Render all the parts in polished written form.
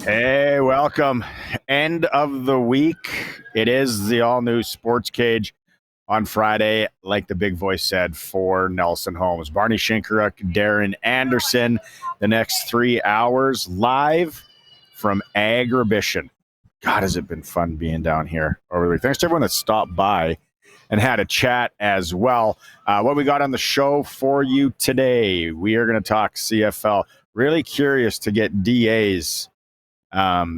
Hey, welcome. End of the week. It is the All New SportsCage on Friday, like the big voice said, for Nelson Holmes. Barney, Shynkaruk, Daren, Anderson. The next 3 hours live from Agribition. God, has it been fun being down here over the week. Thanks to everyone that stopped by and had a chat as well. What we got on the show for you today, we are going to talk CFL. Really curious to get DA's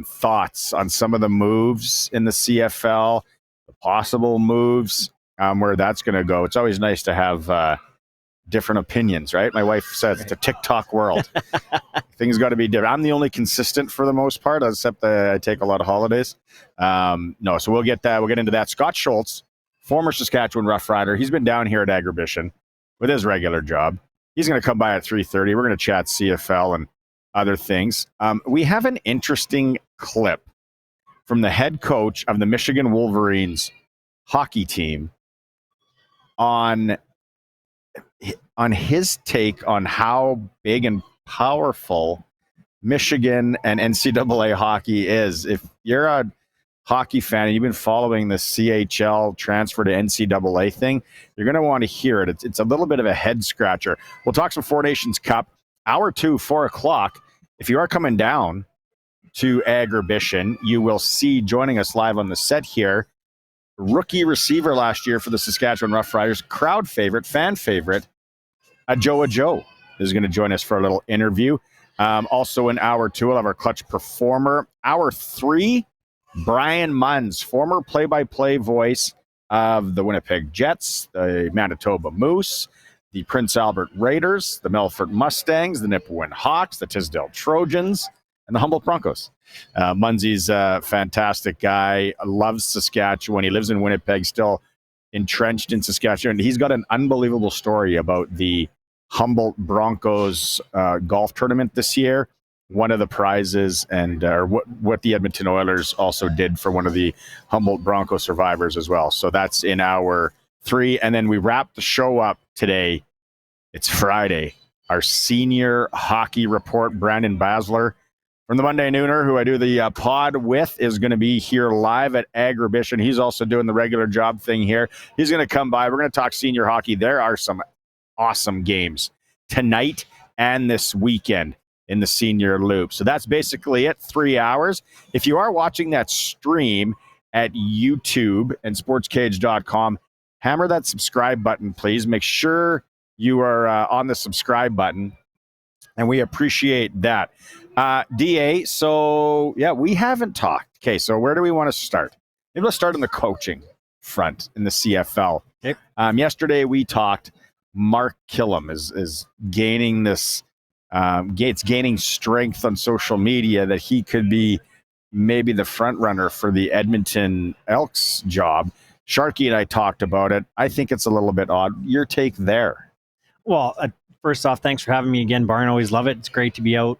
thoughts on some of the moves in the CFL, the possible moves, where that's going to go. It's always nice to have different opinions, right? My wife says it's a TikTok world. Things got to be different. I'm the only consistent for the most part, except that I take a lot of holidays. So we'll get that. We'll get into that. Scott Schultz, former Saskatchewan Rough Rider. He's been down here at Agribition with his regular job. He's going to come by at 3:30. We're going to chat CFL and other things. We have an interesting clip from the head coach of the Michigan Wolverines hockey team on his take on how big and powerful Michigan and NCAA hockey is. If you're a hockey fan and you've been following the CHL transfer to NCAA thing, you're going to want to hear it. It's a little bit of a head scratcher. We'll talk some Four Nations Cup. Hour 2, 4 o'clock. If you are coming down to Agribition, you will see joining us live on the set here, rookie receiver last year for the Saskatchewan Roughriders, crowd favorite, fan favorite, Ajou Ajou is going to join us for a little interview. Also in hour 2, we'll have our clutch performer. Hour 3, Brian Munz, former play-by-play voice of the Winnipeg Jets, the Manitoba Moose, the Prince Albert Raiders, the Melfort Mustangs, the Nipawin Hawks, the Tisdale Trojans, and the Humboldt Broncos. Munzy's a fantastic guy, loves Saskatchewan. He lives in Winnipeg, still entrenched in Saskatchewan. He's got an unbelievable story about the Humboldt Broncos golf tournament this year. One of the prizes and what the Edmonton Oilers also did for one of the Humboldt Bronco survivors as well. So that's in hour 3. And then we wrap the show up today. It's Friday. Our senior hockey report, Brandon Basler from the Monday Nooner, who I do the pod with, is going to be here live at Agribition. He's also doing the regular job thing here. He's going to come by. We're going to talk senior hockey. There are some awesome games tonight and this weekend in the senior loop. So that's basically it, 3 hours. If you are watching that stream at YouTube and sportscage.com, hammer that subscribe button, please. Make sure you are on the subscribe button, and we appreciate that. DA, so, yeah, we haven't talked. Okay, so where do we want to start? Maybe let's start on the coaching front in the CFL. Okay. Yesterday we talked. Mark Killam is gaining this, it's gaining strength on social media that he could be maybe the front runner for the Edmonton Elks job. Sharky and I talked about it. I think it's a little bit odd. Your take there? Well, first off, thanks for having me again, Barn. Always love it. It's great to be out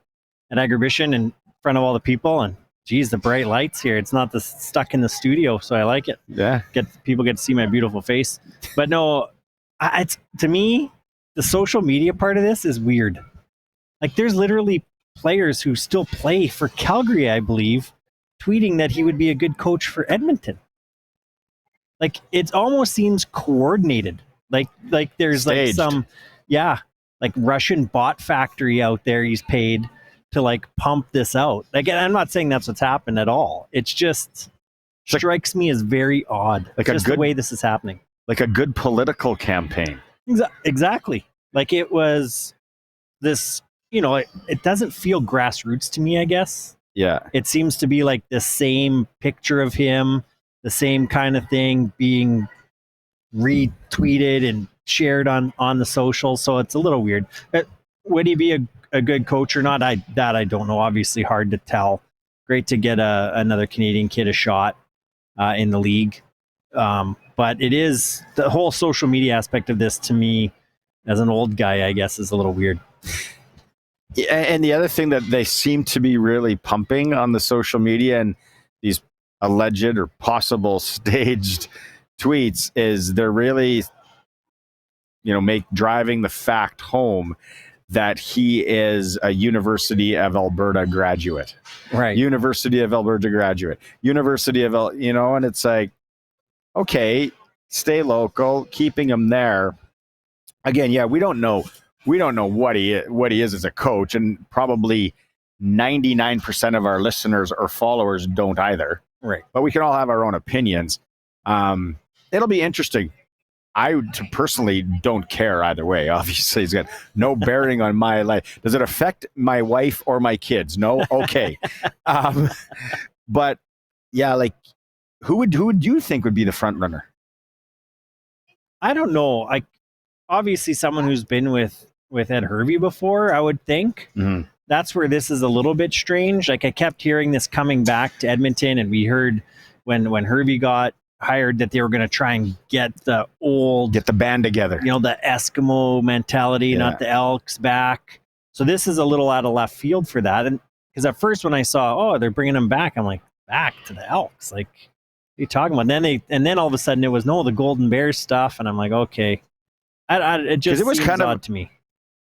at Agribition in front of all the people. And geez, the bright lights here. It's not stuck in the studio, so I like it. Yeah, people get to see my beautiful face. But no, it's, to me, the social media part of this is weird. Like, there's literally players who still play for Calgary, I believe, tweeting that he would be a good coach for Edmonton. Like, it almost seems coordinated. Like there's staged. Like some, like Russian bot factory out there he's paid to like pump this out. Like, I'm not saying that's what's happened at all. It's just strikes me as very odd. Like just the way this is happening. Like a good political campaign. Exactly. Like it was this, it doesn't feel grassroots to me, I guess. Yeah. It seems to be like the same picture of him, the same kind of thing being retweeted and shared on the social. So it's a little weird. Would he be a good coach or not? I don't know. Obviously hard to tell. Great to get another Canadian kid a shot in the league. But it is the whole social media aspect of this, to me, as an old guy, I guess, is a little weird. And the other thing that they seem to be really pumping on the social media and these alleged or possible staged tweets is they're really, driving the fact home that he is a University of Alberta graduate. Right. University of Alberta graduate. University of, and it's like, okay, stay local, keeping him there. Again, yeah, we don't know what he is as a coach, and probably 99% of our listeners or followers don't either. Right. But we can all have our own opinions. It'll be interesting. I personally don't care either way. Obviously, it's got no bearing on my life. Does it affect my wife or my kids? No? Okay. But yeah, like who would you think would be the front runner? I don't know. Obviously someone who's been with Ed Hervey before, I would think. Mm-hmm. That's where this is a little bit strange. Like I kept hearing this coming back to Edmonton, and we heard when Hervey got hired that they were going to try and get the band together, the Eskimo mentality, not the Elks, back. So this is a little out of left field for that. And because at first when I saw, they're bringing them back, I'm like, back to the Elks, like what are you talking about? And then all of a sudden it was the Golden Bears stuff, and I'm like, okay, it was seems kind of odd to me.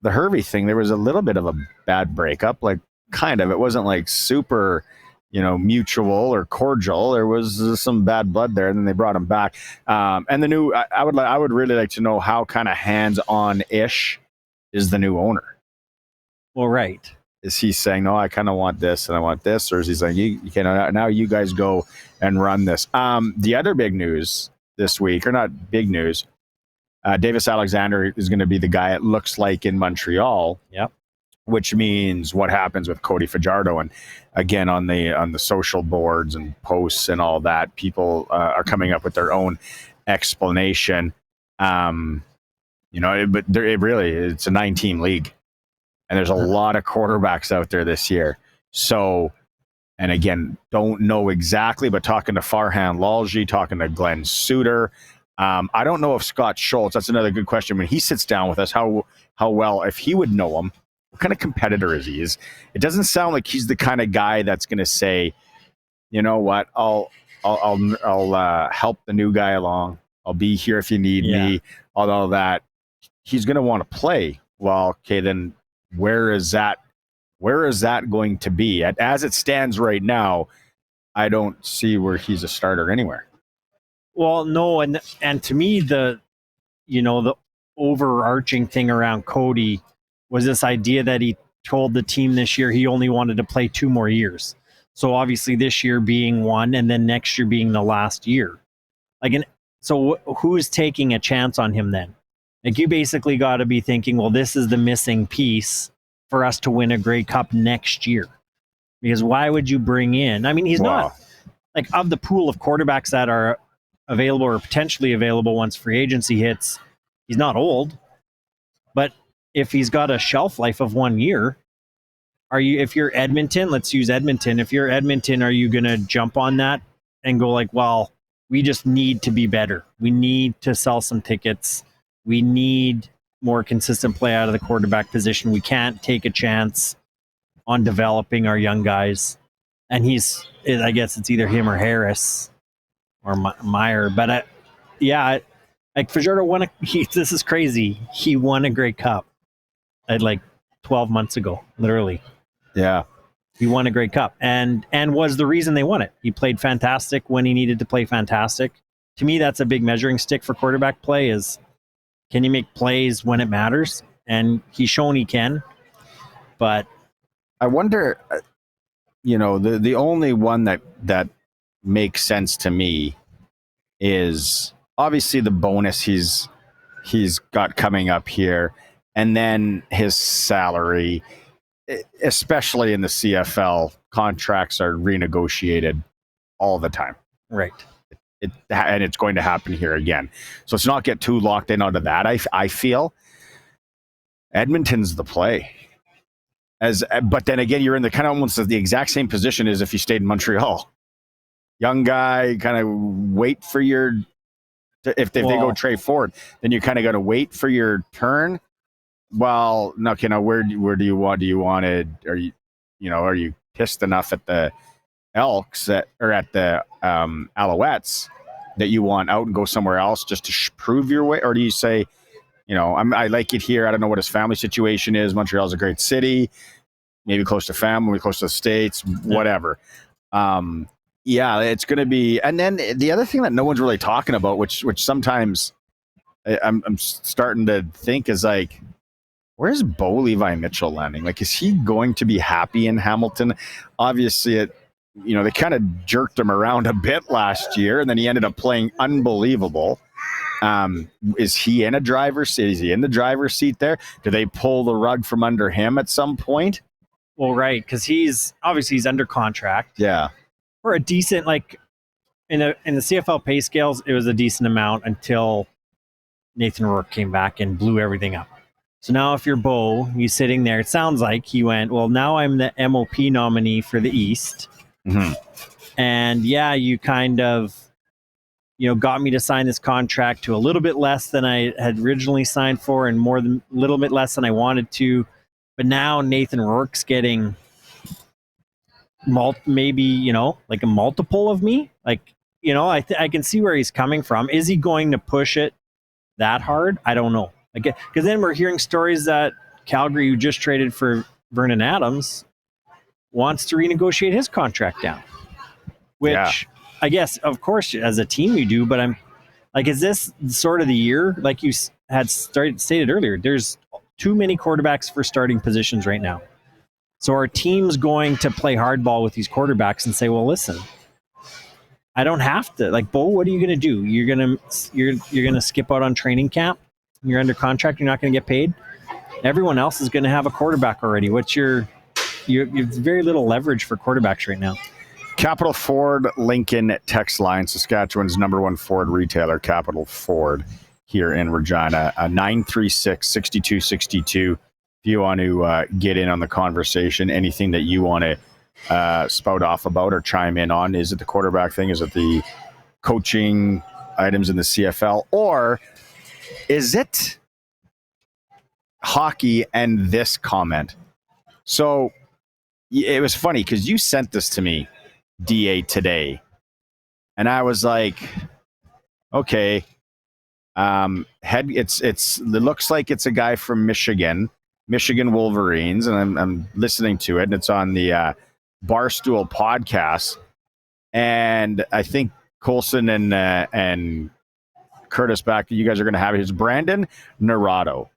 The Hervey thing, there was a little bit of a bad breakup, like kind of. It wasn't like super mutual or cordial. There was some bad blood there, and then they brought him back. And the new, I would really like to know how kind of hands-on-ish is the new owner. Well, right. Is he saying, no, I kind of want this and I want this, or is he saying, you can now you guys go and run this? The other big news this week, or not big news, Davis Alexander is going to be the guy it looks like in Montreal. Yep. Which means what happens with Cody Fajardo. And again, on the social boards and posts and all that, people are coming up with their own explanation. But it's a 9-team league, and there's a lot of quarterbacks out there this year. So, and again, don't know exactly, but talking to Farhan Lalji, talking to Glenn Suter, I don't know if Scott Schultz, that's another good question. When he sits down with us, how well, if he would know him, what kind of competitor is he? It doesn't sound like he's the kind of guy that's going to say, you know what, I'll help the new guy along. I'll be here if you need me. All that. He's going to want to play. Well, okay, then where is that going to be? As it stands right now, I don't see where he's a starter anywhere. Well, no, and to me the overarching thing around Cody was this idea that he told the team this year he only wanted to play 2 more years. So obviously this year being 1, and then next year being the last year. So who's taking a chance on him then? Like, you basically got to be thinking, well, this is the missing piece for us to win a Grey Cup next year. Because why would you bring in? I mean, he's not like, of the pool of quarterbacks that are available or potentially available once free agency hits, he's not old. But if he's got a shelf life of 1 year, if you're Edmonton, let's use Edmonton. If you're Edmonton, are you going to jump on that and go like, well, we just need to be better. We need to sell some tickets. We need more consistent play out of the quarterback position. We can't take a chance on developing our young guys. And I guess it's either him or Harris or Meyer. But like Fajardo this is crazy. He won a Grey Cup at like 12 months ago, literally. Yeah. He won a Grey Cup and was the reason they won it. He played fantastic when he needed to play fantastic. To me, that's a big measuring stick for quarterback play is, can you make plays when it matters? And he's shown he can. But I wonder, the only one that makes sense to me is obviously the bonus he's got coming up here, and then his salary, especially in the CFL, contracts are renegotiated all the time. Right. And it's going to happen here again. So let's not get too locked in onto that. I feel Edmonton's the play. But then again, you're in the kind of almost the exact same position as if you stayed in Montreal. Young guy, kind of wait for if they go Trey Ford, then you kind of got to wait for your turn. Well, no, where do you want? Do you want it? Are you pissed enough at the Elks or at the Alouettes that you want out and go somewhere else just to prove your way? Or do you say, I like it here. I don't know what his family situation is. Montreal's a great city, maybe close to family, close to the States, whatever. It's going to be. And then the other thing that no one's really talking about, which sometimes I'm starting to think is like, where's Bo Levi Mitchell landing? Like, is he going to be happy in Hamilton? Obviously, they kind of jerked him around a bit last year, and then he ended up playing unbelievable. Is he in a driver's seat? Is he in the driver's seat there? Do they pull the rug from under him at some point? Well, right, because he's under contract. Yeah. For a decent, like, in the CFL pay scales, it was a decent amount until Nathan Rourke came back and blew everything up. So now if you're Bo, he's sitting there. It sounds like he went, well, now I'm the MOP nominee for the East. Mm-hmm. And you kind of, got me to sign this contract to a little bit less than I had originally signed for and a little bit less than I wanted to. But now Nathan Rourke's getting maybe, like a multiple of me. Like, I can see where he's coming from. Is he going to push it that hard? I don't know. Because then we're hearing stories that Calgary, who just traded for Vernon Adams, wants to renegotiate his contract down. Which I guess, of course, as a team you do, but I'm like, is this sort of the year? Like you had stated earlier, there's too many quarterbacks for starting positions right now. So our team's going to play hardball with these quarterbacks and say, well, listen, I don't have to. Like, Bo, what are you going to do? You're going to skip out on training camp? You're under contract. You're not going to get paid. Everyone else is going to have a quarterback already. You have very little leverage for quarterbacks right now. Capital Ford Lincoln text line, Saskatchewan's number one Ford retailer, Capital Ford here in Regina, 936-6262. If you want to get in on the conversation, anything that you want to spout off about or chime in on, is it the quarterback thing? Is it the coaching items in the CFL? Or is it hockey and this comment? So it was funny because you sent this to me, DA, today. And I was like, okay, it looks like it's a guy from Michigan Wolverines. And I'm listening to it, and it's on the Barstool podcast. And I think Colson and Curtis back, you guys are going to have it. It's Brandon Naurato,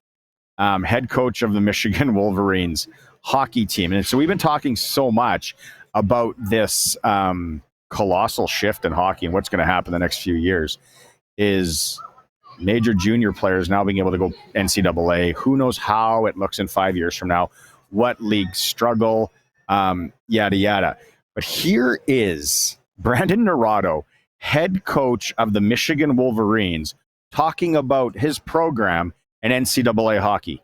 head coach of the Michigan Wolverines hockey team. And so we've been talking so much about this colossal shift in hockey and what's going to happen the next few years is major junior players now being able to go NCAA. Who knows how it looks in 5 years from now, what leagues struggle, yada, yada. But here is Brandon Naurato, head coach of the Michigan Wolverines, talking about his program and NCAA hockey.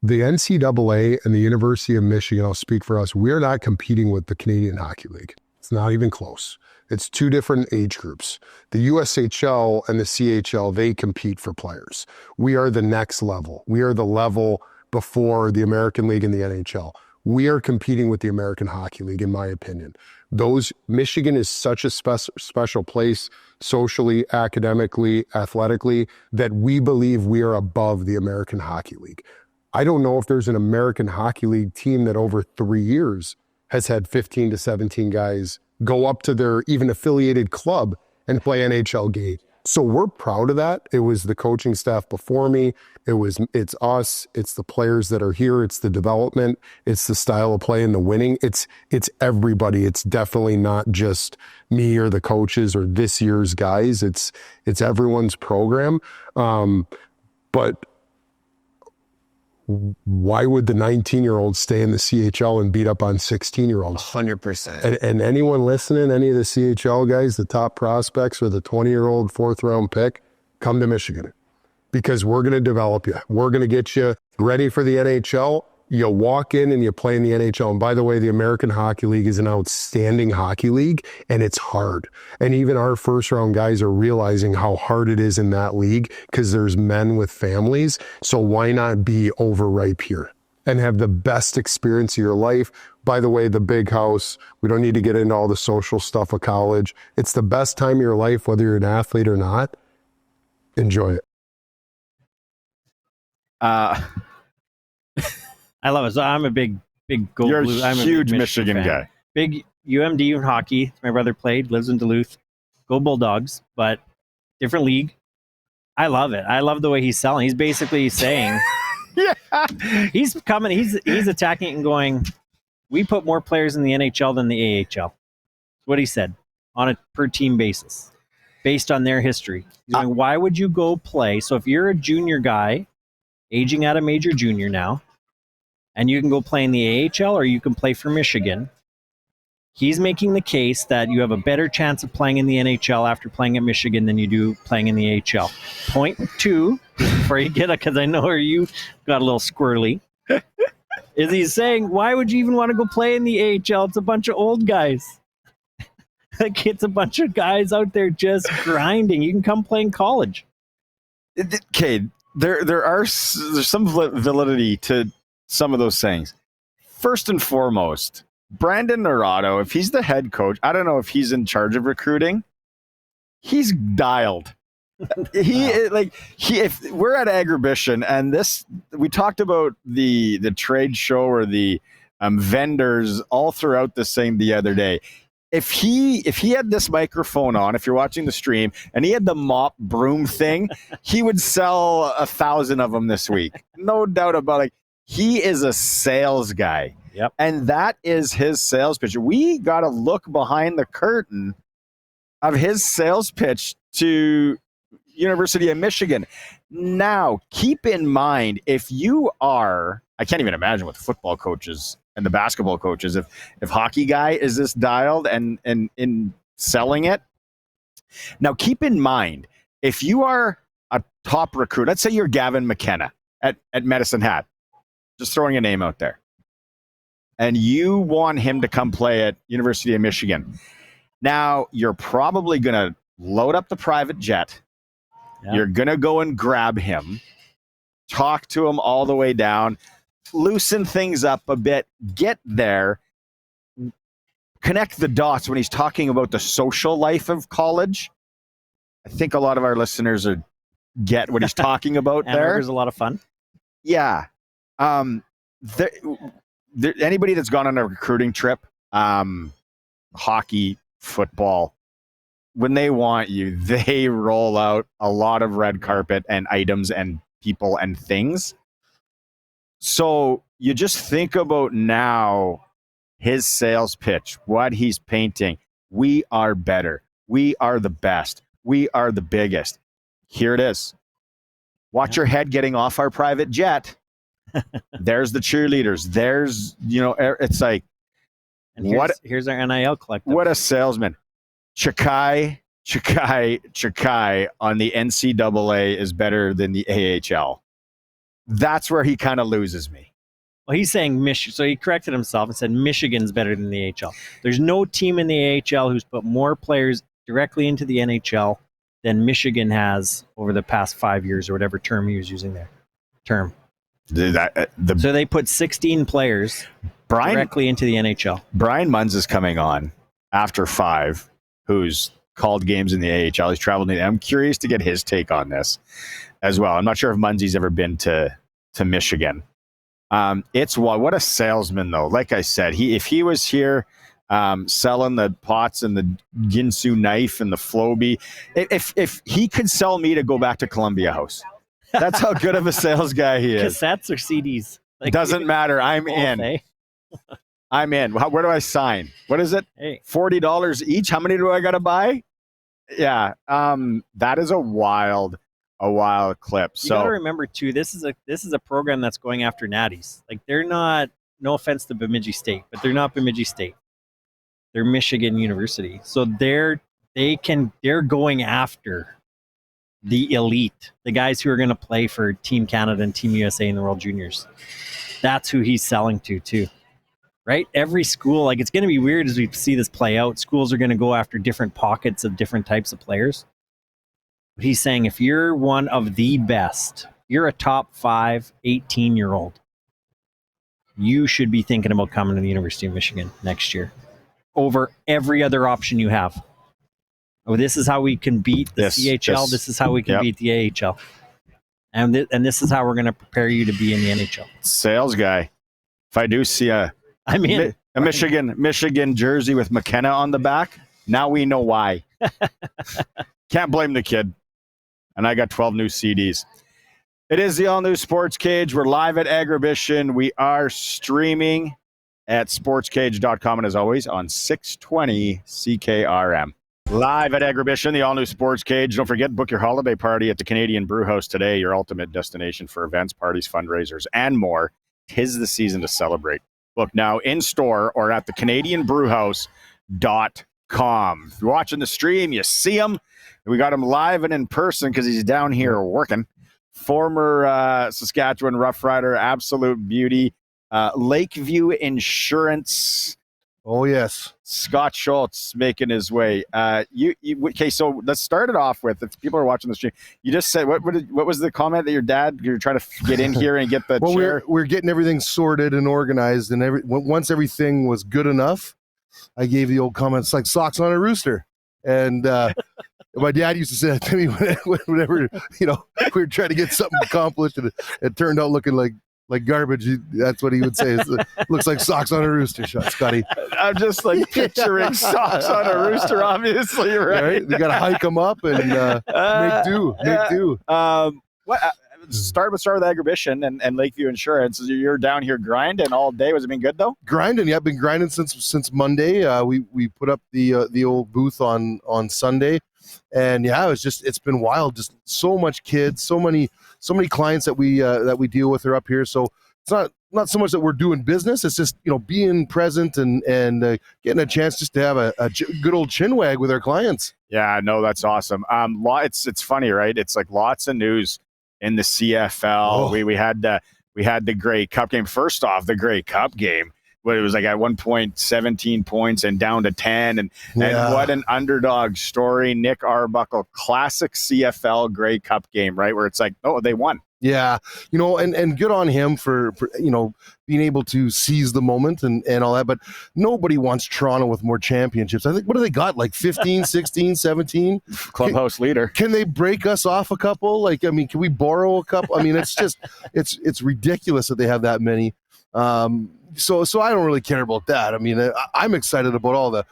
The NCAA and the University of Michigan, I'll speak for us, we're not competing with the Canadian Hockey League. It's not even close. It's two different age groups. The USHL and the CHL, they compete for players. We are the next level. We are the level before the American League and the NHL. We are competing with the American Hockey League, in my opinion. Michigan is such a special place, socially, academically, athletically, that we believe we are above the American Hockey League. I don't know if there's an American Hockey League team that over 3 years has had 15 to 17 guys go up to their even affiliated club and play NHL game. So we're proud of that. It was the coaching staff before me. It's us. It's the players that are here. It's the development. It's the style of play and the winning. It's everybody. It's definitely not just me or the coaches or this year's guys. It's everyone's program. But why would the 19-year-olds stay in the CHL and beat up on 16-year-olds? 100%. And anyone listening, any of the CHL guys, the top prospects or the 20-year-old fourth-round pick, come to Michigan because we're going to develop you. We're going to get you ready for the NHL. You walk in and you play in the NHL. And by the way, the American Hockey League is an outstanding hockey league, and it's hard. And even our first-round guys are realizing how hard it is in that league because there's men with families. So why not be overripe here and have the best experience of your life? By the way, the big house, we don't need to get into all the social stuff of college. It's the best time of your life, whether you're an athlete or not. Enjoy it. I love it. So I'm a big Go You're Blue. a I'm huge a big Michigan fan. guy. Big UMD in hockey. My brother played, lives in Duluth. Go Bulldogs, but different league. I love it. I love the way he's selling. He's basically saying, Yeah. he's coming, he's attacking it and going, we put more players in the NHL than the AHL. That's what he said on a per team basis, based on their history. He's going, why would you go play? So if you're a junior guy, aging out of major junior now, and you can go play in the AHL or you can play for Michigan, he's making the case that you have a better chance of playing in the NHL after playing at Michigan than you do playing in the AHL. Point two, before you get it, because I know where you got a little squirrely, is he's saying, why would you even want to go play in the AHL? It's a bunch of old guys. Like, it's a bunch of guys out there just grinding. You can come play in college. Okay, there's some validity to some of those things. First and foremost, Brandon Naurato, if he's the head coach, I don't know if he's in charge of recruiting. He's dialed. If we're at Agribition and we talked about the trade show or the vendors all throughout this thing the other day. If he had this microphone on, if you're watching the stream, and he had the mop broom thing, he would sell 1,000 of them this week. No doubt about it. He is a sales guy. Yep. And that is his sales pitch. We got to look behind the curtain of his sales pitch to University of Michigan. Now, keep in mind, if you are, I can't even imagine what the football coaches and the basketball coaches, if hockey guy is this dialed and in selling it. Now, keep in mind, if you are a top recruit, let's say you're Gavin McKenna at Medicine Hat, just throwing a name out there, and you want him to come play at University of Michigan. Now, you're probably going to load up the private jet. Yeah. You're going to go and grab him, talk to him all the way down, loosen things up a bit, get there, connect the dots when he's talking about the social life of college. I think a lot of our listeners get what he's talking about there. There's a lot of fun. Yeah. Anybody that's gone on a recruiting trip, hockey, football, when they want you, they roll out a lot of red carpet and items and people and things. So you just think about now his sales pitch, what he's painting. We are better. We are the best. We are the biggest. Here it is. Watch your head getting off our private jet. There's the cheerleaders. There's, it's like, and here's our NIL collective. What a salesman. Chakai on the NCAA is better than the AHL. That's where he kind of loses me. Well, he's saying Michigan, so he corrected himself and said Michigan's better than the AHL. There's no team in the AHL who's put more players directly into the NHL than Michigan has over the past 5 years, or whatever term he was using there. So they put 16 players directly into the NHL. Brian Munz is coming on after 5, who's called games in the AHL. He's traveled. I'm curious to get his take on this as well. I'm not sure if Munzy's ever been to Michigan. It's what a salesman, though. Like I said, if he was here selling the pots and the Ginsu knife and the Floby, if he could sell me to go back to Columbia House, that's how good of a sales guy he is. Cassettes or CDs? Doesn't matter. I'm in. I'm in. Where do I sign? What is it? Hey. $40 each. How many do I got to buy? Yeah. That is a wild clip. You got to remember too, this is a program that's going after natties. Like, they're not, no offense to Bemidji State, but they're not Bemidji State. They're Michigan University. So they're going after the elite, the guys who are going to play for Team Canada and Team USA in the World Juniors. That's who he's selling to too. Right? Every school, like, it's going to be weird as we see this play out. Schools are going to go after different pockets of different types of players. But he's saying if you're one of the best, you're a top 5 18-year-old, you should be thinking about coming to the University of Michigan next year over every other option you have. Oh, this is how we can beat the CHL. This is how we can beat the AHL. And this is how we're going to prepare you to be in the NHL. Sales guy. If I do see a Michigan jersey with McKenna on the back, now we know why. Can't blame the kid. And I got 12 new CDs. It is the All New SportsCage. We're live at Agribition. We are streaming at sportscage.com and as always on 620 CKRM. Live at Agribition, the All New SportsCage. Don't forget, book your holiday party at the Canadian Brew House today, your ultimate destination for events, parties, fundraisers, and more. 'Tis the season to celebrate. Book now in store or at thecanadianbrewhouse.com. If you're watching the stream, you see him. We got him live and in person because he's down here working. Former Saskatchewan Rough Rider, absolute beauty. Lakeview Insurance. Oh, yes. Scott Schultz making his way. Okay, so let's start it off with, if people are watching the stream, you just said, what was the comment that you're trying to get in here and get the well, chair? we're getting everything sorted and organized, and once everything was good enough, I gave the old comments like socks on a rooster. And my dad used to say that to me whenever, we were trying to get something accomplished, and it turned out looking like garbage. That's what he would say. Looks like socks on a rooster, Scotty. I'm just like picturing socks on a rooster, obviously, right? You got to hike them up and make do. Start with Agribition and Lakeview Insurance. You're down here grinding all day. Was it been good though? Grinding, yeah. I've been grinding since Monday. We put up the old booth on Sunday, and yeah, it's been wild. Just so much kids, so many clients that we deal with are up here. So it's not so much that we're doing business. It's just being present and getting a chance just to have a good old chinwag with our clients. Yeah, no, that's awesome. It's funny, right? It's like lots of news in the CFL. We had the Grey Cup game. First off, the Grey Cup game, where it was like at 1 point 17 points and down to 10, and what an underdog story. Nick Arbuckle, classic CFL Grey Cup game, right? Where it's like, oh, they won. Yeah, and good on him for being able to seize the moment and all that. But nobody wants Toronto with more championships. I think, what do they got? Like 15, 16, 17? Clubhouse leader. Can they break us off a couple? Can we borrow a couple? It's just, it's ridiculous that they have that many. So I don't really care about that. I'm excited about all the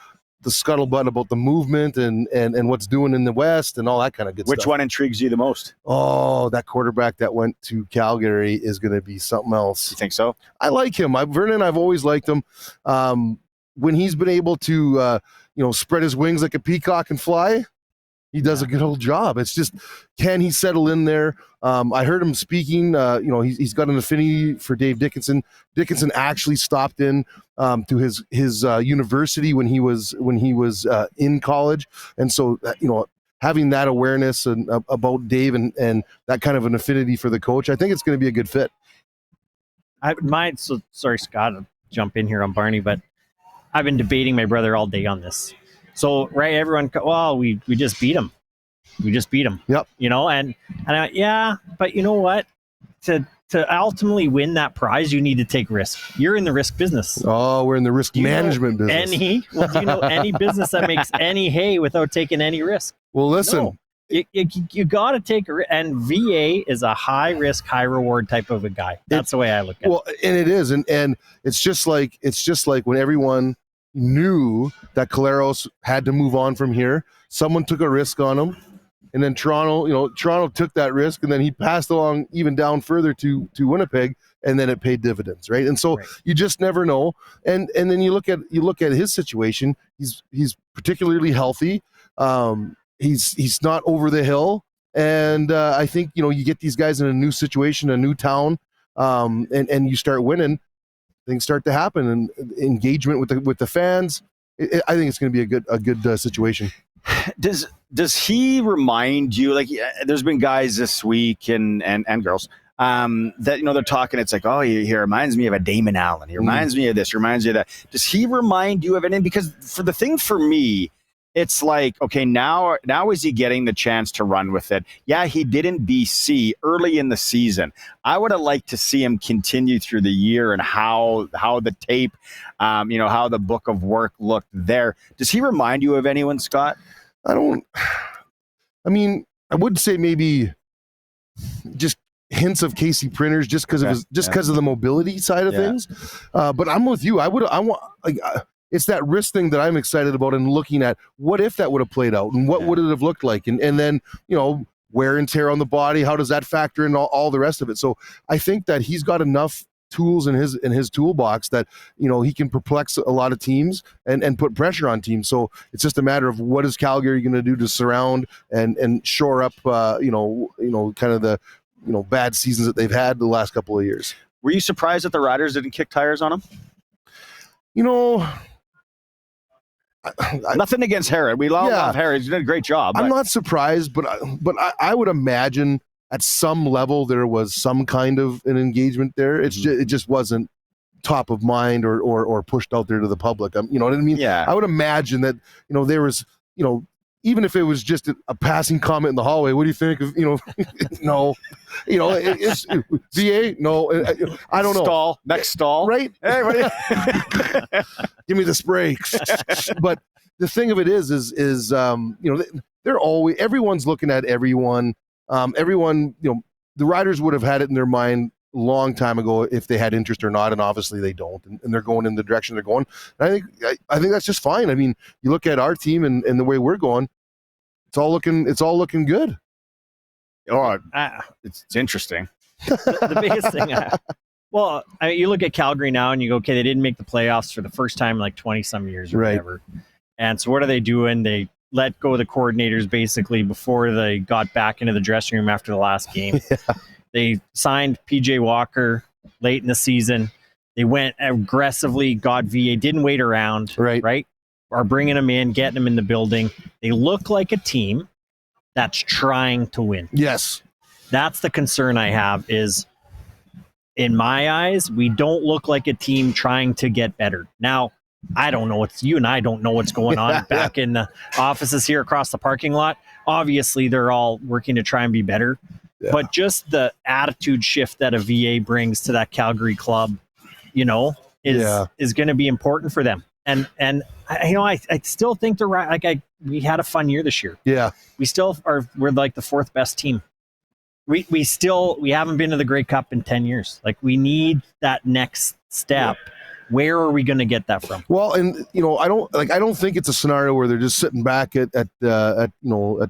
scuttlebutt about the movement and what's doing in the West and all that kind of good stuff. Which one intrigues you the most? Oh, that quarterback that went to Calgary is going to be something else. You think so? I like him. Vernon, I've always liked him. When he's been able to, spread his wings like a peacock and fly, he does a good old job. It's just, can he settle in there? I heard him speaking. He's got an affinity for Dave Dickinson. Dickinson actually stopped in to his university when he was in college, and so having that awareness and about Dave and that kind of an affinity for the coach, I think it's going to be a good fit. Sorry, Scott, I'll jump in here on Barney, but I've been debating my brother all day on this. So, right, everyone, we just beat him. We just beat him. Yep. And but you know what? To ultimately win that prize, you need to take risk. You're in the risk business. Oh, we're in the risk management business. Do you know any business that makes any hay without taking any risk? Well, listen. No. You got to take a risk. And VA is a high risk, high reward type of a guy. That's the way I look at it. Well, and it is. And it's just like when everyone knew that Caleros had to move on from here, someone took a risk on him, and then Toronto took that risk, and then he passed along even down further to Winnipeg, and then it paid dividends, right? And so you just never know. And then you look at his situation. He's particularly healthy. He's not over the hill, and I think you get these guys in a new situation, a new town, and you start winning. Things start to happen, and engagement with the fans. I think it's going to be a good situation. Does he remind you, like, there's been guys this week and girls that they're talking, it's like, oh, he reminds me of a Damon Allen, he reminds me of this, reminds me of that. Does he remind you of anything? Because for me, it's like, okay, now is he getting the chance to run with it? Yeah, he did in BC early in the season. I would have liked to see him continue through the year and how the tape, how the book of work looked there. Does he remind you of anyone, Scott? I would say maybe just hints of Casey Printers just because of the mobility side of things. But I'm with you. It's that risk thing that I'm excited about and looking at what if that would have played out and what would it have looked like? And then, wear and tear on the body, how does that factor in all the rest of it? So I think that he's got enough tools in his toolbox that, he can perplex a lot of teams and put pressure on teams. So it's just a matter of what is Calgary going to do to surround and shore up, kind of the, bad seasons that they've had the last couple of years. Were you surprised that the Riders didn't kick tires on him? Nothing against Herod. We love Herod. He's done a great job. I'm not surprised, but I would imagine at some level there was some kind of an engagement there. It just wasn't top of mind or pushed out there to the public. You know what I mean? Yeah. I would imagine that there was even if it was just a passing comment in the hallway. What do you think of no, it's VA. No, I don't know. Next stall, right? Hey, Give me the spray. But the thing of it is they're always, everyone's looking at everyone. Everyone, the Riders would have had it in their mind a long time ago if they had interest or not, and obviously they don't, and they're going in the direction they're going. And I think that's just fine. I mean, you look at our team and the way we're going, it's all looking good. Oh, it's interesting. The biggest thing. You look at Calgary now and you go, okay, they didn't make the playoffs for the first time in like 20 some years or whatever. And so what are they doing? They let go of the coordinators basically before they got back into the dressing room after the last game. They signed PJ Walker late in the season. They went aggressively, got VA, didn't wait around, right? Are bringing them in, getting them in the building. They look like a team that's trying to win. Yes. That's the concern I have is, in my eyes, we don't look like a team trying to get better. Now, I don't know. You and I don't know what's going on back in the offices here across the parking lot. Obviously, they're all working to try and be better. Yeah. But just the attitude shift that a VA brings to that Calgary club, is going to be important for them. And I still think they're right. Like we had a fun year this year. Yeah, we're like the fourth best team. We haven't been to the Grey Cup in 10 years. Like we need that next step. Yeah. Where are we going to get that from? Well, and I don't think it's a scenario where they're just sitting back at the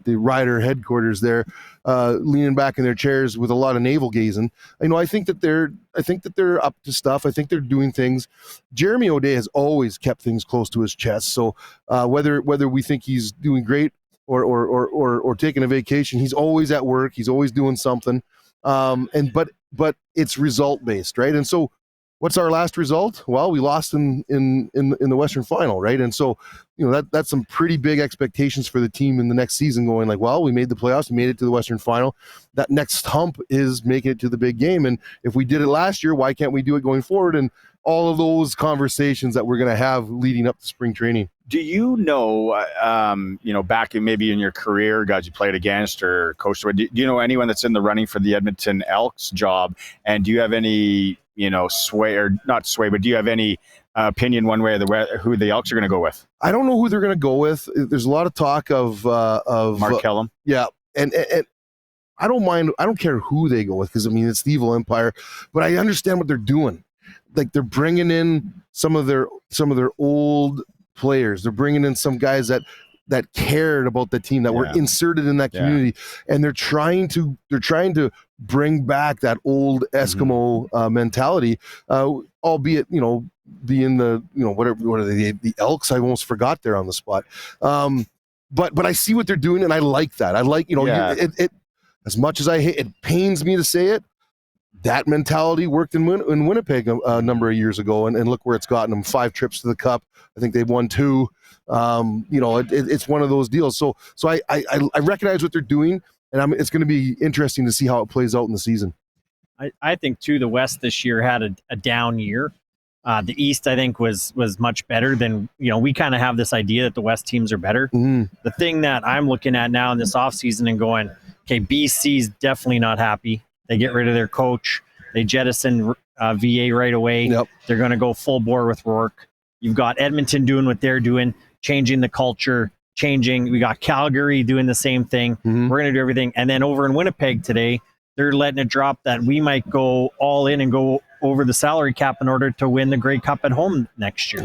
Rider headquarters there, leaning back in their chairs with a lot of navel gazing. I think that they're up to stuff. I think they're doing things. Jeremy O'Day has always kept things close to his chest. So whether we think he's doing great or taking a vacation, he's always at work. He's always doing something. But it's result based, right? And so, what's our last result? Well, we lost in the Western Final, right? And so, that's some pretty big expectations for the team in the next season. Going like, well, we made the playoffs, we made it to the Western Final. That next hump is making it to the big game. And if we did it last year, why can't we do it going forward? And all of those conversations that we're going to have leading up to spring training. Do you know, back maybe in your career, guys you played against or coached with, do you know anyone that's in the running for the Edmonton Elks job? And do you have any, sway or not sway, but do you have any opinion one way or the way who the Elks are going to go with? I don't know who they're going to go with. There's a lot of talk of Mark Kellum. Yeah. And I don't mind. I don't care who they go with because it's the evil empire, but I understand what they're doing. Like they're bringing in some of their old players. They're bringing in some guys that cared about the team, that were inserted in that community, and they're trying to bring back that old Eskimo mentality, albeit being the what are they, the Elks? I almost forgot there on the spot. But I see what they're doing, and I like that. I like it as much as I hate it. Pains me to say it. That mentality worked in Winnipeg a number of years ago, and look where it's gotten them. 5 trips to the Cup. I think they've won 2. It's one of those deals. So I recognize what they're doing, and it's going to be interesting to see how it plays out in the season. I think, too, the West this year had a down year. The East, I think, was much better than, we kind of have this idea that the West teams are better. The thing that I'm looking at now in this offseason and going, okay, BC's definitely not happy. They get rid of their coach. They jettison VA right away. Yep. They're going to go full bore with Rourke. You've got Edmonton doing what they're doing, changing the culture, We got Calgary doing the same thing. We're going to do everything. And then over in Winnipeg today, they're letting it drop that we might go all in and go over the salary cap in order to win the Grey Cup at home next year.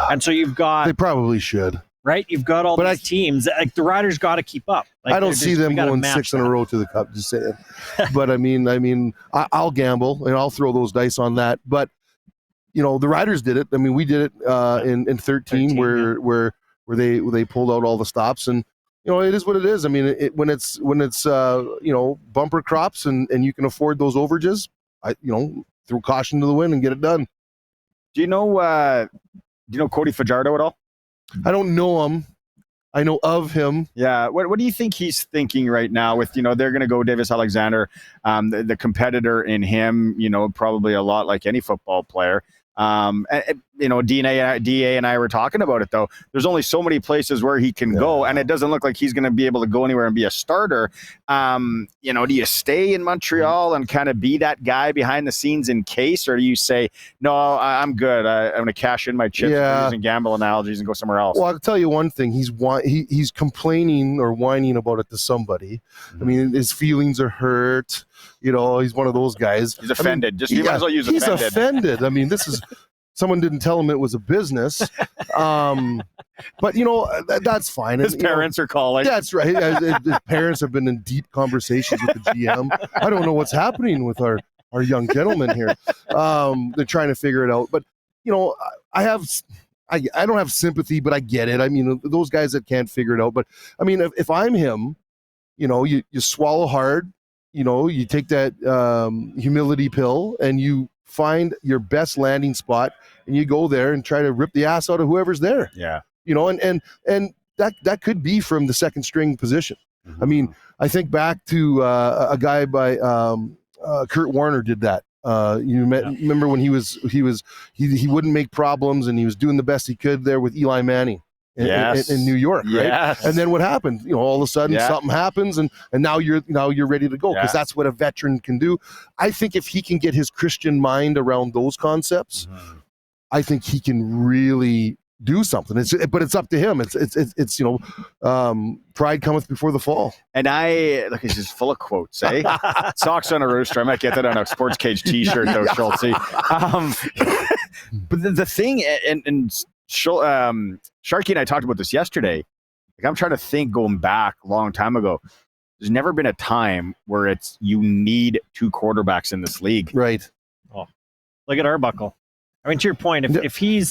And so you've got, They probably should. right? You've got all these teams. Like the Riders got to keep up. Like, I don't see them we gotta going match 6 in a that. row to the Cup. Just saying. But I mean, I'll gamble and I'll throw those dice on that. But the Riders did it. I mean, we did it in 13 where they pulled out all the stops, and it is what it is. I mean, when it's bumper crops and you can afford those overages, throw caution to the wind and get it done. Do you know Cody Fajardo at all? I don't know him. I know of him. Yeah. What do you think he's thinking right now with, they're going to go Davis Alexander, the competitor in him, probably a lot like any football player. DA and I were talking about it, though. There's only so many places where he can go, and it doesn't look like he's going to be able to go anywhere and be a starter. Do you stay in Montreal and kind of be that guy behind the scenes in case, or do you say, no, I'm good. I'm going to cash in my chips using gamble analogies and go somewhere else? Well, I'll tell you one thing. He's complaining or whining about it to somebody. I mean, his feelings are hurt. He's one of those guys. He's offended. You might as well use he's offended. He's offended. I mean, this is someone didn't tell him it was a business. But that's fine. His parents are calling. That's right. His parents have been in deep conversations with the GM. I don't know what's happening with our young gentleman here. They're trying to figure it out. But I don't have sympathy, but I get it. I mean, those guys that can't figure it out. But I mean, if I'm him, you swallow hard. You take that humility pill and you find your best landing spot and you go there and try to rip the ass out of whoever's there. Yeah. And that could be from the second string position. Mm-hmm. I mean, I think back to a guy by Kurt Warner did that. Remember when he wouldn't make problems and he was doing the best he could there with Eli Manning. In New York, right? Yes. And then what happened? All of a sudden something happens, and now you're ready to go because that's what a veteran can do. I think if he can get his Christian mind around those concepts, I think he can really do something. But it's up to him. It's pride cometh before the fall. And he's just full of quotes, eh? Socks on a rooster. I might get that on a SportsCage T-shirt, though, Schultz. But the thing, and Sharky and I talked about this yesterday. Like, I'm trying to think, going back a long time ago, there's never been a time where you need two quarterbacks in this league. Right. Oh, look at Arbuckle. I mean, to your point, if he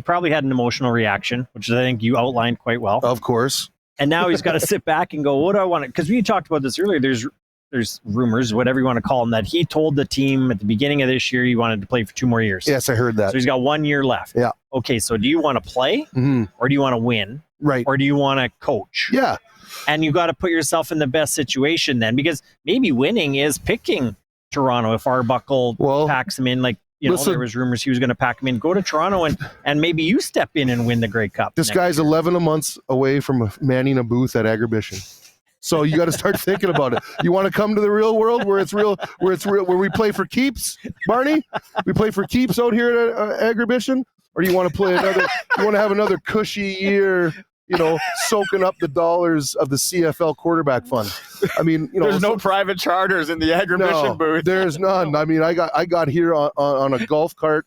probably had an emotional reaction, which I think you outlined quite well. Of course. And now he's got to sit back and go, what do I want to, because we talked about this earlier. There's rumors, whatever you want to call them, that he told the team at the beginning of this year he wanted to play for 2 more years. Yes, I heard that. So he's got 1 year left. Yeah. Okay, so do you want to play or do you want to win? Right. Or do you want to coach? Yeah. And you got to put yourself in the best situation then, because maybe winning is picking Toronto if Arbuckle packs him in. Like, there was rumors he was going to pack him in, go to Toronto, and maybe you step in and win the Grey Cup. This guy's year. 11 months away from manning a booth at Agribition. So you got to start thinking about it. You want to come to the real world where we play for keeps, Barney? We play for keeps out here at Agribition, or do you want to play another? You want to have another cushy year, soaking up the dollars of the CFL quarterback fund. I mean, there's no private charters in the Agribition booth. There's none. I mean, I got here on a golf cart.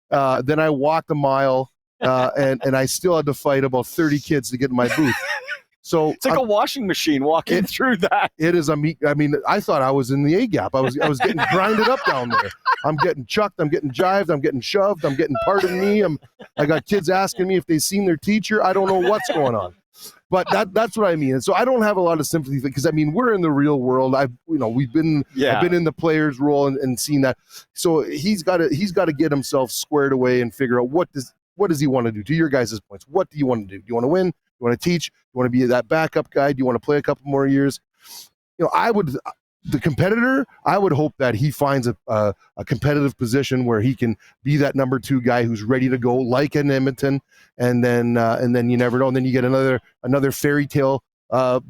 Then I walked a mile, and I still had to fight about 30 kids to get in my booth. So it's like a washing machine walking through that. It is. I mean, I thought I was in the A gap. I was getting grinded up down there. I'm getting chucked. I'm getting jived. I'm getting shoved. I'm getting pardon me. I got kids asking me if they've seen their teacher. I don't know what's going on. But that's what I mean. And so I don't have a lot of sympathy because I mean we're in the real world. I've been in the player's role and seen that. So he's got to get himself squared away and figure out what does he want to do. To your guys' points, what do you want to do? Do you want to win? You want to teach? You want to be that backup guy? Do you want to play a couple more years? The competitor, I would hope that he finds a competitive position where he can be that number 2 guy who's ready to go, like in Edmonton, and then you never know. And then you get another fairy tale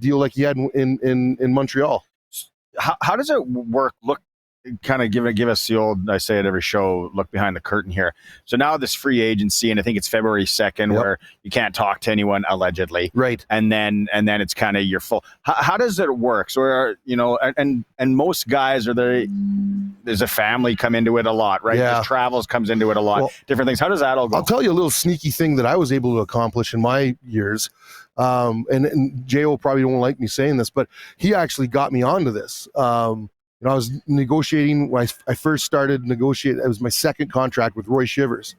deal like he had in Montreal. How does it work? Look kind of give us the old, I say it every show, look behind the curtain here. So now this free agency, and I think it's February 2nd, where you can't talk to anyone allegedly. Right. And then it's kind of your full. How does it work? So, and most guys there's a family come into it a lot, right? Yeah. There's travels comes into it a lot, different things. How does that all go? I'll tell you a little sneaky thing that I was able to accomplish in my years. And J.O. probably won't like me saying this, but he actually got me onto this. I was negotiating when I first started negotiating. It was my second contract with Roy Shivers.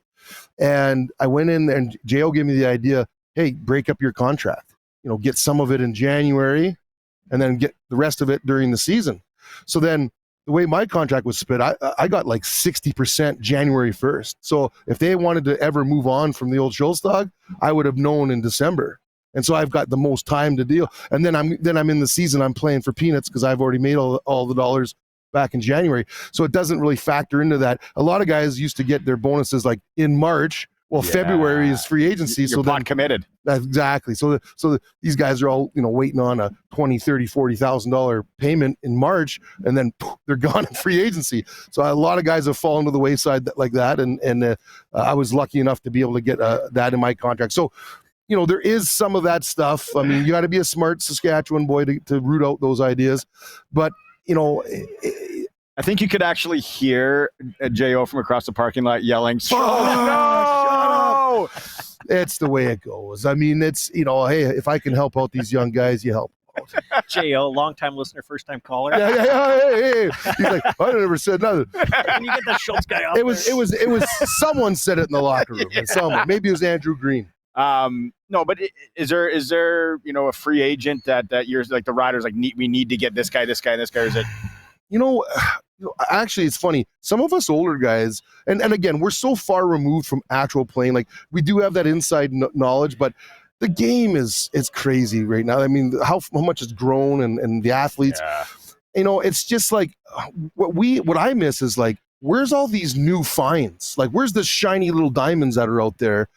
And I went in there and J.O. gave me the idea, hey, break up your contract. Get some of it in January and then get the rest of it during the season. So then the way my contract was split, I got like 60% January 1st. So if they wanted to ever move on from the old Schultz dog, I would have known in December. And so I've got the most time to deal. And then I'm in the season, I'm playing for peanuts because I've already made all the dollars back in January. So it doesn't really factor into that. A lot of guys used to get their bonuses like in March. Well, February is free agency. You're then committed. Exactly. So these guys are all, waiting on a $20,000, $30,000, $40,000 payment in March, and then they're gone in free agency. So a lot of guys have fallen to the wayside like that. And I was lucky enough to be able to get that in my contract. So, there is some of that stuff. I mean, you got to be a smart Saskatchewan boy to root out those ideas. But, I think you could actually hear J.O. from across the parking lot yelling, shut up. It's the way it goes. I mean, it's, hey, if I can help out these young guys, you help out. J.O., long-time listener, first-time caller. Yeah. Hey. He's like, I never said nothing. Can you get that Schultz guy out? It was someone said it in the locker room. And someone, maybe it was Andrew Green. No, but is there a free agent that you're like the riders like we need to get this guy, or is it? Actually, it's funny. Some of us older guys, and again, we're so far removed from actual playing. Like we do have that inside knowledge, but the game is crazy right now. I mean, how much it's grown and the athletes. Yeah. It's just like what I miss is like, where's all these new finds? Like, where's the shiny little diamonds that are out there?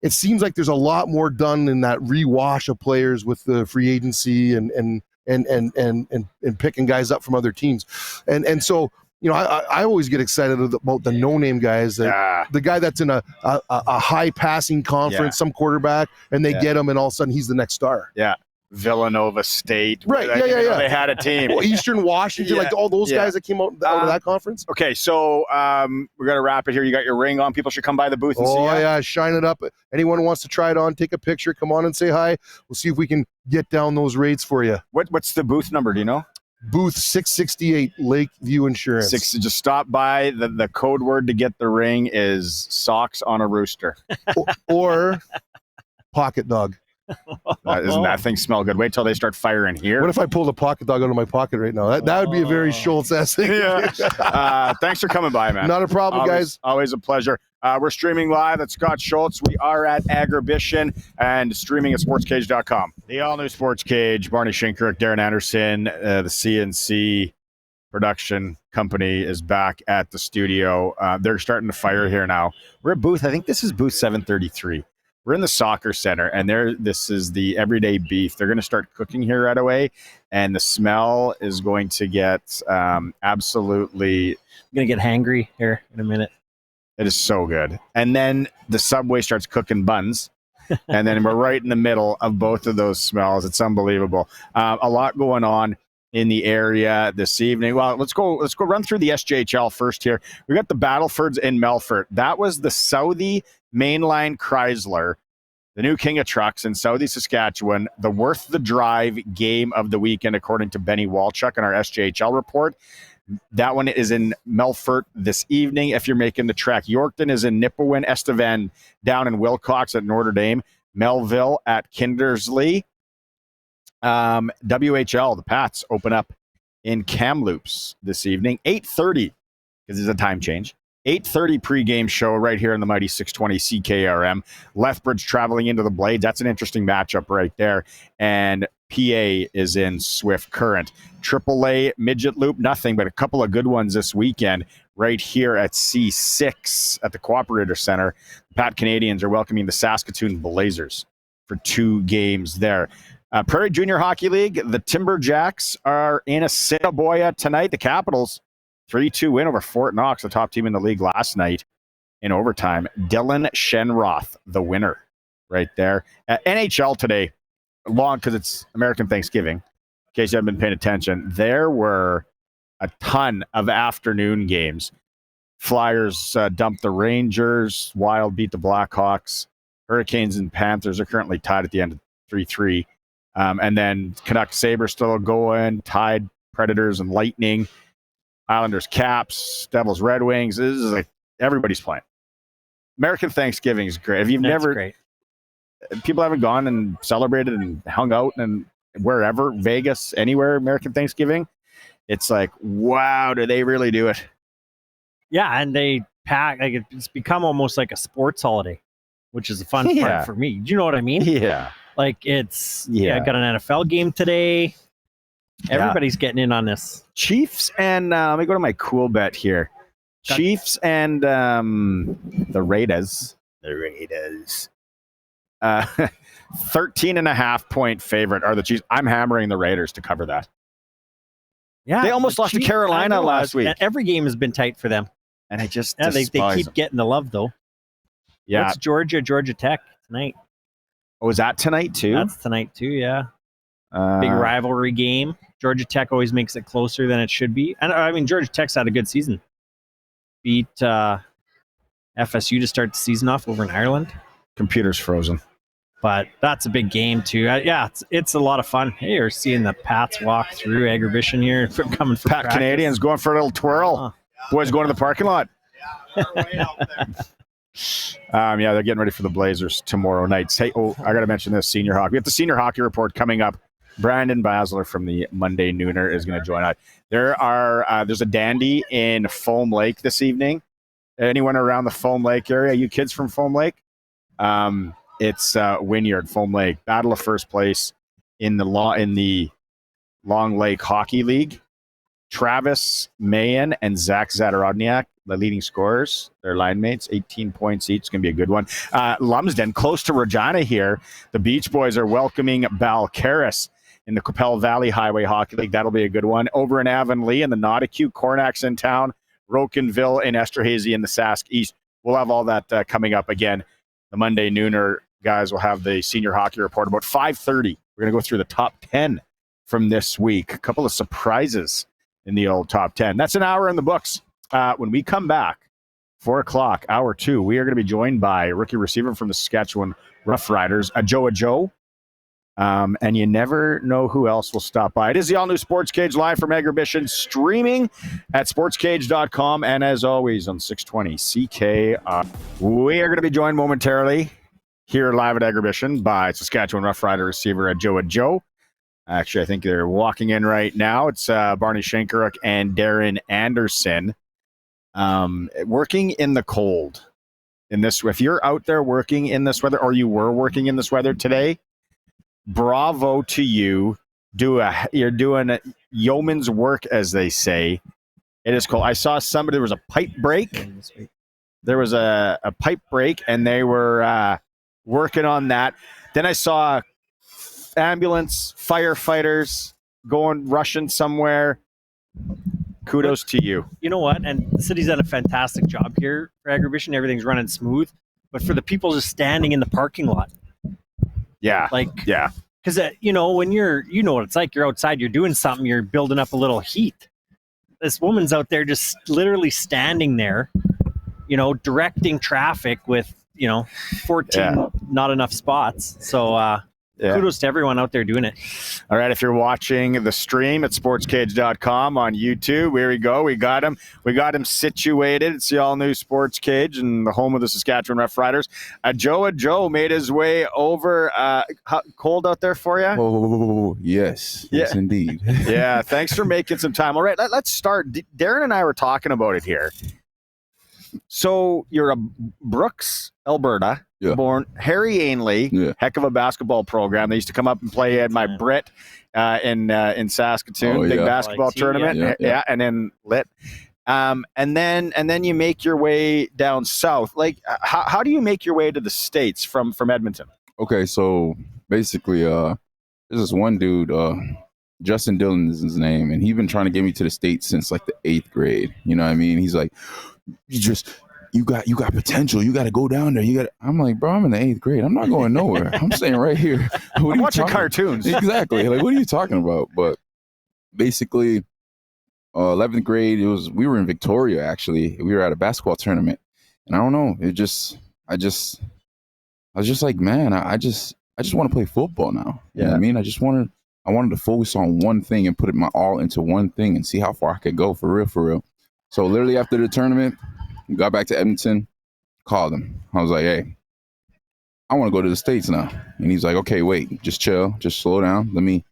It seems like there's a lot more done in that rewash of players with the free agency and picking guys up from other teams. And so, I always get excited about the no-name guys, the guy that's in a high passing conference, some quarterback, and they get him, and all of a sudden he's the next star. Yeah. Villanova State. Right, yeah. They had a team. Well, Eastern Washington, like all those guys that came out of that conference. Okay, so we're going to wrap it here. You got your ring on. People should come by the booth and see Oh, yeah, shine it up. Anyone who wants to try it on, take a picture, come on and say hi. We'll see if we can get down those rates for you. What's the booth number? Do you know? Booth 668, Lakeview Insurance. Just stop by. The code word to get the ring is socks on a rooster. or pocket dog. Doesn't that thing smell good? Wait till they start firing here. What if I pulled a pocket dog out of my pocket right now? That would be a very Schultz-esque thing. Yeah. Thanks for coming by, man. Not a problem, guys. Always a pleasure. We're streaming live at Scott Schultz. We are at Agribition and streaming at SportsCage.com. The All New SportsCage, Barney Shynkaruk, Daren Anderson, the CNC production company is back at the studio. They're starting to fire here now. We're at booth, I think this is booth 733. We're in the soccer center, and this is the everyday beef. They're going to start cooking here right away, and the smell is going to get absolutely... I'm going to get hangry here in a minute. It is so good. And then the Subway starts cooking buns, and then we're right in the middle of both of those smells. It's unbelievable. A lot going on in the area this evening. Well, let's go run through the SJHL first here. We got the Battlefords in Melfort. That was the Southie Mainline Chrysler, the new king of trucks in Southie, Saskatchewan, the worth the drive game of the weekend, according to Benny Walchuk in our SJHL report. That one is in Melfort this evening if you're making the trek. Yorkton is in Nipawin, Estevan down in Wilcox at Notre Dame, Melville at Kindersley. WHL, the Pats open up in Kamloops this evening, 8:30, because there's a time change. 8:30 pregame show right here in the mighty 620 CKRM. Lethbridge traveling into the Blades. That's an interesting matchup right there. And PA is in Swift Current. AAA Midget Loop, nothing but a couple of good ones this weekend right here at C6 at the Cooperator Center. The Pat Canadians are welcoming the Saskatoon Blazers for 2 games there. Prairie Junior Hockey League, the Timberjacks are in Assiniboia tonight. The Capitals 3-2 win over Fort Knox, the top team in the league last night in overtime. Dylan Shenroth, the winner right there. NHL today, long because it's American Thanksgiving, in case you haven't been paying attention, there were a ton of afternoon games. Flyers dumped the Rangers. Wild beat the Blackhawks. Hurricanes and Panthers are currently tied at the end of 3-3. And then Canucks Sabres still going, tied Predators and Lightning. Islanders Caps, Devils Red Wings. This is like everybody's playing. American Thanksgiving is great. If you've never, people haven't gone and celebrated and hung out and wherever, Vegas, anywhere, American Thanksgiving, it's like, wow, do they really do it? Yeah, and they pack, like it's become almost like a sports holiday, which is a fun part for me. Do you know what I mean? Yeah. Like it's, I got an NFL game today. Everybody's getting in on this. Chiefs and let me go to my cool bet here. Chiefs and the Raiders. 13.5 point favorite are the Chiefs. I'm hammering the Raiders to cover that. Yeah, they almost lost to Carolina last week. Every game has been tight for them, and I just they keep getting the love though. Yeah, it's Georgia Tech tonight. Oh, is that tonight too? That's tonight too. Yeah, big rivalry game. Georgia Tech always makes it closer than it should be. And I mean, Georgia Tech's had a good season. Beat FSU to start the season off over in Ireland. Computer's frozen. But that's a big game too. It's a lot of fun. Hey, you're seeing the Pats walk through Agribition here, coming for Pat practice. Canadians going for a little twirl. Boys going to the parking lot. They're getting ready for the Blazers tomorrow night. Hey, I got to mention this senior hockey. We have the senior hockey report coming up. Brandon Basler from the Monday Nooner is going to join us. There's a dandy in Foam Lake this evening. Anyone around the Foam Lake area? You kids from Foam Lake? It's Wynyard, Foam Lake. Battle of first place in the Long Lake Hockey League. Travis Mayen and Zach Zadarodniak, the leading scorers. Their line mates, 18 points each. It's going to be a good one. Lumsden, close to Regina here. The Beach Boys are welcoming Balcarres in the Capel Valley Highway Hockey League. That'll be a good one. Over in Avonlea in the Nauticue, Cornac's in town. Rocanville and Esterhazy in the Sask East. We'll have all that coming up again. The Monday Nooner guys will have the senior hockey report about 5:30. We're going to go through the top 10 from this week. A couple of surprises in the old top 10. That's an hour in the books. When we come back, 4 o'clock, hour 2, we are going to be joined by rookie receiver from the Saskatchewan Roughriders, Ajou Ajou. And you never know who else will stop by. It is the All New SportsCage live from Agribition, streaming at sportscage.com. And as always on 620 CK. We are going to be joined momentarily here live at Agribition by Saskatchewan Roughrider receiver Ajou Ajou. Actually, I think they're walking in right now. It's Barney Shynkaruk and Daren Anderson working in the cold. If you're out there working in this weather, or you were working in this weather today, bravo to you. You're doing yeoman's work, as they say. It is cold. I saw somebody, there was a pipe break. There was a pipe break, and they were working on that. Then I saw ambulance, firefighters rushing somewhere. Kudos to you. You know what? And the city's done a fantastic job here for Agribition. Everything's running smooth. But for the people just standing in the parking lot. Yeah. Because, when you know what it's like. You're outside, you're doing something, you're building up a little heat. This woman's out there just literally standing there, directing traffic with, 14 not enough spots. So, kudos to everyone out there doing it. All right, if you're watching the stream at sportscage.com on YouTube, here we go. We got him. We got him situated. It's the All New SportsCage and the home of the Saskatchewan Roughriders. Ajou Ajou made his way over. Cold out there for you? Oh, yes. Yes, indeed. Yeah, thanks for making some time. All right, let's start. Darren and I were talking about it here. So you're a Brooks, Alberta, born. Harry Ainley, heck of a basketball program. They used to come up and play at my Brit in Saskatoon, big basketball tournament. Yeah, and then lit. And then you make your way down south. Like, how do you make your way to the States from Edmonton? Okay, so basically, there's this one dude. Justin Dillon is his name, and he's been trying to get me to the States since like the 8th grade. You know what I mean? He's like, you got potential. You got to go down there. I'm like, bro, I'm in the 8th grade. I'm not going nowhere. I'm staying right here. I'm watching cartoons. Exactly. Like, what are you talking about? But basically, 11th grade, we were in Victoria, actually. We were at a basketball tournament. And I don't know. I was just like, man, I just want to play football now. You know what I mean? I wanted to focus on one thing and put my all into one thing and see how far I could go for real. So literally after the tournament, got back to Edmonton, called him. I was like, hey, I want to go to the States now. And he's like, okay, wait, just chill, just slow down. Let me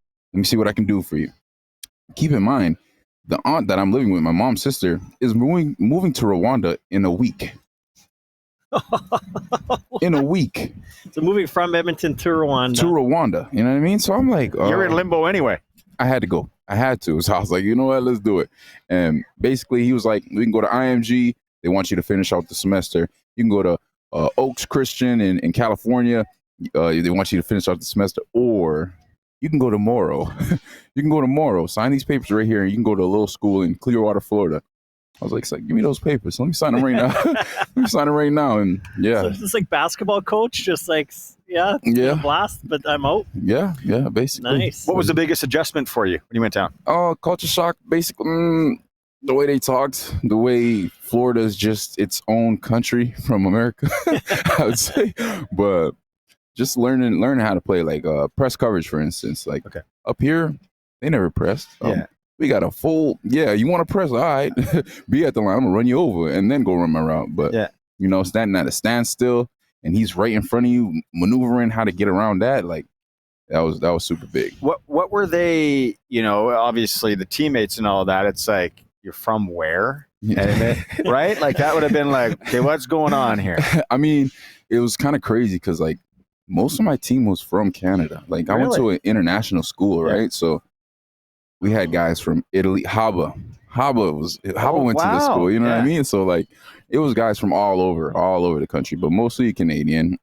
see what I can do for you. Keep in mind, the aunt that I'm living with, my mom's sister, is moving to Rwanda in a week. In a week. So moving from Edmonton to Rwanda. You know what I mean? So I'm like, you're in limbo anyway. I had to go. I had to. So I was like, you know what? Let's do it. And basically, he was like, we can go to IMG. They want you to finish out the semester. You can go to Oaks Christian in California. They want you to finish out the semester. Or you can go to Morrow. You can go to Morrow. Sign these papers right here, and you can go to a little school in Clearwater, Florida. I was like, give me those papers. Let me sign them right now. And yeah. So it's like basketball coach, just like, blast, but I'm out. Yeah, basically. Nice. What was the biggest adjustment for you when you went down? Culture shock, basically. The way they talked, the way Florida is just its own country from America, I would say. But just learning how to play, like press coverage, for instance. Like up here, they never pressed. We got a full, you want to press, all right, be at the line, I'm going to run you over and then go run my route. But, standing at a standstill and he's right in front of you, maneuvering how to get around that, like, that was super big. What were they, obviously the teammates and all that, it's like, you're from where? Right? Like, that would have been like, okay, what's going on here? I mean, it was kind of crazy because, like, most of my team was from Canada. Like, I went to an international school, right? So, we had guys from Italy. Haba went to the school, you know what I mean? So like it was guys from all over the country, but mostly Canadian.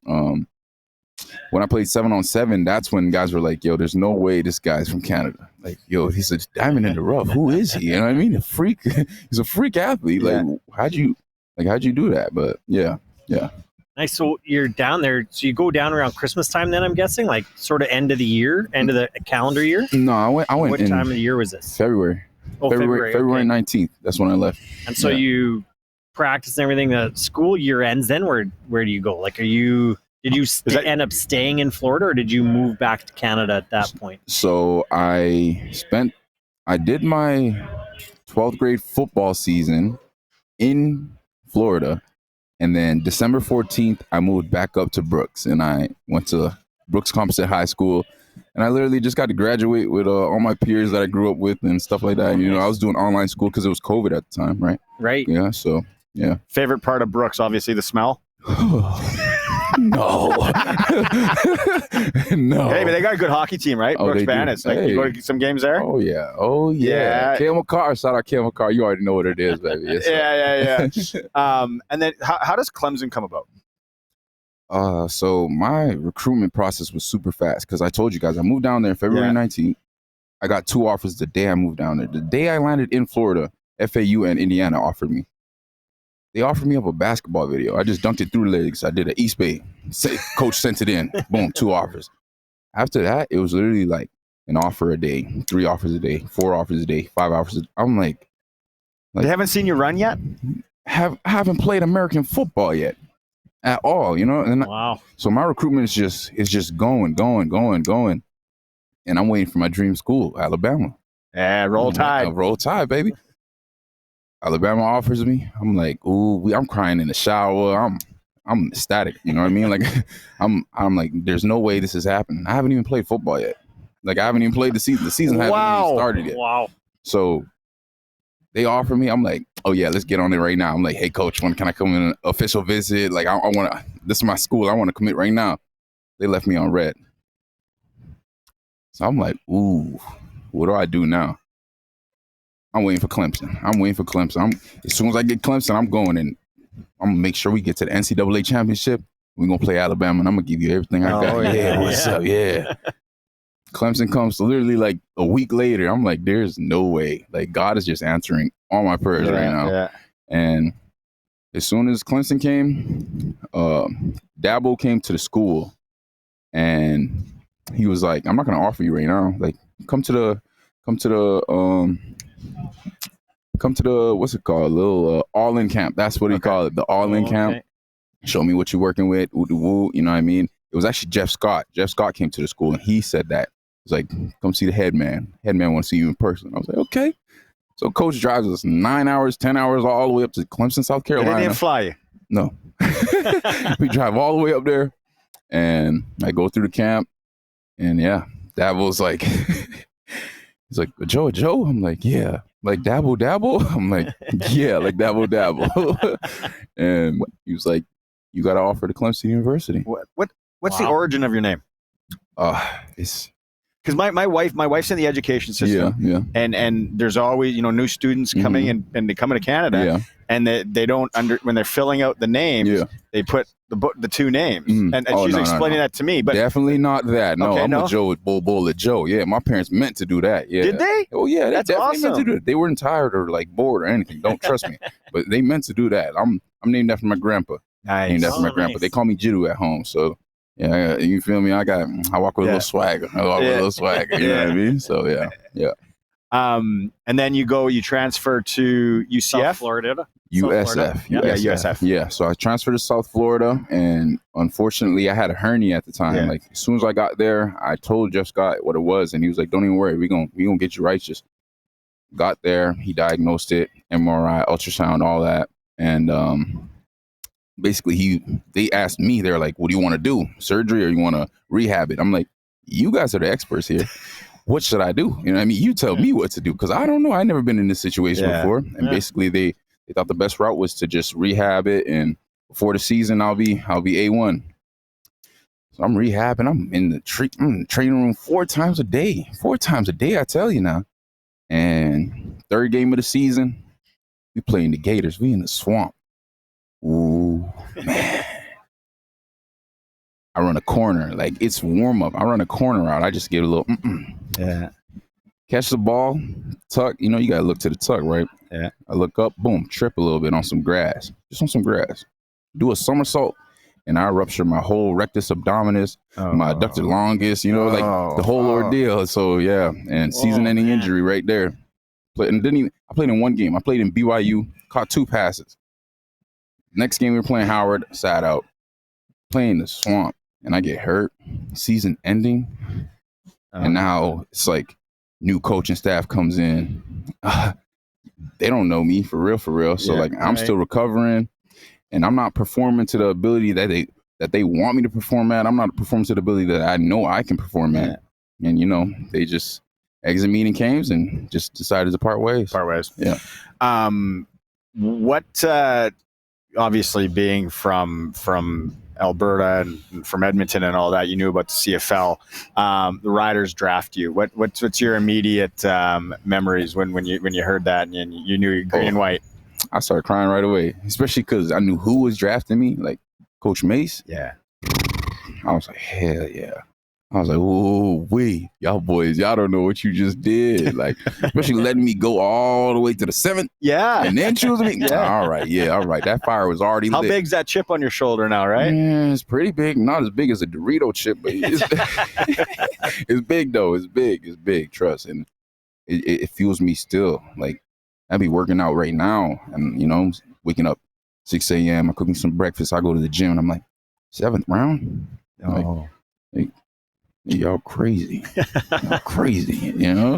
When I played 7-on-7, that's when guys were like, yo, there's no way this guy's from Canada. Like, yo, he's a diamond in the rough. Who is he? You know what I mean? A freak. He's a freak athlete. Like, how'd you do that? But yeah. Nice. So you're down there. So you go down around Christmas time then, I'm guessing? Like sort of end of the calendar year? No, I went What time of the year was this? February. Oh, February 19th. That's when I left. And so you practice and everything. The school year ends. Then where do you go? Like, did you end up staying in Florida or did you move back to Canada at that point? So I did my 12th grade football season in Florida. And then December 14th, I moved back up to Brooks, and I went to Brooks Composite High School. And I literally just got to graduate with all my peers that I grew up with and stuff like that. I was doing online school because it was COVID at the time, right? Right. Yeah, so, yeah. Favorite part of Brooks, obviously the smell? No. No. Hey, but they got a good hockey team, right? Brooks Bandits. Like, you go to some games there? Oh, yeah. Cale McCarr, shout out Cale McCarr. You already know what it is, baby. Yeah. And then how does Clemson come about? So my recruitment process was super fast because I told you guys I moved down there February 19th. I got 2 offers the day I moved down there. The day I landed in Florida, FAU and Indiana offered me. They offered me up a basketball video. I just dunked it through legs. I did an East Bay. Coach sent it in. Boom, 2 offers. After that, it was literally like an offer a day, 3 offers a day, 4 offers a day, 5 offers a day. I'm like they haven't seen you run yet? Haven't played American football yet at all, And wow. So my recruitment is just going. And I'm waiting for my dream school, Alabama. Yeah, roll tide. Roll tide, baby. Alabama offers me. I'm like, ooh, I'm crying in the shower. I'm ecstatic. You know what I mean? Like, I'm like, there's no way this is happening. I haven't even played football yet. Like, I haven't even played the season. The season hasn't even started yet. Wow. So they offer me. I'm like, oh yeah, let's get on it right now. I'm like, hey coach, when can I come in an official visit? Like, I want to. This is my school. I want to commit right now. They left me on red. So I'm like, ooh, what do I do now? I'm waiting for Clemson. As soon as I get Clemson, I'm going and I'm going to make sure we get to the NCAA championship. We're going to play Alabama and I'm going to give you everything I got. Yeah. What's up? Yeah. Clemson comes literally like a week later. I'm like, there's no way. Like, God is just answering all my prayers right now. Yeah. And as soon as Clemson came, Dabo came to the school, and he was like, I'm not going to offer you right now. Like, come to the what's it called? Little all-in camp. That's what he called it, the all-in camp. Show me what you're working with. Woo, you know what I mean? It was actually Jeff Scott. Jeff Scott came to the school, and he said that. He was like, come see the head man. Head man want to see you in person. I was like, okay. So coach drives us 9 hours, 10 hours all the way up to Clemson, South Carolina. They didn't fly you? No. We drive all the way up there, and I go through the camp, and yeah, Dabo's like, he's like, Joe. I'm like, yeah. Like Dabo? I'm like, yeah, like Dabo. And he was like, you got to offer to Clemson University. What's the origin of your name? It's because my wife's in the education system. Yeah. And there's always new students coming and they come into Canada. Yeah. And they don't when they're filling out the names, they put the two names. And she's explaining that to me. But definitely not that. No, okay, I'm with Joe at Bull at Joe. Yeah, my parents meant to do that. Yeah. Did they? Oh yeah, That's definitely awesome. meant to do it. They weren't tired or like bored or anything. Don't trust me. But they meant to do that. I'm named after my grandpa. Nice. Named after my grandpa. Nice. They call me Ajou at home. So yeah, you feel me? I walk with a little swagger. You know what I mean? So yeah. And then you transfer to UCF, South Florida. USF. Yeah, USF. Yeah, so I transferred to South Florida, and unfortunately, I had a hernia at the time. Yeah. Like, as soon as I got there, I told Jeff Scott what it was, and he was like, don't even worry, we gonna get you righteous. Got there, he diagnosed it, MRI, ultrasound, all that, and basically, they asked me, they're like, what do you want to do, surgery, or you want to rehab it? I'm like, you guys are the experts here. What should I do? You know what I mean? You tell me what to do, because I don't know. I've never been in this situation before. And basically, they thought the best route was to just rehab it, and before the season, I'll be A1. So I'm rehabbing. I'm in the training room 4 times a day. 4 times a day, I tell you now. And 3rd game of the season, we playing the Gators. We in the swamp. Ooh, man. I run a corner. Like, it's warm up. I run a corner out. I just get a little, Yeah. catch the ball, tuck. You got to look to the tuck, right? Yeah. I look up, boom, trip a little bit on some grass. Just on some grass. Do a somersault, and I rupture my whole rectus abdominis, my adductor longus, like the whole ordeal. So, yeah, and season-ending injury right there. I played in 1 game. I played in BYU, caught 2 passes. Next game we were playing Howard, sat out. Playing the swamp, and I get hurt. Season ending. And now it's like new coaching staff comes in. They don't know me for real. So I'm still recovering, and I'm not performing to the ability that they want me to perform at. I'm not performing to the ability that I know I can perform at. And they just exit meeting games and just decided to part ways. Yeah. What obviously being from Alberta and from Edmonton and all that, you knew about the CFL. The Riders draft you. What's your immediate memories when you heard that and you knew green and white? I started crying right away, especially because I knew who was drafting me, like Coach Mace. Yeah. I was like, hell yeah. I was like, oh, y'all boys, y'all don't know what you just did. Like, especially letting me go all the way to the 7th. Yeah. And then choosing me. All right. That fire was already How lit. big's that chip on your shoulder now, right? Yeah, it's pretty big. Not as big as a Dorito chip, but it's, it's big, though. It's big, trust. And it fuels me still. Like, I be working out right now and, waking up 6 a.m. I cook me some breakfast. I go to the gym and I'm like, 7th round? Like, y'all crazy.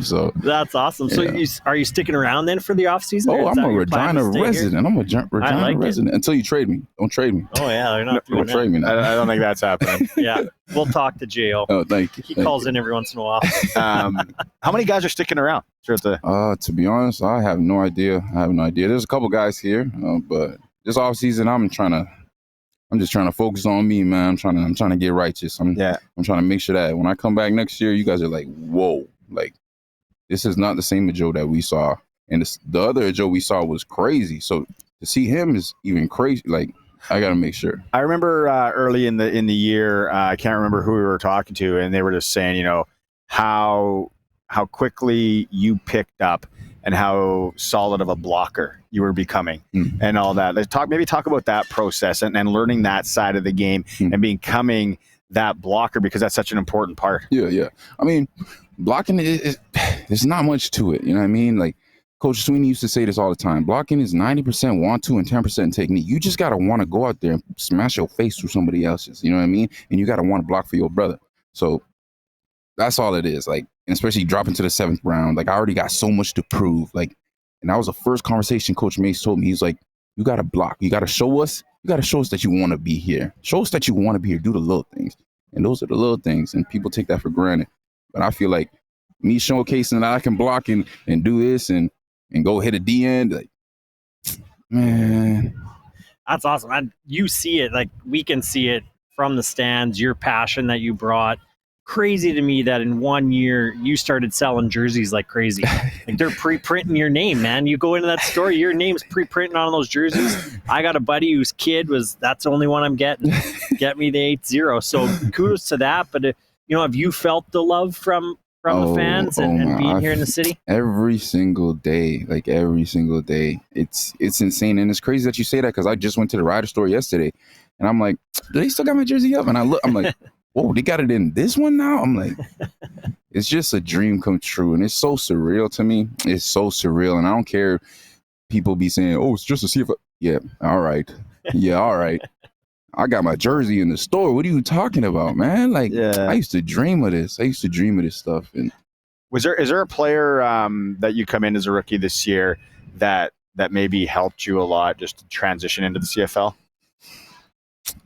So That's awesome. So are you sticking around then for the off season? I'm a Regina resident. I'm a Regina resident until you trade me. Don't trade me. Oh yeah, they're not doing Don't trade me. I don't think that's happening. Yeah, we'll talk to Gio. Oh, thank you. He calls in every once in a while. How many guys are sticking around? To be honest, I have no idea. There's a couple guys here, but this off season, I'm just trying to focus on me, man. I'm trying to get righteous. I'm trying to make sure that when I come back next year, you guys are like, whoa, like this is not the same Ajou that we saw, and the other Ajou we saw was crazy. So to see him is even crazy. Like, I got to make sure. I remember early in the year, I can't remember who we were talking to, and they were just saying, how quickly you picked up and how solid of a blocker you were becoming and all that. Let's talk about that process and learning that side of the game and becoming that blocker, because that's such an important part. Yeah. I mean, blocking is there's not much to it. You know what I mean? Like Coach Sweeney used to say this all the time. Blocking is 90% want to and 10% technique. You just got to want to go out there and smash your face through somebody else's. You know what I mean? And you got to want to block for your brother. So that's all it is. Like, and especially dropping to the 7th round. Like, I already got so much to prove. Like, and that was the first conversation Coach Mace told me. He's like, you got to block. You got to show us. You got to show us that you want to be here. Show us that you want to be here. Do the little things. And those are the little things. And people take that for granted. But I feel like me showcasing that I can block and do this and go hit a D end, like, man. That's awesome. You see it, like we can see it from the stands, your passion that you brought. Crazy to me that in 1 year you started selling jerseys like crazy. Like they're pre-printing your name, man. You go into that store, your name's pre-printing on those jerseys. I got a buddy whose kid that's the only one I'm getting. Get me the 8-0. So kudos to that. But have you felt the love from the fans and being here in the city? Every single day, like every single day. It's insane. And it's crazy that you say that, because I just went to the Rider store yesterday and I'm like, do they still got my jersey up? And I'm like, whoa, they got it in this one now? I'm like, it's just a dream come true. And it's so surreal to me. It's so surreal. And I don't care. People be saying, oh, it's just to see if yeah, all right. Yeah, all right. I got my jersey in the store. What are you talking about, man? Like, I used to dream of this. I used to dream of this stuff. And is there a player that you come in as a rookie this year that maybe helped you a lot just to transition into the CFL?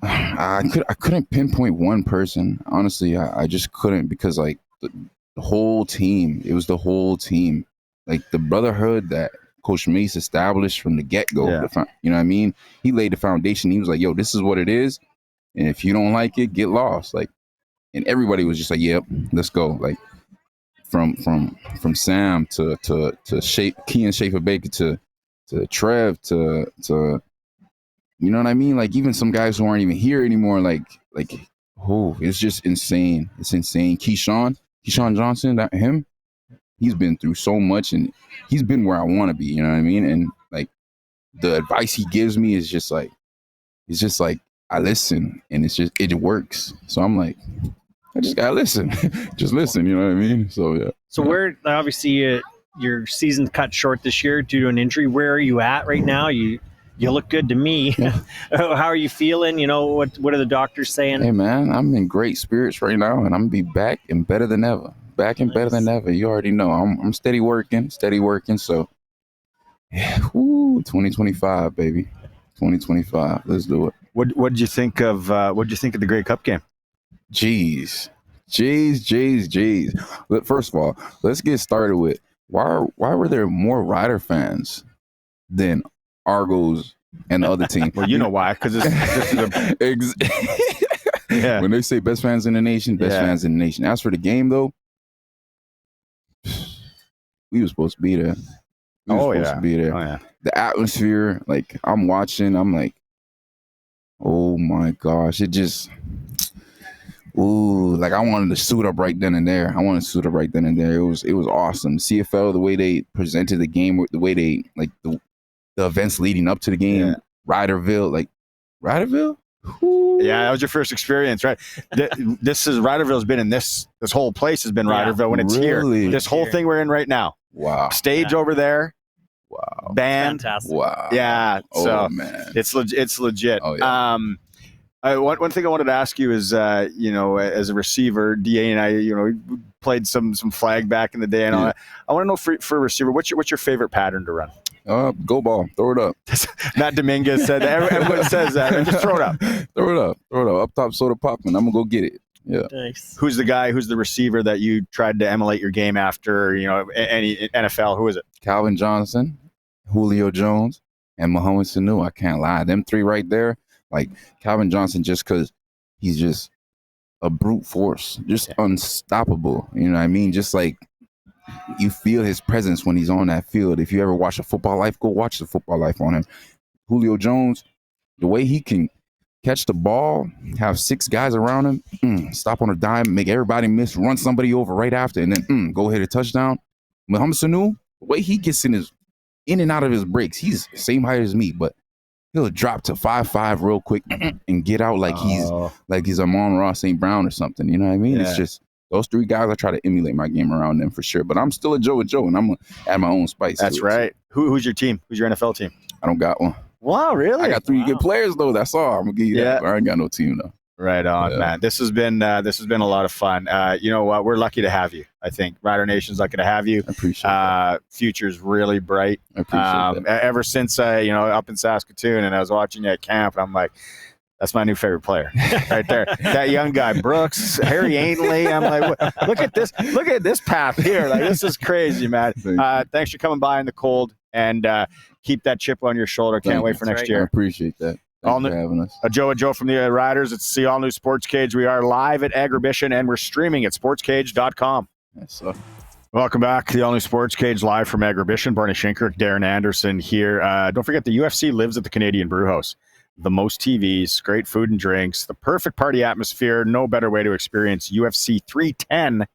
I couldn't pinpoint one person. Honestly, I just couldn't, because like the whole team. It was the whole team. Like the brotherhood that Coach Mace established from the get-go. You know what I mean? He laid the foundation. He was like, yo, this is what it is. And if you don't like it, get lost. Like, and everybody was just like, yep, let's go. Like from Sam to Kean Schaefer Baker to Trev to you know what I mean? Like even some guys who aren't even here anymore, like it's just insane. It's insane. Keyshawn Johnson, him, he's been through so much and he's been where I want to be, you know what I mean? And like the advice he gives me is just like, it's just like I listen and it works. So I'm like, I just gotta listen. Just listen, you know what I mean? So yeah. So where obviously your season cut short this year due to an injury. Where are you at right now? You look good to me. How are you feeling? What are the doctors saying? Hey man, I'm in great spirits right now and I'm gonna be back and better than ever. Better than ever. You already know. I'm steady working. So, yeah, 2025, baby, 2025. Let's do it. What did you think of the Grey Cup game? Jeez. First of all, let's get started with why were there more Rider fans than Argos and the other team? Well, you know why? Because yeah. When they say best fans in the nation, fans in the nation. As for the game, though. We were supposed to be there. Oh, yeah. The atmosphere, like I'm watching, I'm like, oh my gosh, it just, like I wanted to suit up right then and there. It was awesome. CFL, the way they presented the game, the way they like the events leading up to the game, Riderville. Yeah, that was your first experience, right? Riderville's been in this whole place has been Riderville when it's really? Here. This whole thing we're in right now. Wow. Stage over there. Wow. Band. Fantastic. Wow. Yeah. So man. It's legit. Oh, yeah. One thing I wanted to ask you is, as a receiver, DA and I, we played some flag back in the day and all that. I want to know for a receiver, what's your favorite pattern to run? Go ball. Throw it up. Matt Dominguez said that. Everyone says that. Just throw it up. Throw it up. Up top, soda popping. I'm going to go get it. Yeah. Nice. Who's the receiver that you tried to emulate your game after, any NFL? Who is it? Calvin Johnson, Julio Jones, and Mohamed Sanu. I can't lie. Them three right there. Like Calvin Johnson, just because he's just a brute force, just unstoppable. You know what I mean? Just like you feel his presence when he's on that field. If you ever watch a Football Life, go watch the Football Life on him. Julio Jones, the way he can catch the ball, have 6 guys around him, stop on a dime, make everybody miss, run somebody over right after, and then go hit a touchdown. Mohamed Sanu, the way he gets in and out of his breaks, he's the same height as me, but he'll drop to 5'5" real quick and get out like he's Amon-Ra St. Brown or something. You know what I mean? Yeah. It's just those 3 guys. I try to emulate my game around them for sure. But I'm still Ajou Ajou, and I'm gonna add my own spice. That's right. Who's your team? Who's your NFL team? I don't got one. Wow, really? I got 3 good players though. That's all. I'm gonna give you that. I ain't got no team though. Right on, man. This has been a lot of fun. You know what? We're lucky to have you. I think Rider Nation's lucky to have you. I appreciate that. Future's really bright. I appreciate that. Ever since up in Saskatoon, and I was watching you at camp, and I'm like, that's my new favorite player right there. That young guy, Brooks, Harry Ainley. I'm like, look at this path here. Like, this is crazy, man. Thanks for coming by in the cold, and keep that chip on your shoulder. Can't wait for next year. I appreciate that. Thanks for having us. Ajou Ajou from the Riders. It's the All New SportsCage. We are live at Agribition, and we're streaming at sportscage.com. Yes, sir. Welcome back to the All New SportsCage, live from Agribition. Barney Shynkaruk, Daren Anderson here. Don't forget, the UFC lives at the Canadian Brewhouse. The most TVs, great food and drinks, the perfect party atmosphere. No better way to experience UFC 310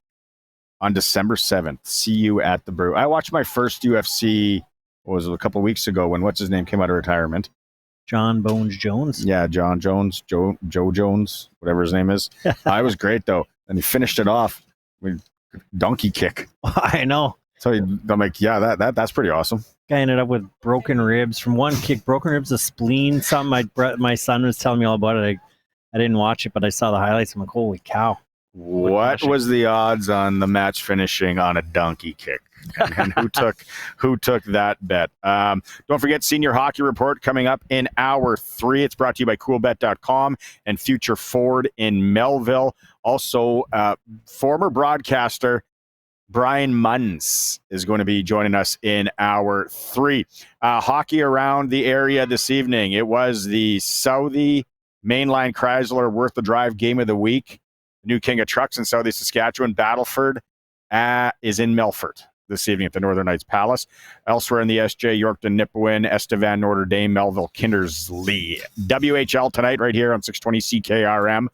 on December 7th. See you at the brew. I watched my first UFC, a couple of weeks ago when what's-his-name came out of retirement. John Bones Jones. Yeah, John Jones, Joe Jones, whatever his name is. I was great, though. And he finished it off with donkey kick. I know. So I'm like, yeah, that's pretty awesome. Guy ended up with broken ribs from one kick. Broken ribs, a spleen, something. My son was telling me all about it. I didn't watch it, but I saw the highlights. I'm like, holy cow. What was the odds on the match finishing on a donkey kick? And who took that bet? Don't forget, Senior Hockey Report coming up in hour 3. It's brought to you by CoolBet.com and Future Ford in Melville. Also, former broadcaster Brian Munz is going to be joining us in hour 3. Hockey around the area this evening. It was the Southie Mainline Chrysler Worth the Drive Game of the Week. New king of trucks in Southie Saskatchewan. Battleford is in Melfort this evening at the Northern Knights Palace. Elsewhere in the SJ, Yorkton, Nipawin, Estevan, Notre Dame, Melville, Kindersley. WHL tonight right here on 620 CKRM.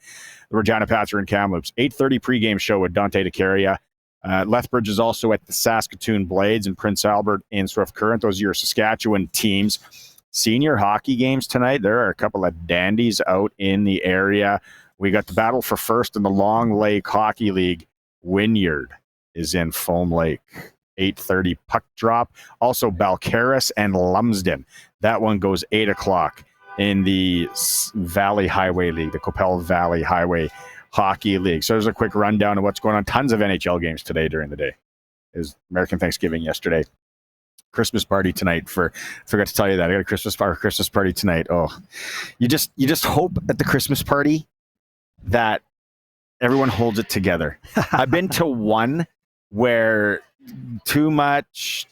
The Regina Pats are in Kamloops. 8:30 pregame show with Dante DeCaria. Lethbridge is also at the Saskatoon Blades and Prince Albert and Swift Current. Those are your Saskatchewan teams. Senior hockey games tonight. There are a couple of dandies out in the area. We got the battle for first in the Long Lake Hockey League. Wynyard is in Foam Lake. 8:30 puck drop. Also Balcarres and Lumsden. That one goes 8 o'clock in the Valley Highway League, the Coppell Valley Highway Hockey League. So there's a quick rundown of what's going on. Tons of NHL games today during the day. It was American Thanksgiving yesterday. Christmas party tonight. Forgot to tell you that. I got a Christmas party tonight. Oh, you just hope at the Christmas party that everyone holds it together. I've been to one where too much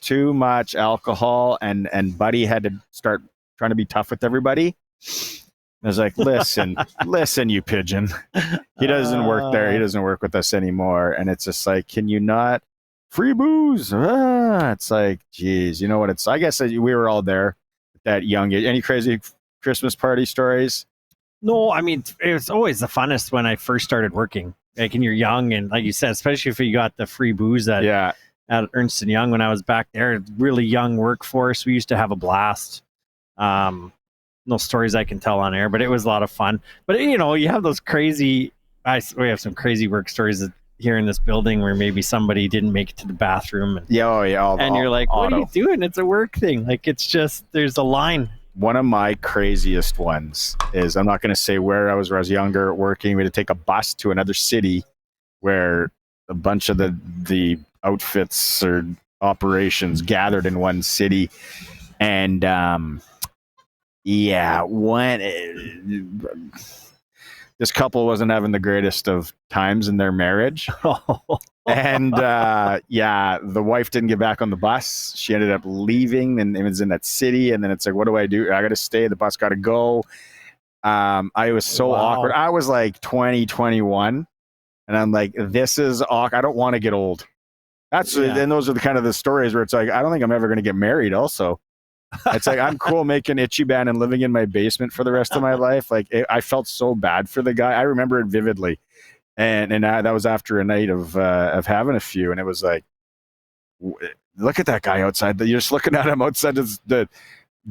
alcohol and Buddy had to start trying to be tough with everybody. I was like, listen, you pigeon. He doesn't work there. He doesn't work with us anymore. And it's just like, can you not? Free booze. It's like, geez, you know what it's, I guess we were all there at that young age. Any crazy Christmas party stories? No, I mean, it was always the funnest when I first started working. Like, when you're young and like you said, especially if you got the free booze at Ernst & Young when I was back there, really young workforce. We used to have a blast. No stories I can tell on air, but it was a lot of fun. But, you know, you have those crazy, we have some crazy work stories here in this building where maybe somebody didn't make it to the bathroom. And, you're like, what are you doing? It's a work thing. Like, it's just, there's a line. One of my craziest ones is, I'm not going to say where I was younger working. We had to take a bus to another city where a bunch of the outfits or operations gathered in one city. And, this couple wasn't having the greatest of times in their marriage. And the wife didn't get back on the bus. She ended up leaving and it was in that city. And then it's like, what do? I got to stay. The bus got to go. I was so awkward. I was like 20, 21. And I'm like, this is awkward. I don't want to get old. And those are the kind of the stories where it's like, I don't think I'm ever going to get married also. It's like, I'm cool making Ichiban and living in my basement for the rest of my life. Like, I felt so bad for the guy. I remember it vividly. And that was after a night of having a few. And it was like, look at that guy outside. You're just looking at him outside the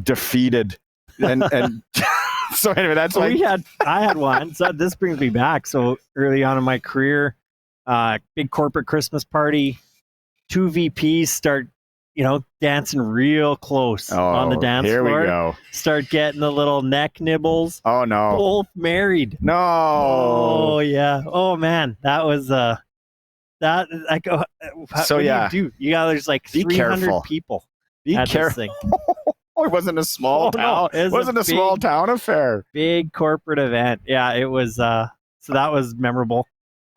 defeated. And so anyway, that's So like, I had one. So this brings me back. So early on in my career, big corporate Christmas party, 2 VPs start, dancing real close on the dance here floor. we go. Start getting the little neck nibbles. Oh no. Both married. No. Oh yeah. Oh man, that was that like. So, what yeah. do you do? You got there's like Be 300 careful. people. Be at this careful. thing. It wasn't a small Oh, no. town. It wasn't a small town affair. Big corporate event. Yeah, it was. So that was memorable.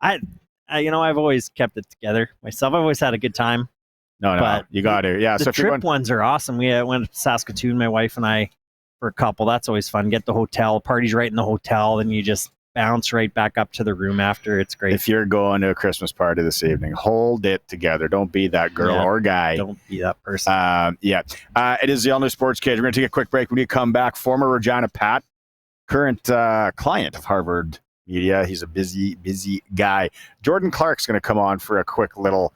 I've always kept it together myself. I've always had a good time. No, But you got to. Yeah. The So if you're trip ones are awesome. We went to Saskatoon, my wife and I, for a couple. That's always fun. Get the hotel. Party's right in the hotel. Then you just bounce right back up to the room after. It's great. if you're going to a Christmas party this evening, hold it together. Don't be that girl Yeah. or guy. Don't be that person. It is the All New SportsCage. We're going to take a quick break. When you come back, former Regina Pat, current client of Harvard Media. He's a busy guy. Jordan Clarke's going to come on for a quick little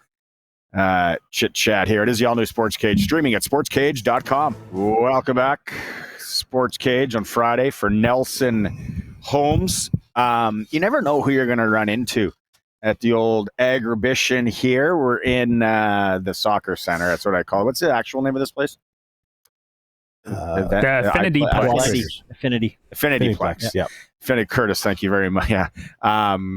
chit chat here. It is the All New SportsCage, streaming at sportscage.com. Welcome back. SportsCage on Friday for Nelson Holmes. You never know who you're going to run into at the old Agribition here. We're in the soccer center. That's what I call it. What's the actual name of this place? The Affinity Plex. Affinity Plex. Yeah. Affinity Curtis, thank you very much. Yeah.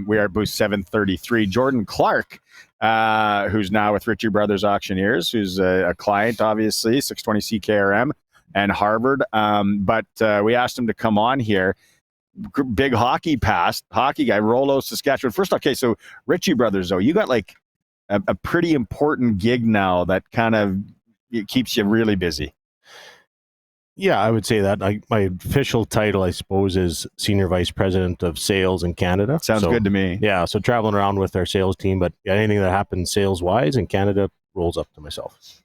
We are at booth 733. Jordan Clarke, who's now with Ritchie Brothers Auctioneers, who's a client, obviously, 620 CKRM and Harvard. But we asked him to come on here. Big hockey guy, Rollo, Saskatchewan. First, okay, so Ritchie Brothers, though, you got like a pretty important gig now that kind of keeps you really busy. Yeah, I would say that. My official title, I suppose, is Senior Vice President of Sales in Canada. Sounds good to me. Yeah, so traveling around with our sales team, but anything that happens sales-wise in Canada rolls up to myself.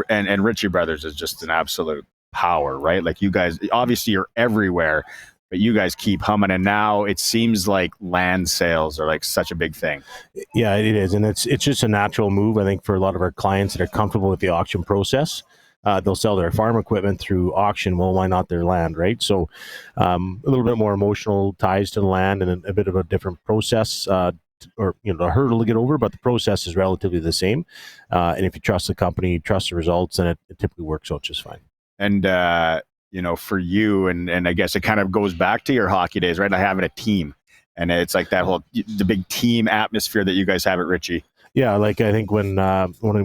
And Ritchie Brothers is just an absolute power, right? Like, you guys, obviously you're everywhere, but you guys keep humming. And now it seems like land sales are like such a big thing. Yeah, it is. And it's just a natural move, I think, for a lot of our clients that are comfortable with the auction process. They'll sell their farm equipment through auction. Well, why not their land, right? So a little bit more emotional ties to the land and a bit of a different process or a hurdle to get over, but the process is relatively the same. And if you trust the company, trust the results, then it typically works out just fine. And, for you, and I guess it kind of goes back to your hockey days, right? Like having a team. And it's like the big team atmosphere that you guys have at Ritchie. Yeah, like I think when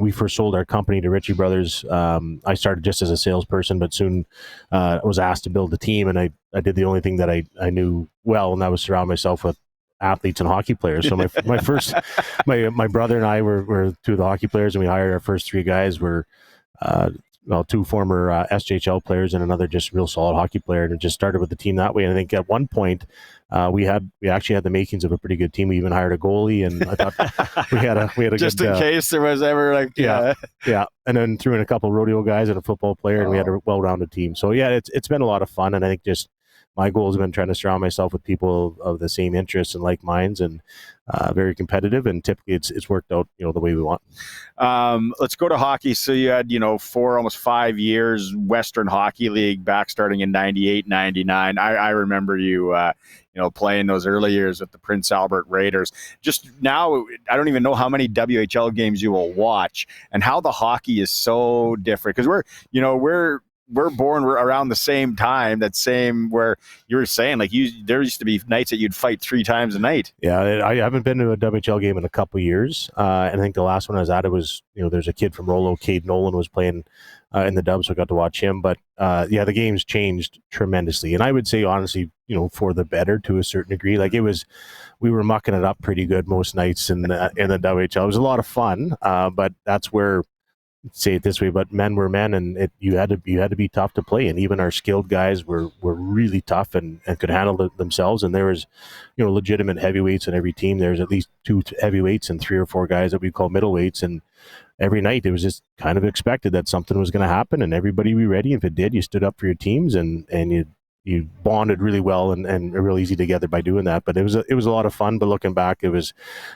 we first sold our company to Ritchie Brothers, I started just as a salesperson, but soon was asked to build a team, and I did the only thing that I knew well, and that was surround myself with athletes and hockey players. So my brother and I were two of the hockey players, and we hired our first 3 guys were 2 former SJHL players and another just real solid hockey player, and it just started with the team that way. And I think at one point we actually had the makings of a pretty good team. We even hired a goalie, and I thought we had a just good, in case there was ever like yeah, and then threw in a couple of rodeo guys and a football player, and we had a well-rounded team. So yeah, it's been a lot of fun, and I think just my goal has been trying to surround myself with people of the same interests and like minds, and very competitive, and typically it's worked out the way we want. Let's go to hockey. So you had 4 almost 5 years Western Hockey League back starting in 98, 99. I remember you playing those early years with the Prince Albert Raiders. Just now, I don't even know how many WHL games you will watch and how the hockey is so different, because we're born around the same time, where you were saying, like, there used to be nights that you'd fight 3 times a night. Yeah, I haven't been to a WHL game in a couple of years. And I think the last one I was at, it was, there's a kid from Rollo, Cade Nolan, was playing in the dub, so I got to watch him. But the game's changed tremendously. And I would say, honestly, for the better to a certain degree. Like, we were mucking it up pretty good most nights in the WHL. It was a lot of fun, but that's where say it this way, but men were men, and you had to be tough to play. And even our skilled guys were really tough and could handle themselves. And there was, legitimate heavyweights on every team. There's at least 2 heavyweights and 3 or 4 guys that we call middleweights. And every night it was just kind of expected that something was going to happen, and everybody be ready. If it did, you stood up for your teams, and you bonded really well and real easy together by doing that. But it was a lot of fun. But looking back, it was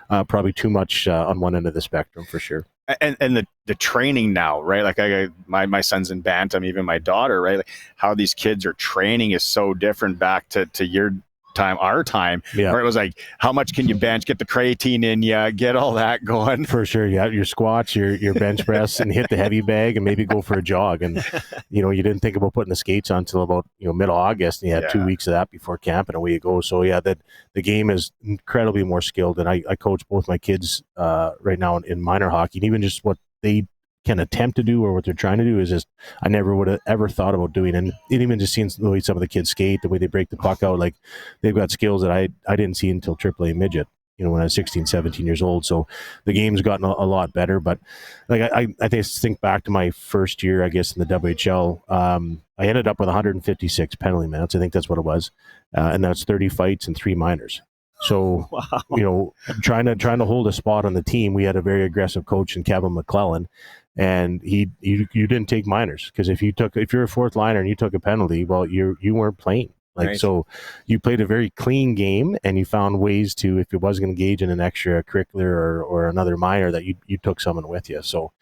probably too much on one end of the spectrum for sure. And the training now, right? Like my son's in bantam, even my daughter, right? Like how these kids are training is so different back to your time, our time, where it was like, how much can you bench, get the creatine in you, get all that going. For sure. You have your squats, your bench press, and hit the heavy bag and maybe go for a jog. And, you didn't think about putting the skates on until about, mid-August, and you had 2 weeks of that before camp, and away you go. So the game is incredibly more skilled. And I coach both my kids right now in minor hockey, and even just what they can attempt to do or what they're trying to do is just, I never would have ever thought about doing. And even just seeing the way some of the kids skate, the way they break the puck out, like they've got skills that I didn't see until AAA midget, when I was 16, 17 years old. So the game's gotten a lot better. But like I think back to my first year, I guess, in the WHL, I ended up with 156 penalty minutes. I think that's what it was. And that's 30 fights and 3 minors. So, wow. Trying to hold a spot on the team, we had a very aggressive coach in Kevin McClellan. And you didn't take minors, because if you're a fourth liner and you took a penalty, well, you weren't playing. Right. So you played a very clean game, and you found ways to, if it was going to engage in an extracurricular or another minor, that you took someone with you. So,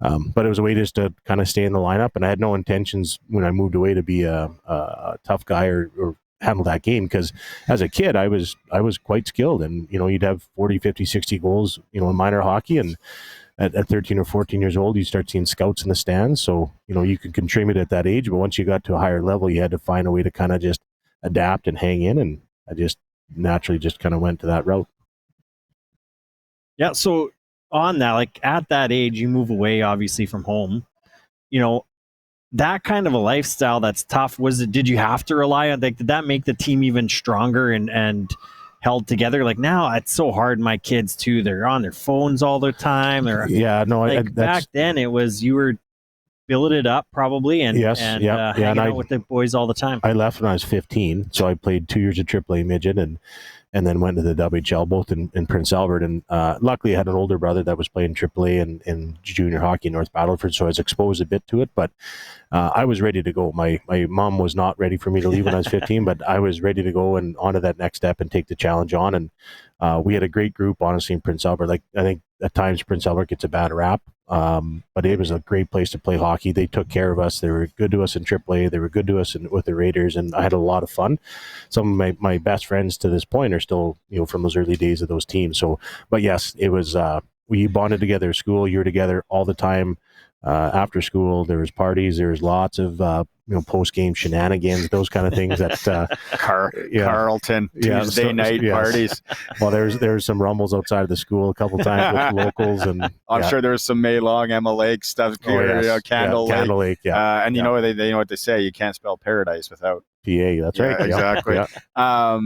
but it was a way just to kind of stay in the lineup. And I had no intentions when I moved away to be a tough guy or handle that game, because as a kid I was quite skilled, and you'd have 40, 50, 60 goals in minor hockey, and at 13 or 14 years old, you start seeing scouts in the stands. So, you could contribute at that age, but once you got to a higher level, you had to find a way to kind of just adapt and hang in. And I just naturally just kind of went to that route. Yeah. So on that, like at that age, you move away obviously from home, that kind of a lifestyle that's tough. Did you have to rely on, like, did that make the team even stronger and held together? Like now it's so hard. My kids too, they're on their phones all the time. Back then it was, you were billeted up probably and hanging out with the boys all the time. I left when I was 15, so I played 2 years of AAA midget and then went to the WHL, both in Prince Albert. And luckily I had an older brother that was playing AAA and junior hockey in North Battleford, so I was exposed a bit to it. But I was ready to go. My mom was not ready for me to leave when I was 15, but I was ready to go and onto that next step and take the challenge on. And we had a great group, honestly, in Prince Albert. Like, I think at times Prince Albert gets a bad rap, but it was a great place to play hockey. They took care of us. They were good to us in AAA. They were good to us with the Raiders, and I had a lot of fun. Some of my best friends to this point are still, from those early days of those teams. So, but yes, it was, we bonded together at school. You were together all the time. After school, there was parties. There was lots of post-game shenanigans, those kind of things. That Carlton Tuesday night parties. Well, there was some rumbles outside of the school a couple times with locals, and I'm sure there was some May Long, Emma Lake stuff. Candle Lake. And you know they know what they say. You can't spell paradise without PA. That's right. Exactly. Yeah.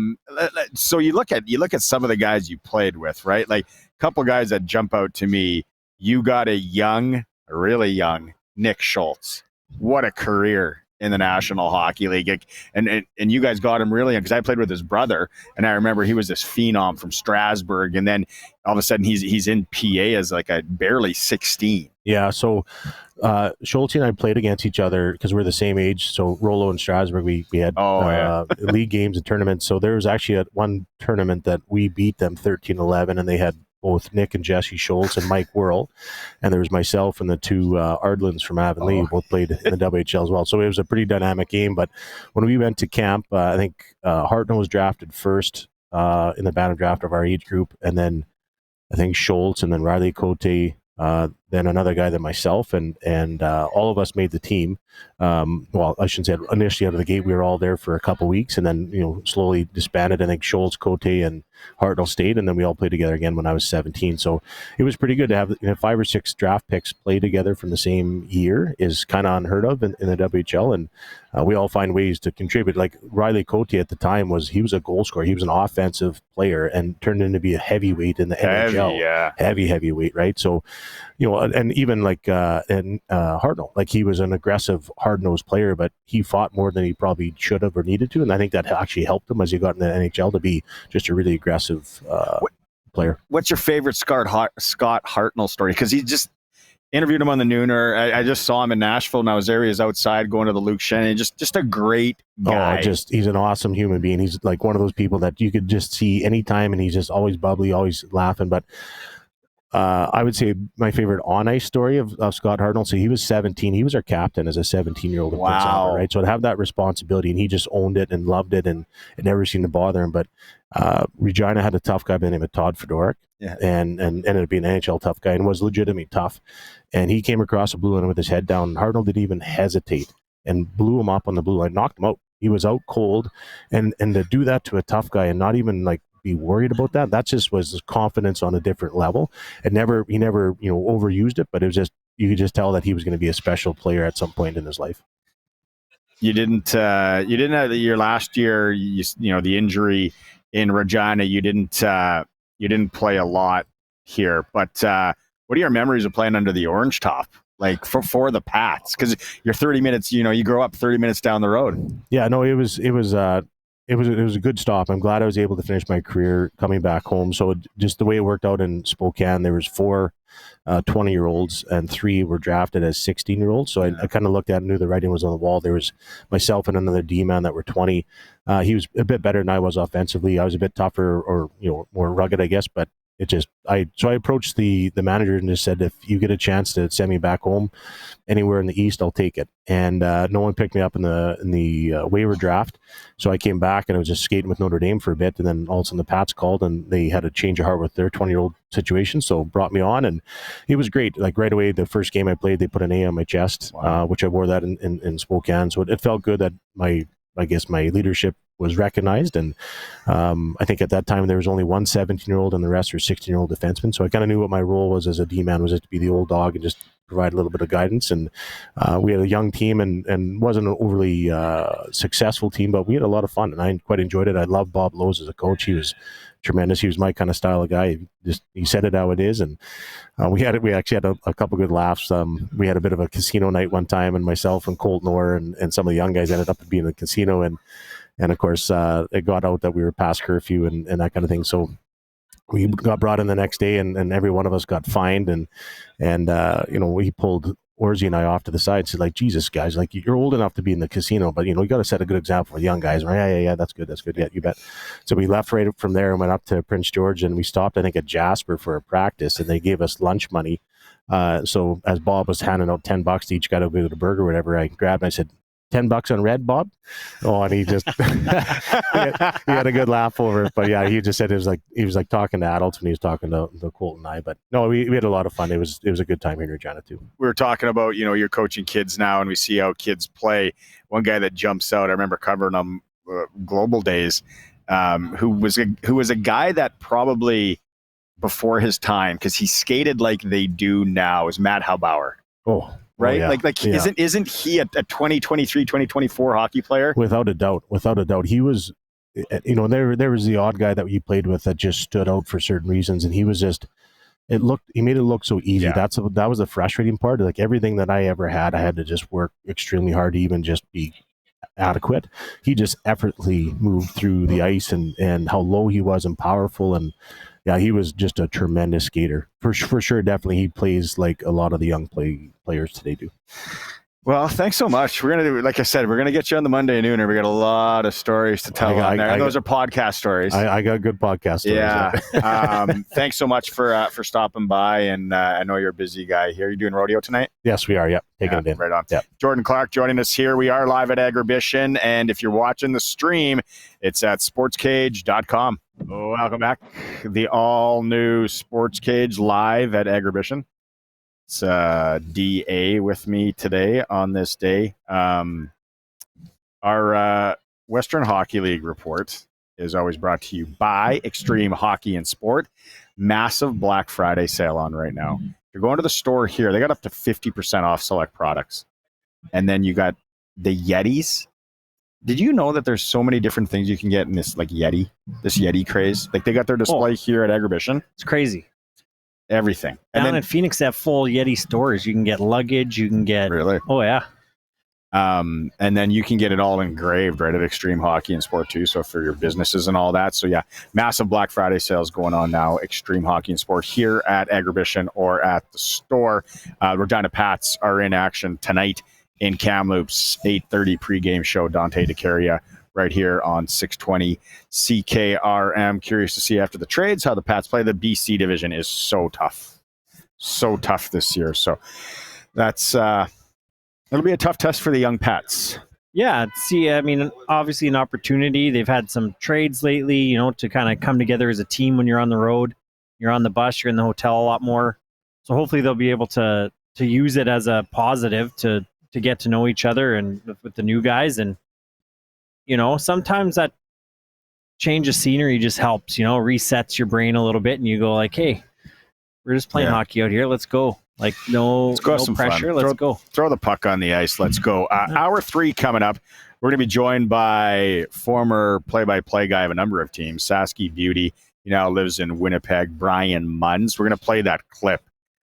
So you look at some of the guys you played with, right? Like a couple guys that jump out to me. You got a really young Nick Schultz. What a career in the National Hockey League. And you guys got him really young, because I played with his brother, and I remember he was this phenom from Strasbourg, and then all of a sudden he's in PA as like a barely 16. Yeah, so Schultz and I played against each other because we're the same age. So Rollo and Strasbourg, we had league games and tournaments. So there was actually one tournament that we beat them 13-11, and they had both Nick and Jesse Schultz and Mike Whirl, and there was myself and the 2 Ardlands from Avonlea who both played in the WHL as well. So it was a pretty dynamic game. But when we went to camp, I think Hartnell was drafted first in the bantam draft of our age group, and then I think Schultz, and then Riley Cote, then another guy than myself, and all of us made the team. Well, I shouldn't say initially out of the gate, we were all there for a couple weeks, and then slowly disbanded. I think Schultz, Cote, and Hartnell stayed, and then we all played together again when I was 17. So it was pretty good to have 5 or 6 draft picks play together from the same year. Is kind of unheard of in the WHL, and we all find ways to contribute. Like Riley Cote at the time was a goal scorer. He was an offensive player and turned into be a heavyweight in the NHL. Heavyweight, right? So, and even like Hartnell, like he was an aggressive, hard-nosed player, but he fought more than he probably should have or needed to, and I think that actually helped him as he got in the NHL to be just a really aggressive player. What's your favorite Scott Hartnell story? Because he just interviewed him on the Nooner. I just saw him in Nashville, and I was there. He was outside going to the Luke Shannon. Just a great guy. He's an awesome human being. He's like one of those people that you could just see anytime, and he's just always bubbly, always laughing. But I would say my favorite on-ice story of Scott Hartnell. So he was 17. He was our captain as a 17-year-old. Wow. Prince Albert, right? So to have that responsibility, and he just owned it and loved it, and it never seemed to bother him. But Regina had a tough guy by the name of Todd Fedoruk, and ended up being an NHL tough guy and was legitimately tough. And he came across the blue line with his head down. Hartnell didn't even hesitate and blew him up on the blue line, knocked him out. He was out cold, and to do that to a tough guy and not even like be worried about that just was his confidence on a different level. He never overused it, but it was just, you could just tell that he was going to be a special player at some point in his life. You didn't have your last year, the injury in Regina, you didn't play a lot here, but what are your memories of playing under the orange top, like for the Pats? Because you're 30 minutes, you grow up 30 minutes down the road. Yeah, no, it was a good stop. I'm glad I was able to finish my career coming back home. So just the way it worked out in Spokane, there was 4 20-year-olds and 3 were drafted as 16-year-olds. So I kind of looked at it and knew the writing was on the wall. There was myself and another D-man that were 20. He was a bit better than I was offensively. I was a bit tougher or more rugged, I guess, but I approached the manager and just said, if you get a chance to send me back home anywhere in the East, I'll take it. And no one picked me up in the waiver draft. So I came back and I was just skating with Notre Dame for a bit. And then all of a sudden the Pats called and they had a change of heart with their 20-year-old situation. So brought me on, and it was great. Like right away, the first game I played, they put an A on my chest, which I wore that in Spokane. So it felt good that my leadership was recognized. And I think at that time there was only one 17-year-old and the rest were 16-year-old defensemen. So I kind of knew what my role was as a D-man, was to be the old dog and just provide a little bit of guidance. And we had a young team and wasn't an overly successful team, but we had a lot of fun and I quite enjoyed it. I loved Bob Lowe's as a coach. He was tremendous. He was my kind of style of guy. He said it how it is. And we actually had a couple good laughs. We had a bit of a casino night one time, and myself and Colt Noor and some of the young guys ended up being in the casino. And of course, it got out that we were past curfew and that kind of thing. So we got brought in the next day, and every one of us got fined. And we pulled Orzi and I off to the side and said, like, Jesus, guys, like, you're old enough to be in the casino, but, you got to set a good example for the young guys. Right? Yeah, that's good. Yeah, you bet. So we left right from there and went up to Prince George, and we stopped, I think, at Jasper for a practice, and they gave us lunch money. So as Bob was handing out $10 to each guy to go to a burger or whatever, I grabbed and I said, $10 on red, Bob? Oh, and he just he had a good laugh over it. But yeah, he just said he was like talking to adults when he was talking to Colt and I. But no, we had a lot of fun. It was a good time here in Regina too. We were talking about, you're coaching kids now, and we see how kids play. One guy that jumps out, I remember covering him Global Days, who was a guy that probably before his time, because he skated like they do now, is Matt Haubauer. Oh. Right? Oh, yeah. Isn't he a 2023, 2024 hockey player? Without a doubt. He was, there was the odd guy that you played with that just stood out for certain reasons. And he was just, he made it look so easy. Yeah. That was the frustrating part. Like everything that I ever had, I had to just work extremely hard to even just be adequate. He just effortlessly moved through the ice and how low he was and powerful. And yeah, he was just a tremendous skater. For sure, definitely. He plays like a lot of the young players today do. Well, thanks so much. We're going to do, like I said, we're going to get you on the Monday Nooner. We got a lot of stories to tell on there. Those are podcast stories. I got good podcast stories. Yeah. Thanks so much for stopping by. And I know you're a busy guy here. You're doing rodeo tonight? Yes, we are. Yep. Taking it in. Right on. Yep. Jordan Clarke joining us here. We are live at Agribition. And if you're watching the stream, it's at SportsCage.com. Welcome back. The all new SportsCage live at Agribition. It's DA with me today on this day. Our Western Hockey League report is always brought to you by Extreme Hockey and Sport. Massive Black Friday sale on right now. If you're going to the store here, they got up to 50% off select products. And then you got the Yetis. Did you know that there's so many different things you can get in this Yeti craze? Like they got their display here at Agribition. It's crazy. everything. Down And then, in Phoenix, they have full Yeti stores. You can get luggage. You can get. really? Oh yeah. And then you can get it all engraved right at Extreme Hockey and Sport too. So for your businesses and all that. So yeah, massive Black Friday sales going on now. Extreme Hockey and Sport here at Agribition or at the store. Regina Pats are in action tonight in Kamloops, 8:30 pregame show. Dante DeCaria right here on 620 CKRM. Curious to see after the trades how the Pats play. The BC division is so tough this year. So that's it'll be a tough test for the young Pats. Yeah, see, I mean, obviously an opportunity. They've had some trades lately, you know, to kind of come together as a team when you're on the road. You're on the bus, you're in the hotel a lot more. So hopefully they'll be able to use it as a positive to get to know each other and with the new guys. And, you know, sometimes that change of scenery just helps, you know, resets your brain a little bit and you go like, hey, we're just playing hockey out here. Let's go. Like no pressure. Fun. Let's go. Throw the puck on the ice. Let's go. Hour 3 coming up. We're going to be joined by former play-by-play guy of a number of teams, Sasky Beauty. He now lives in Winnipeg, Brian Munz. We're going to play that clip,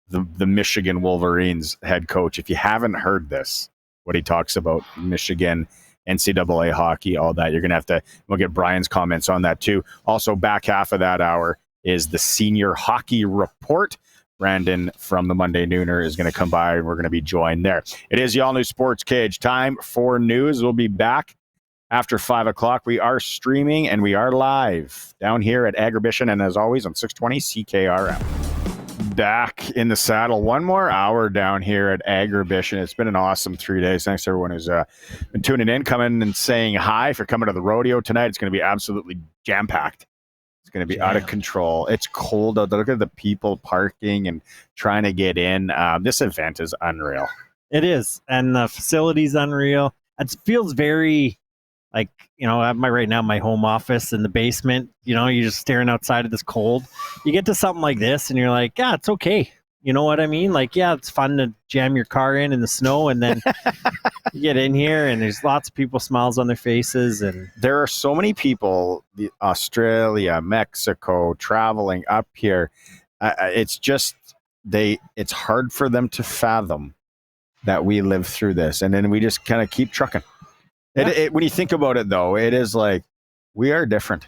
the Michigan Wolverines head coach. If you haven't heard this, what he talks about Michigan, NCAA hockey, all that, you're going to we'll get Brian's comments on that too. Also, back half of that hour is the senior hockey report. Brandon from the Monday Nooner is going to come by, and we're going to be joined there. It is the All New SportsCage. Time for news. We'll be back after 5 o'clock. We are streaming, and we are live down here at Agribition, and as always, on 620 CKRM. Back in the saddle. One more hour down here at Agribition. It's been an awesome 3 days. Thanks to everyone who's been tuning in, coming and saying hi. If you're coming to the rodeo tonight, it's going to be absolutely jam-packed. It's going to be out of control. It's cold out there. Look at the people parking and trying to get in. This event is unreal. It is. And the facility's unreal. It feels very like, you know, right now, my home office in the basement, you know, you're just staring outside of this cold. You get to something like this and you're like, yeah, it's okay. You know what I mean? Like, yeah, it's fun to jam your car in the snow, and then you get in here and there's lots of people, smiles on their faces. And there are so many people, Australia, Mexico, traveling up here. It's just, it's hard for them to fathom that we live through this. And then we just kind of keep trucking. Yeah. When you think about it, though, it is like, we are different.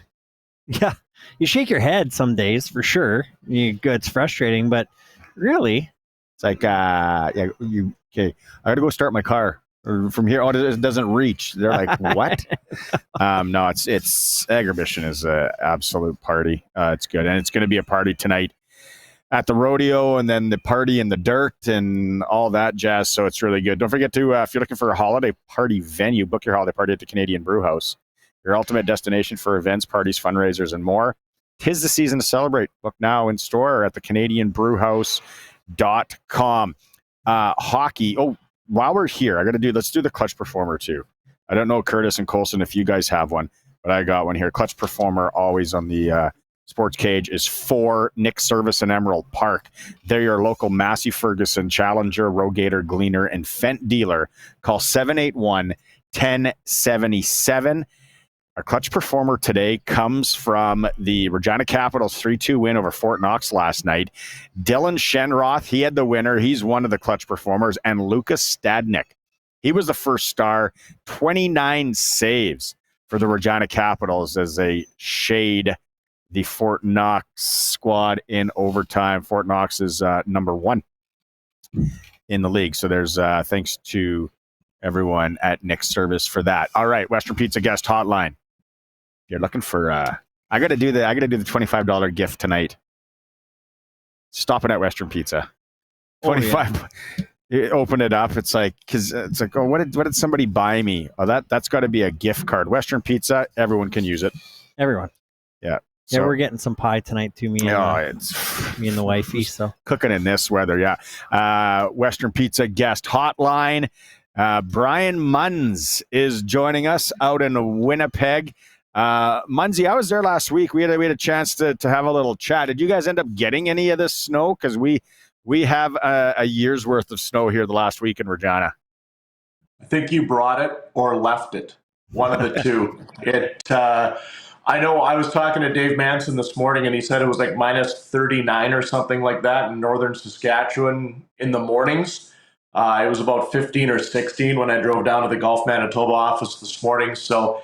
Yeah. You shake your head some days for sure. It's frustrating, but really, it's like, okay, I got to go start my car from here. Oh, it doesn't reach. They're like, what? No, it's Agribition is an absolute party. It's good. And it's going to be a party tonight at the rodeo, and then the party in the dirt and all that jazz. So it's really good. Don't forget to, if you're looking for a holiday party venue, book your holiday party at the Canadian Brew House, your ultimate destination for events, parties, fundraisers, and more. 'Tis the season to celebrate. Book now in store at the CanadianBrewhouse.com. Hockey. Oh, while we're here, let's do the Clutch Performer too. I don't know, Curtis and Colson, if you guys have one, but I got one here. Clutch Performer, always on the Sports Cage, is for Nick Service in Emerald Park. They're your local Massey Ferguson, Challenger, Rogator, Gleaner, and Fendt dealer. Call 781-1077. Our Clutch Performer today comes from the Regina Capitals 3-2 win over Fort Knox last night. Dylan Shenroth, he had the winner. He's one of the Clutch Performers. And Lucas Stadnik, he was the first star. 29 saves for the Regina Capitals as they shade the Fort Knox squad in overtime. Fort Knox is number 1 in the league. So there's thanks to everyone at Nick's Service for that. All right, Western Pizza guest hotline. You're looking for I gotta do the $25 gift tonight. Stopping at Western Pizza. 25. You open it up. It's like, oh, what did somebody buy me? Oh, that's got to be a gift card. Western Pizza, everyone can use it. Everyone. Yeah. So, we're getting some pie tonight too. Me and the wifey. So cooking in this weather. Yeah. Western Pizza guest hotline. Brian Munz is joining us out in Winnipeg. Munzie, I was there last week. We had a chance to have a little chat. Did you guys end up getting any of this snow? Because we have a year's worth of snow here the last week in Regina. I think you brought it or left it. One of the two. I know I was talking to Dave Manson this morning, and he said it was like minus 39 or something like that in northern Saskatchewan in the mornings. It was about 15 or 16 when I drove down to the Gulf Manitoba office this morning. So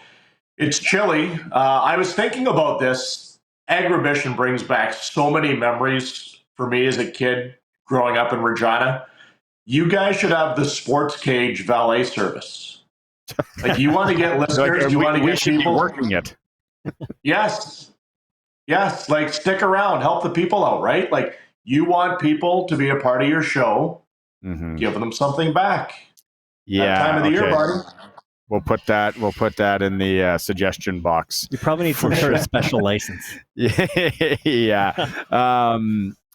it's chilly. I was thinking about this. Agribition brings back so many memories for me as a kid growing up in Regina. You guys should have the SportsCage valet service. Like, you want to get listeners, you want to get people working it. Yes. Like, stick around, help the people out, right? Like, you want people to be a part of your show, give them something back. Yeah. That time of the year, buddy. We'll put that in the suggestion box. You probably need some sort of special license. Yeah.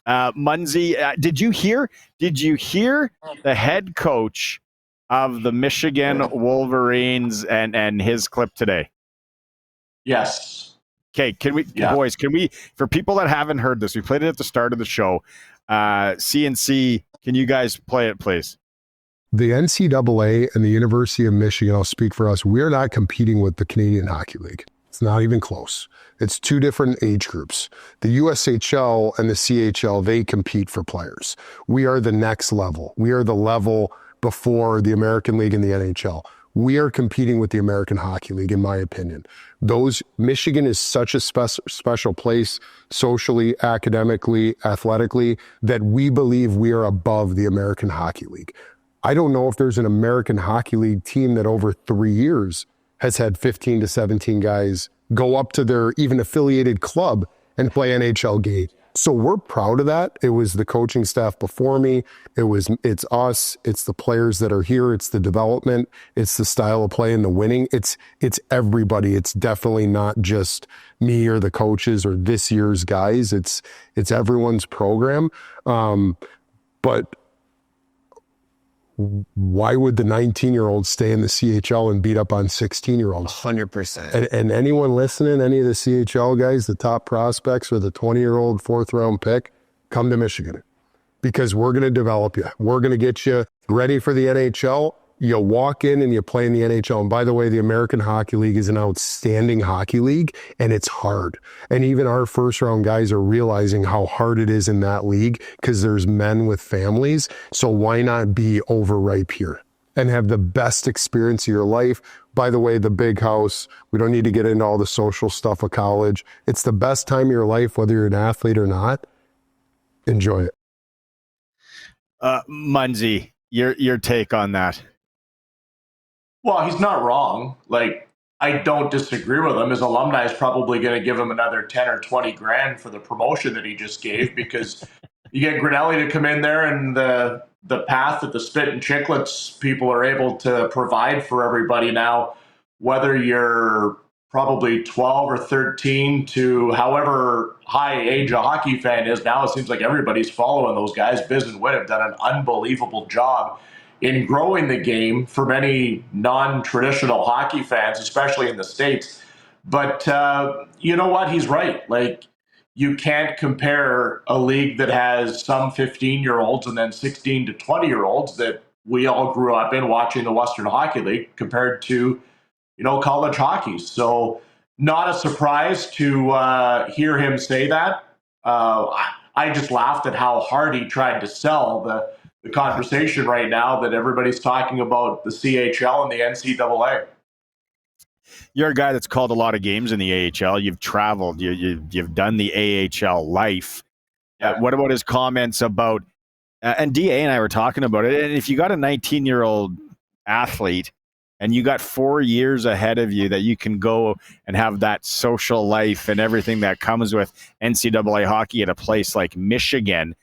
Munzy, did you hear the head coach of the Michigan Wolverines and his clip today? Yes. Okay, boys, for people that haven't heard this, we played it at the start of the show. CNC, can you guys play it, please? The NCAA and the University of Michigan, I'll speak for us, we're not competing with the Canadian Hockey League. It's not even close. It's two different age groups. The USHL and the CHL, they compete for players. We are the next level. We are the level before the American League and the NHL. We are competing with the American Hockey League, in my opinion. Michigan is such a special place, socially, academically, athletically, that we believe we are above the American Hockey League. I don't know if there's an American Hockey League team that over 3 years has had 15 to 17 guys go up to their even affiliated club and play NHL game. So we're proud of that. It was the coaching staff before me. It's us. It's the players that are here. It's the development. It's the style of play and the winning. It's everybody. It's definitely not just me or the coaches or this year's guys. It's everyone's program. But why would the 19-year-olds stay in the CHL and beat up on 16-year-olds? 100%. And anyone listening, any of the CHL guys, the top prospects or the 20-year-old fourth-round pick, come to Michigan because we're going to develop you. We're going to get you ready for the NHL. You walk in and you play in the NHL. And by the way, the American Hockey League is an outstanding hockey league, and it's hard. And even our first-round guys are realizing how hard it is in that league because there's men with families. So why not be overripe here and have the best experience of your life? By the way, the big house, we don't need to get into all the social stuff of college. It's the best time of your life, whether you're an athlete or not. Enjoy it. Munzy, your take on that? Well, he's not wrong. Like, I don't disagree with him. His alumni is probably going to give him another 10 or 20 grand for the promotion that he just gave, because you get Grinelli to come in there, and the path that the Spit and Chicklets people are able to provide for everybody now, whether you're probably 12 or 13 to however high age a hockey fan is now, it seems like everybody's following those guys. Biz and Witt have done an unbelievable job in growing the game for many non-traditional hockey fans, especially in the States. But you know what? He's right. Like, you can't compare a league that has some 15-year-olds and then 16 to 20-year-olds that we all grew up in watching the Western Hockey League compared to, college hockey. So not a surprise to hear him say that. I just laughed at how hard he tried to sell the conversation right now that everybody's talking about the CHL and the NCAA. You're a guy that's called a lot of games in the AHL. You've traveled. You've done the AHL life. What about his comments about, and DA and I were talking about it, and if you got a 19-year-old athlete and you got 4 years ahead of you that you can go and have that social life and everything that comes with NCAA hockey at a place like Michigan,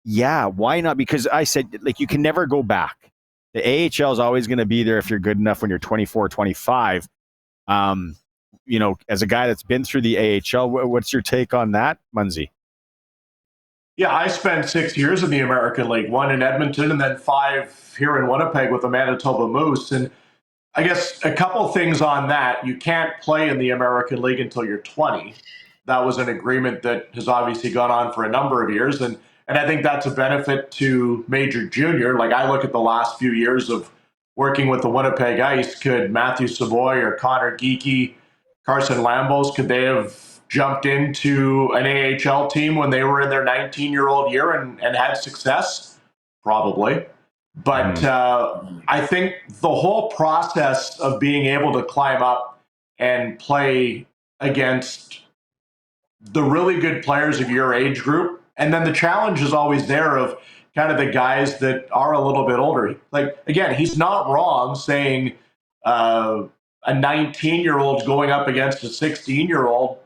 yeah, why not? Because I said, you can never go back. The AHL is always going to be there if you're good enough when you're 24, 25. As a guy that's been through the AHL, what's your take on that, Munzy? Yeah, I spent 6 years in the American League, 1 in Edmonton and then 5 here in Winnipeg with the Manitoba Moose. And I guess a couple things on that. You can't play in the American League until you're 20. That was an agreement that has obviously gone on for a number of years. And I think that's a benefit to Major Junior. Like, I look at the last few years of working with the Winnipeg Ice. Could Matthew Savoy or Connor Geekie, Carson Lambos, could they have jumped into an AHL team when they were in their 19-year-old year and had success? Probably. But I think the whole process of being able to climb up and play against the really good players of your age group, and then the challenge is always there of kind of the guys that are a little bit older. Like, again, he's not wrong saying a 19-year-old going up against a 16-year-old.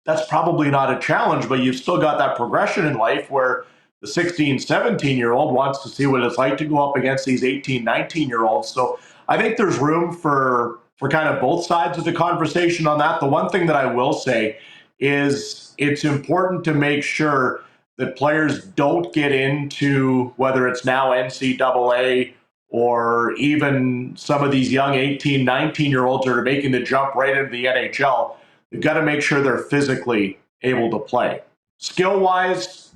That's probably not a challenge, but you've still got that progression in life where the 16, 17-year-old wants to see what it's like to go up against these 18, 19-year-olds. So I think there's room for kind of both sides of the conversation on that. The one thing that I will say is it's important to make sure that players don't get into, whether it's now NCAA or even some of these young 18, 19-year-olds that are making the jump right into the NHL, they've got to make sure they're physically able to play. Skill-wise,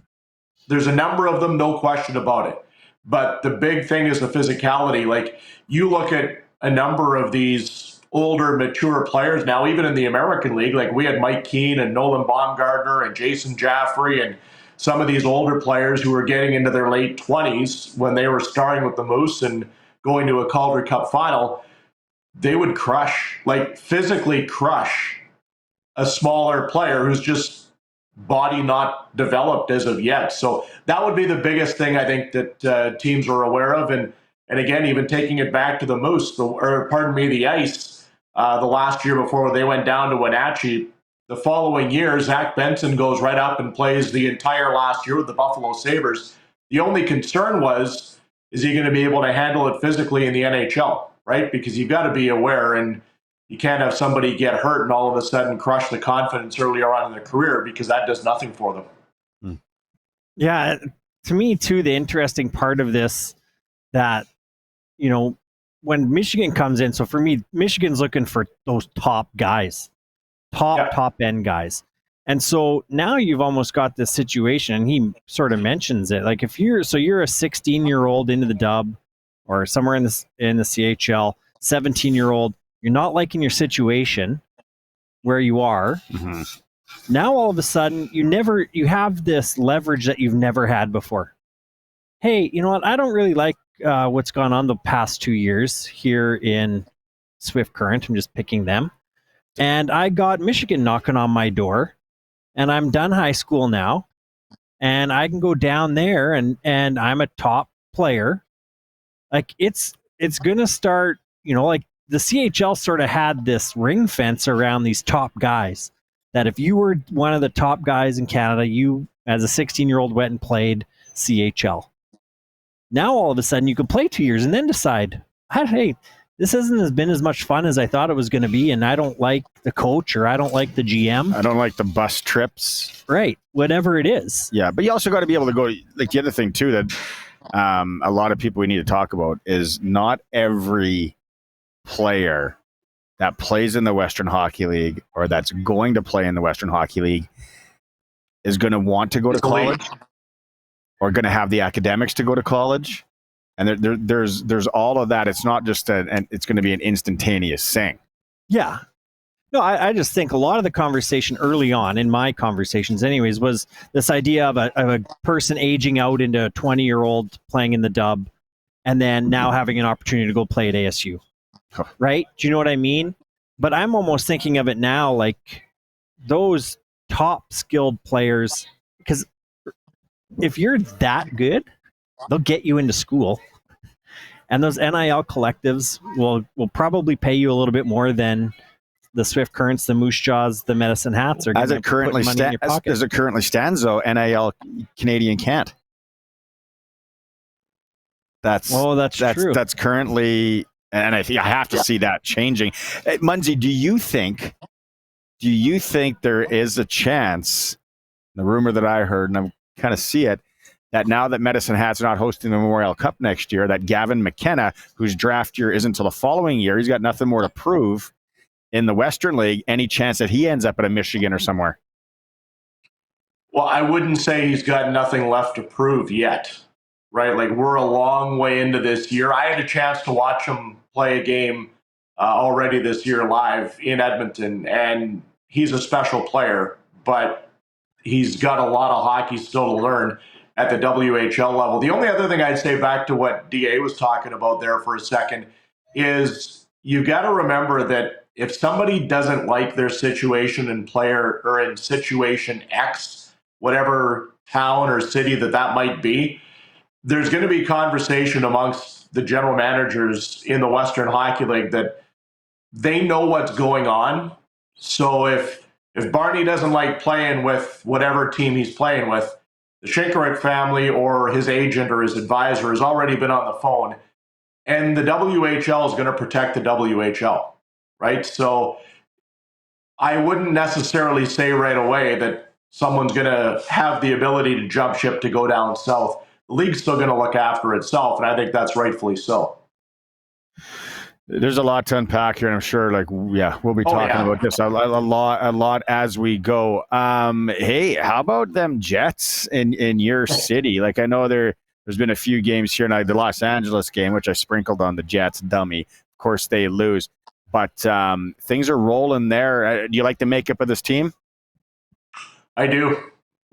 there's a number of them, no question about it. But the big thing is the physicality. Like, you look at a number of these older, mature players now, even in the American League, like we had Mike Keane and Nolan Baumgartner and Jason Jaffrey and some of these older players who were getting into their late 20s when they were starting with the Moose and going to a Calder Cup final, they would crush, like physically crush a smaller player who's just body not developed as of yet. So that would be the biggest thing I think that teams are aware of. And again, even taking it back to the Moose, the Ice, the last year before they went down to Wenatchee, the following year, Zach Benson goes right up and plays the entire last year with the Buffalo Sabres. The only concern was, is he going to be able to handle it physically in the NHL, right? Because you've got to be aware, and you can't have somebody get hurt and all of a sudden crush the confidence earlier on in their career, because that does nothing for them. Yeah, to me, too, the interesting part of this that, you know, when Michigan comes in, so for me, Michigan's looking for those top guys. Top end guys. And so now you've almost got this situation, and he sort of mentions it. Like, if you're a 16-year-old into the dub or somewhere in the CHL, 17-year-old, you're not liking your situation where you are. Mm-hmm. Now all of a sudden you have this leverage that you've never had before. Hey, you know what? I don't really like what's gone on the past 2 years here in Swift Current. I'm just picking them. And I got Michigan knocking on my door, and I'm done high school now, and I can go down there and I'm a top player. Like, it's going to start, you know, like the CHL sort of had this ring fence around these top guys that if you were one of the top guys in Canada, you as a 16-year-old went and played CHL. Now all of a sudden you can play 2 years and then decide, hey, this hasn't been as much fun as I thought it was going to be, and I don't like the coach, or I don't like the GM. I don't like the bus trips. Right, whatever it is. Yeah, but you also got to be able to go, like the other thing too that a lot of people we need to talk about is not every player that plays in the Western Hockey League or that's going to play in the Western Hockey League is going to want to go to college or going to have the academics to go to college. And there's all of that. It's not just and it's going to be an instantaneous thing. Yeah. No, I just think a lot of the conversation early on in my conversations anyways was this idea of a person aging out into a 20-year-old playing in the dub and then now having an opportunity to go play at ASU. Right? Do you know what I mean? But I'm almost thinking of it now like those top skilled players, because if you're that good, they'll get you into school. And those NIL collectives will probably pay you a little bit more than the Swift Currents, the Moose Jaws, the Medicine Hats are going to put money in your pocket. As it currently stands, though, NIL Canadian can't. That's true. That's currently, and I think I have to see that changing. Munzy, do you think there is a chance, the rumor that I heard, and I kind of see it, that now that Medicine Hats are not hosting the Memorial Cup next year, that Gavin McKenna, whose draft year isn't until the following year, he's got nothing more to prove in the Western League, any chance that he ends up at a Michigan or somewhere? Well, I wouldn't say he's got nothing left to prove yet, right? Like, we're a long way into this year. I had a chance to watch him play a game already this year live in Edmonton, and he's a special player, but he's got a lot of hockey still to learn at the WHL level. The only other thing I'd say back to what DA was talking about there for a second is you've got to remember that if somebody doesn't like their situation in player or in situation X, whatever town or city that might be, there's going to be conversation amongst the general managers in the Western Hockey League that they know what's going on. So if Barney doesn't like playing with whatever team he's playing with, the Shynkaruk family or his agent or his advisor has already been on the phone, and the WHL is going to protect the WHL, right? So I wouldn't necessarily say right away that someone's going to have the ability to jump ship to go down south. The league's still going to look after itself, and I think that's rightfully so. There's a lot to unpack here, and I'm sure, we'll be talking about this a lot as we go. Hey, how about them Jets in your city? Like, I know there's been a few games here, and the Los Angeles game, which I sprinkled on the Jets, dummy. Of course, they lose, but things are rolling there. Do you like the makeup of this team? I do.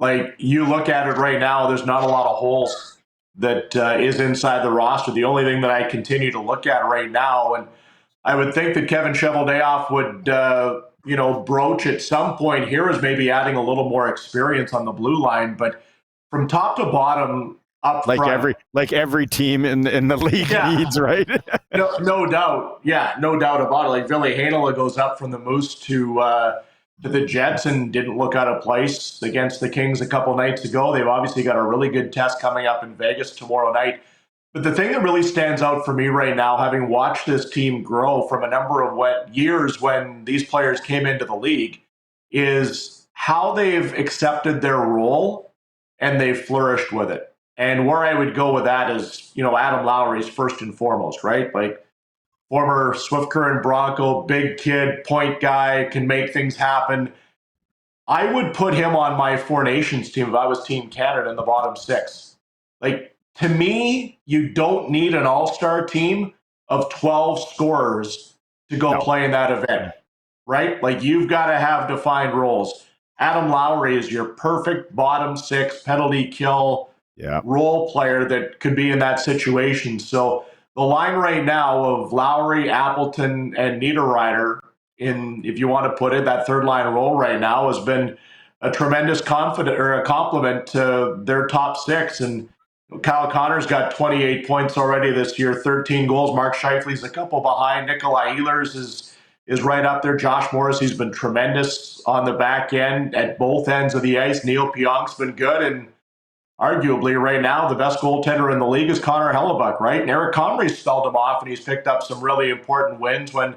Like, you look at it right now, there's not a lot of holes that is inside the roster. The only thing that I continue to look at right now, and I would think that Kevin Cheveldayoff would, broach at some point here, is maybe adding a little more experience on the blue line. But from top to bottom, up front, every team in the league needs, right? no doubt. Yeah, no doubt about it. Like, Ville Heinola goes up from the Moose to the Jets and didn't look out of place against the Kings a couple nights ago. They've obviously got a really good test coming up in Vegas tomorrow night. But the thing that really stands out for me right now, having watched this team grow from a number of years when these players came into the league, is how they've accepted their role and they've flourished with it. And where I would go with that is, Adam Lowry's first and foremost, right? Like, former Swift Current Bronco, big kid, point guy, can make things happen. I would put him on my Four Nations team if I was Team Canada in the bottom six. Like, to me, you don't need an all-star team of 12 scorers to go play in that event, right? Like, you've got to have defined roles. Adam Lowry is your perfect bottom six penalty kill role player that could be in that situation. So the line right now of Lowry, Appleton, and Niederreiter, if you want to put it, that third line role right now has been a tremendous compliment to their top six. And Kyle Connor's got 28 points already this year, 13 goals. Mark Scheifele's a couple behind. Nikolai Ehlers is right up there. Josh Morrissey's been tremendous on the back end at both ends of the ice. Neil Pionk's been good, and arguably right now the best goaltender in the league is Connor Hellebuck, right? And Eric Comrie spelled him off, and he's picked up some really important wins when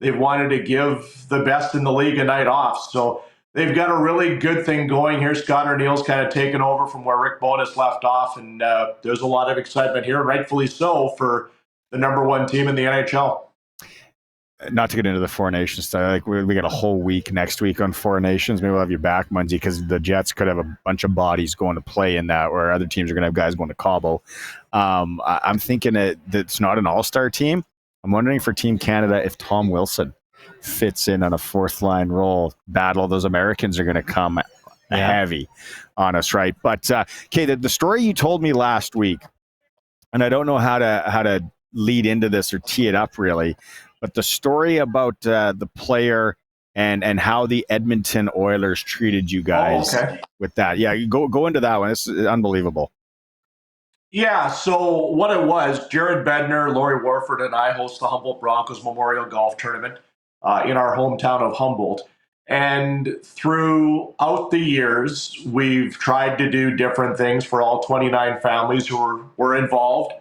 they've wanted to give the best in the league a night off. So they've got a really good thing going here. Scott O'Neill's kind of taken over from where Rick Bowness left off, and there's a lot of excitement here, rightfully so, for the number one team in the NHL. Not to get into the Four Nations stuff, like we got a whole week next week on Four Nations. Maybe we'll have you back, Munzy, because the Jets could have a bunch of bodies going to play in that, where other teams are going to have guys going to Cabo. I'm thinking that it's not an all-star team. I'm wondering for Team Canada if Tom Wilson fits in on a fourth line role. Battle, those Americans are going to come heavy on us, right? But okay, the story you told me last week, and I don't know how to lead into this or tee it up really, but the story about the player and how the Edmonton Oilers treated you guys with that. Yeah, you go into that one. This is unbelievable. Yeah, so what it was, Jared Bednar, Laurie Warford, and I host the Humboldt Broncos Memorial Golf Tournament in our hometown of Humboldt. And throughout the years, we've tried to do different things for all 29 families who were involved.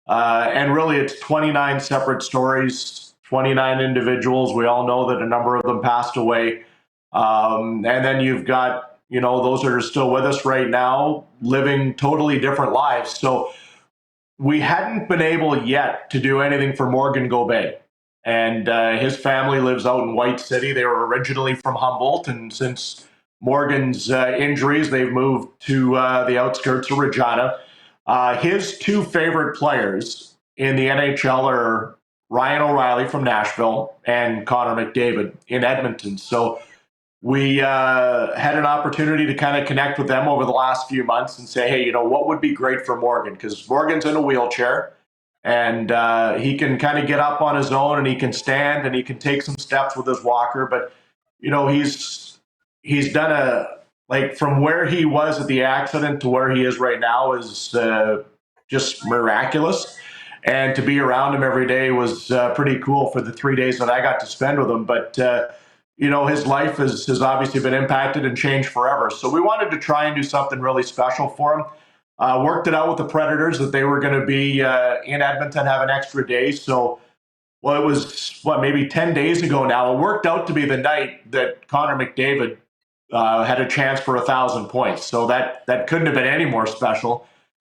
And really, it's 29 separate stories, 29 individuals. We all know that a number of them passed away. And then you've got, those that are still with us right now living totally different lives. So we hadn't been able yet to do anything for Morgan Gobet. And his family lives out in White City. They were originally from Humboldt. And since Morgan's injuries, they've moved to the outskirts of Regina. His two favorite players in the NHL are Ryan O'Reilly from Nashville and Connor McDavid in Edmonton. So we had an opportunity to kind of connect with them over the last few months and say, hey, what would be great for Morgan? Because Morgan's in a wheelchair and he can kind of get up on his own and he can stand and he can take some steps with his walker. But, he's done from where he was at the accident to where he is right now is just miraculous. And to be around him every day was pretty cool for the 3 days that I got to spend with him. But, his life has obviously been impacted and changed forever. So we wanted to try and do something really special for him. Worked it out with the Predators that they were going to be in Edmonton, have an extra day. So, it was, maybe 10 days ago now. It worked out to be the night that Connor McDavid had a chance for 1,000 points. So that couldn't have been any more special,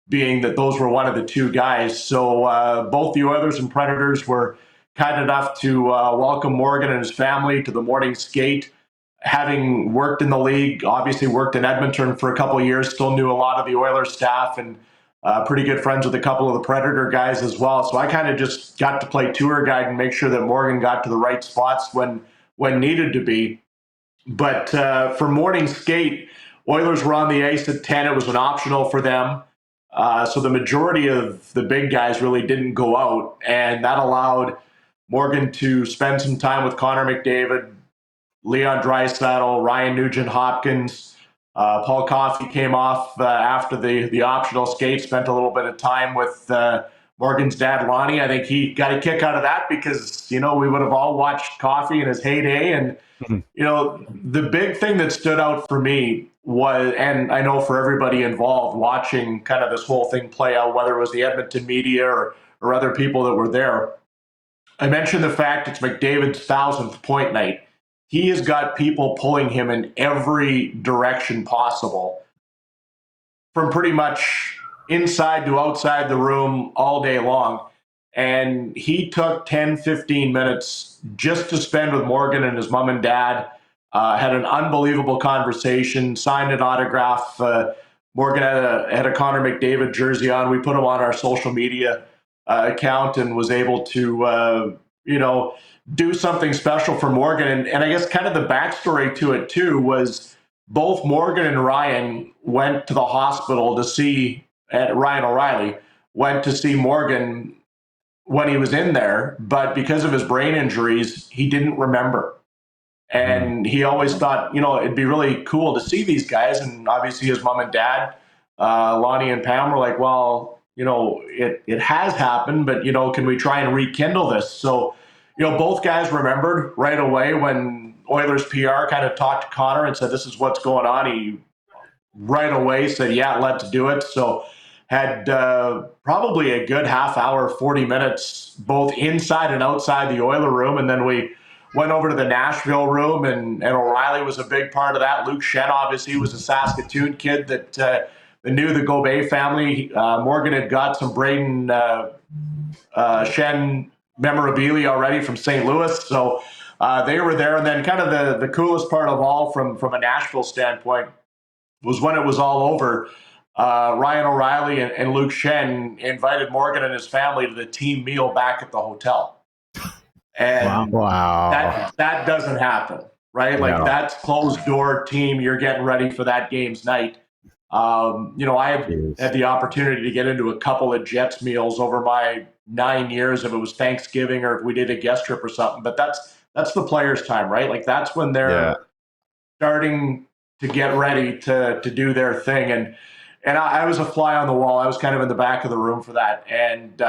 being that those were one of the two guys. So both the Oilers and Predators were kind enough to welcome Morgan and his family to the morning skate. Having worked in the league, obviously worked in Edmonton for a couple of years, still knew a lot of the Oilers staff and pretty good friends with a couple of the Predator guys as well. So I kind of just got to play tour guide and make sure that Morgan got to the right spots when needed to be. But for morning skate, Oilers were on the ice at 10. It was an optional for them. So the majority of the big guys really didn't go out, and that allowed Morgan to spend some time with Connor McDavid, Leon Draisaitl, Ryan Nugent-Hopkins. Paul Coffey came off after the optional skate, spent a little bit of time with Morgan's dad, Lonnie. I think he got a kick out of that because, we would have all watched Coffey in his heyday. And, the big thing that stood out for me was, and I know for everybody involved watching kind of this whole thing play out, whether it was the Edmonton media or other people that were there, I mentioned the fact it's McDavid's 1,000th point night. He has got people pulling him in every direction possible, from pretty much inside to outside the room all day long. And he took 10, 15 minutes just to spend with Morgan and his mom and dad, had an unbelievable conversation, signed an autograph. Morgan had a Connor McDavid jersey on. We put him on our social media account and was able to, do something special for Morgan. And I guess kind of the backstory to it too was both Morgan and Ryan went to the hospital to see, Ryan O'Reilly went to see Morgan when he was in there, but because of his brain injuries, he didn't remember. And he always thought, it'd be really cool to see these guys. And obviously his mom and dad, Lonnie and Pam, were like, well, it has happened, but, can we try and rekindle this? So, both guys remembered right away when Oilers PR kind of talked to Connor and said, this is what's going on. He right away said, yeah, let's do it. So had probably a good half hour, 40 minutes, both inside and outside the Oiler room. And then we went over to the Nashville room, and O'Reilly was a big part of that. Luke Shen, obviously, was a Saskatoon kid that knew the Gobet family. Morgan had got some Braden Shen memorabilia already from St. Louis. So they were there. And then kind of the coolest part of all from a Nashville standpoint was when it was all over, Ryan O'Reilly and Luke Shen invited Morgan and his family to the team meal back at the hotel. And wow. That doesn't happen, right? Like that's closed door team. You're getting ready for that game's night. I had the opportunity to get into a couple of Jets meals over my 9 years, if it was Thanksgiving or if we did a guest trip or something. But that's the players' time, right? Like that's when they're starting to get ready to do their thing. And I was a fly on the wall. I was kind of in the back of the room for that. And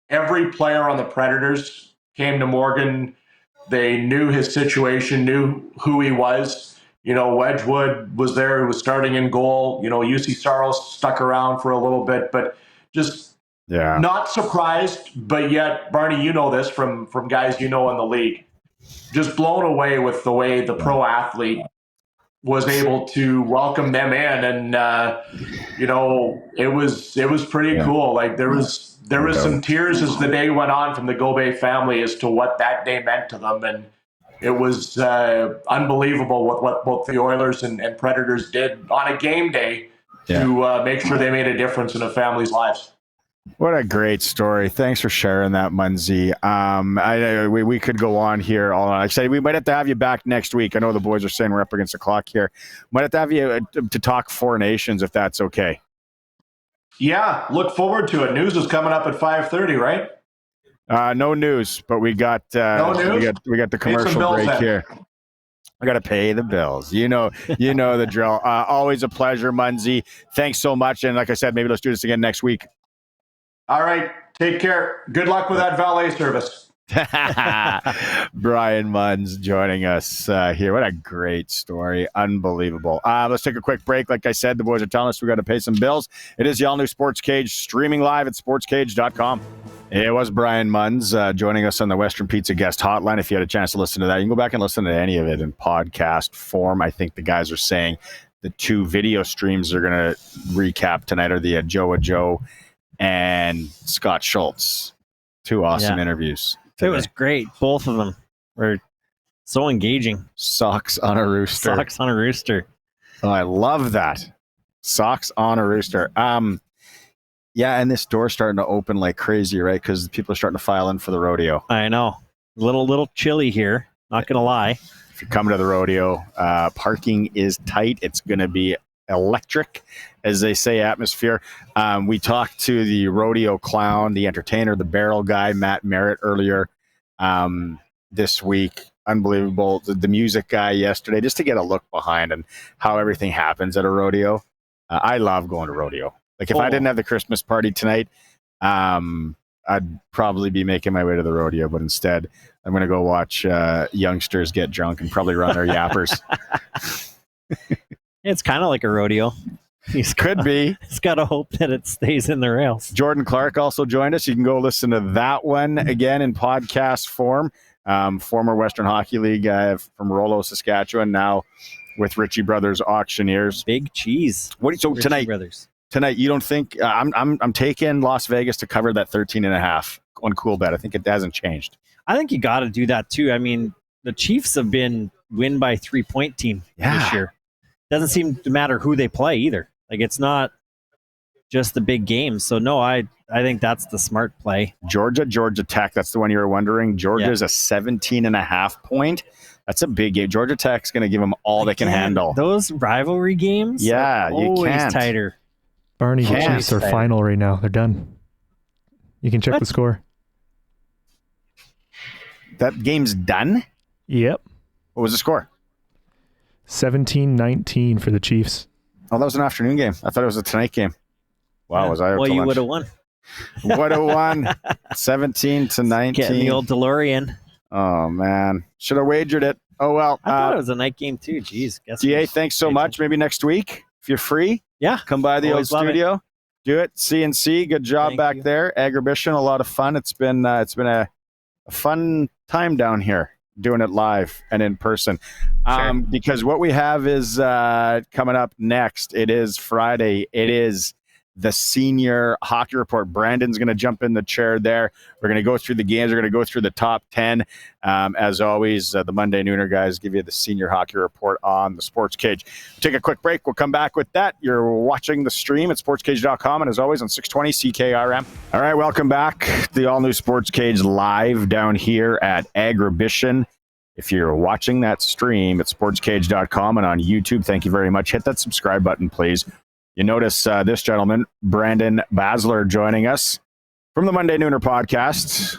every player on the Predators came to Morgan. They knew his situation, knew who he was. Wedgwood was there, who was starting in goal. UC Saros stuck around for a little bit, but just not surprised. But yet, Barney, you know this from guys in the league, just blown away with the way the pro athlete was able to welcome them in. And, it was pretty cool. Like there was some tears as the day went on from the Gobet family as to what that day meant to them. And it was unbelievable what both the Oilers and Predators did on a game day to make sure they made a difference in a family's lives. What a great story. Thanks for sharing that, Munzie. We could go on here all night. Like I said, we might have to have you back next week. I know the boys are saying we're up against the clock here. Might have to have you to talk Four Nations if that's okay. Yeah, look forward to it. News is coming up at 5:30, right? No news, but we got No news? we got the commercial break here. I got to pay the bills. You know the drill. Always a pleasure, Munzie. Thanks so much. And like I said, maybe let's do this again next week. All right. Take care. Good luck with that valet service. Brian Munz joining us here. What a great story. Unbelievable. Let's take a quick break. Like I said, the boys are telling us we got to pay some bills. It is the All New SportsCage, streaming live at sportscage.com. It was Brian Munz joining us on the Western Pizza Guest Hotline. If you had a chance to listen to that, you can go back and listen to any of it in podcast form. I think the guys are saying the 2 video streams they're going to recap tonight are the Ajou Ajou and Scott Schultz. 2 awesome interviews today. It was great. Both of them were so engaging. Socks on a rooster. Socks on a rooster. Oh, I love that. Socks on a rooster. Yeah, and this door's starting to open like crazy, right? Because people are starting to file in for the rodeo. I know. A little chilly here. Not going to lie. If you're coming to the rodeo, parking is tight. It's going to be electric, as they say, atmosphere. We talked to the rodeo clown, the entertainer, the barrel guy, Matt Merritt, earlier this week. Unbelievable. The music guy yesterday, just to get a look behind and how everything happens at a rodeo. I love going to rodeo. Like if I didn't have the Christmas party tonight, I'd probably be making my way to the rodeo, but instead I'm going to go watch youngsters get drunk and probably run their yappers. It's kind of like a rodeo. Could be. He's got to hope that it stays in the rails. Jordan Clarke also joined us. You can go listen to that one again in podcast form. Former Western Hockey League guy from Rollo, Saskatchewan, now with Ritchie Brothers Auctioneers. Big cheese. So Ritchie Brothers. Tonight, you don't think I'm taking Las Vegas to cover that 13.5 on Cool Bet? I think it hasn't changed. I think you got to do that too. I mean, the Chiefs have been win by 3-point team this year. Doesn't seem to matter who they play either. Like it's not just the big games. So no, I think that's the smart play. Georgia Tech. That's the one you were wondering. Georgia's a 17.5 point. That's a big game. Georgia Tech's going to give them all they can handle. Those rivalry games, you always can't. tighter. Barney, the Chiefs are final right now. They're done. You can check the score. That game's done? Yep. What was the score? 17-19 for the Chiefs. Oh, that was an afternoon game. I thought it was a tonight game. Wow, was I up Well, to you lunch? would have won. Would have won 17-19. Getting the old DeLorean. Oh, man. Should have wagered it. Oh, well. I thought it was a night game too. Jeez. DA, thanks so much. Maybe next week, if you're free. Yeah. Come by the Always old studio. Do it. CNC. Good job back there. Agribition. A lot of fun. It's been a fun time down here doing it live and in person. Because what we have is coming up next. It is Friday. It is the senior hockey report. Brandon's going to jump in the chair there. We're going to go through the games. We're going to go through the top 10. As always, the Monday Nooner guys give you the senior hockey report on the Sports Cage. We'll take a quick break. We'll come back with that. You're watching the stream at sportscage.com and as always on 620 CKRM. All right, welcome back. The All New Sports Cage live down here at Agribition. If you're watching that stream at sportscage.com and on YouTube, thank you very much. Hit that subscribe button, please. You notice this gentleman, Brandon Basler, joining us from the Monday Nooner podcast.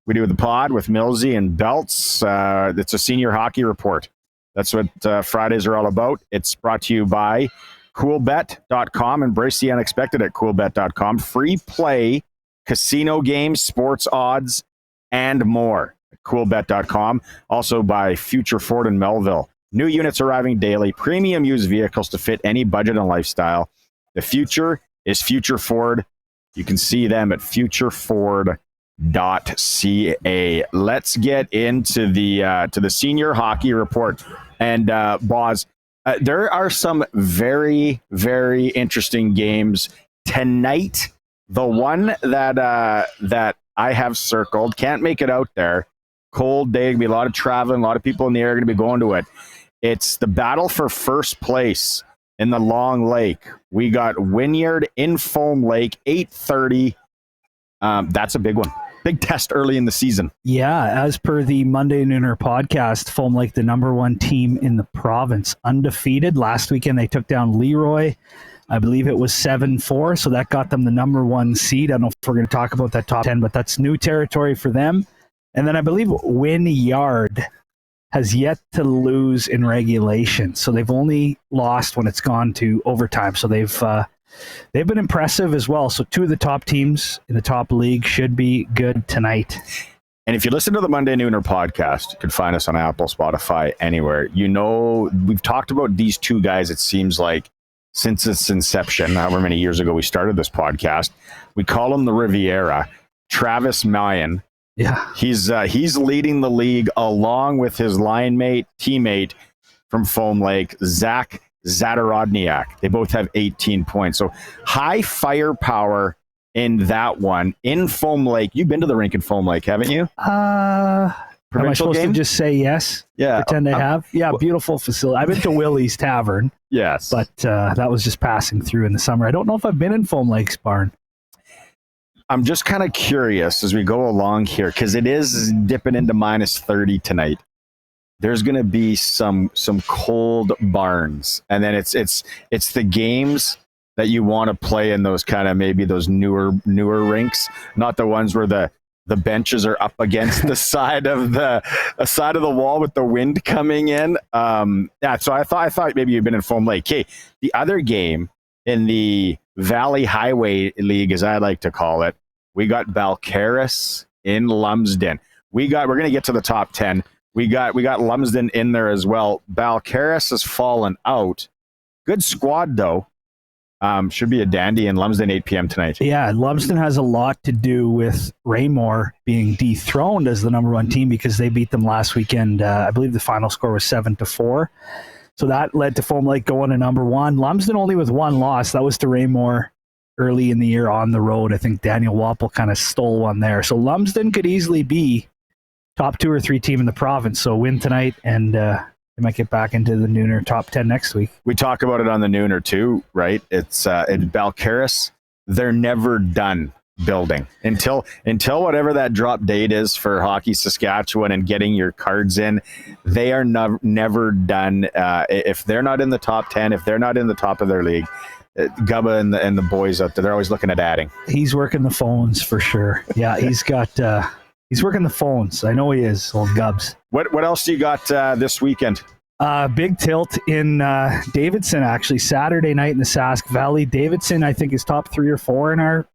We do the pod with Millsy and Belts. It's a senior hockey report. That's what Fridays are all about. It's brought to you by coolbet.com. Embrace the unexpected at coolbet.com. Free play, casino games, sports odds, and more at coolbet.com. Also by Future Ford in Melville. New units arriving daily, premium used vehicles to fit any budget and lifestyle. The future is Future Ford. You can see them at futureford.ca. Let's get into the senior hockey report. And Boz, there are some very, very interesting games tonight. The one that I have circled, can't make it out there. Cold day, gonna be a lot of traveling, a lot of people in the air are gonna be going to it. It's the battle for first place in the Long Lake. We got Wynyard in Foam Lake, 8:30 That's a big one. Big test early in the season. Yeah, as per the Monday Nooner podcast, Foam Lake, the number one team in the province, undefeated. Last weekend, they took down Leroy. I believe it was 7-4, so that got them the number one seed. I don't know if we're going to talk about that top 10, but that's new territory for them. And then I believe Wynyard has yet to lose in regulation, so they've only lost when it's gone to overtime. So they've been impressive as well. So two of the top teams in the top league should be good tonight. And if you listen to the Monday Nooner podcast, you can find us on Apple, Spotify, anywhere. You know, we've talked about these two guys, it seems like, since its inception, however many years ago we started this podcast. We call him the Riviera. Travis Mayen. Yeah. He's leading the league along with his teammate from Foam Lake, Zach Zadarodniak. They both have 18 points. So high firepower in that one. In Foam Lake. You've been to the rink in Foam Lake, haven't you? Am I supposed to just say yes? Yeah. Pretend I have? Yeah, beautiful facility. I've been to Willie's Tavern. Yes. But that was just passing through in the summer. I don't know if I've been in Foam Lake's barn. I'm just kind of curious as we go along here, because it is dipping into minus 30 tonight. There's going to be some cold barns, and then it's the games that you want to play in those kind of maybe those newer rinks, not the ones where the benches are up against the side of the wall with the wind coming in. Yeah, so I thought maybe you've been in Foam Lake. Okay, the other game in the Valley Highway League, as I like to call it, we got Balcarres in Lumsden. We're going to get to the top 10. We got Lumsden in there as well. Balcarres has fallen out. Good squad though. Should be a dandy in Lumsden, 8 p.m. tonight. Yeah, Lumsden has a lot to do with Raymore being dethroned as the number one team because they beat them last weekend. I believe the final score was 7-4. So that led to Foam Lake going to number one. Lumsden only with one loss. That was to Raymore early in the year on the road. I think Daniel Wappel kind of stole one there. So Lumsden could easily be top 2 or 3 team in the province. So win tonight and they might get back into the Nooner top 10 next week. We talk about it on the Nooner too, right? It's in Balcarres. They're never done building until whatever that drop date is for Hockey Saskatchewan and getting your cards in. They are never done. If they're not in the top 10, if they're not in the top of their league, Gubba and the boys out there, they're always looking at adding. He's working the phones for sure. Yeah, he's working the phones. I know he is, old Gubs. What else do you got this weekend? Big tilt in Davidson, actually. Saturday night in the Sask Valley. Davidson, I think, is top 3 or 4 in our...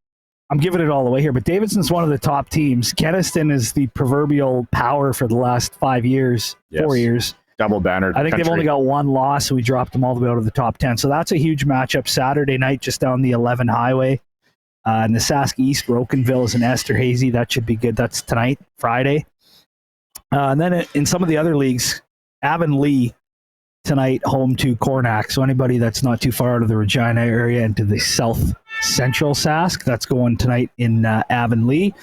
I'm giving it all away here, but Davidson's one of the top teams. Keniston is the proverbial power for the last 5 years, 4 years. Double banner. I think they've only got one loss, so we dropped them all the way out of the top 10. So that's a huge matchup Saturday night just down the 11 highway. In the Sask East, Rokenville is in Esterhazy. That should be good. That's tonight, Friday. And then in some of the other leagues, Avonlea tonight, home to Cornack. So anybody that's not too far out of the Regina area into the south central Sask, that's going tonight in Avonlea.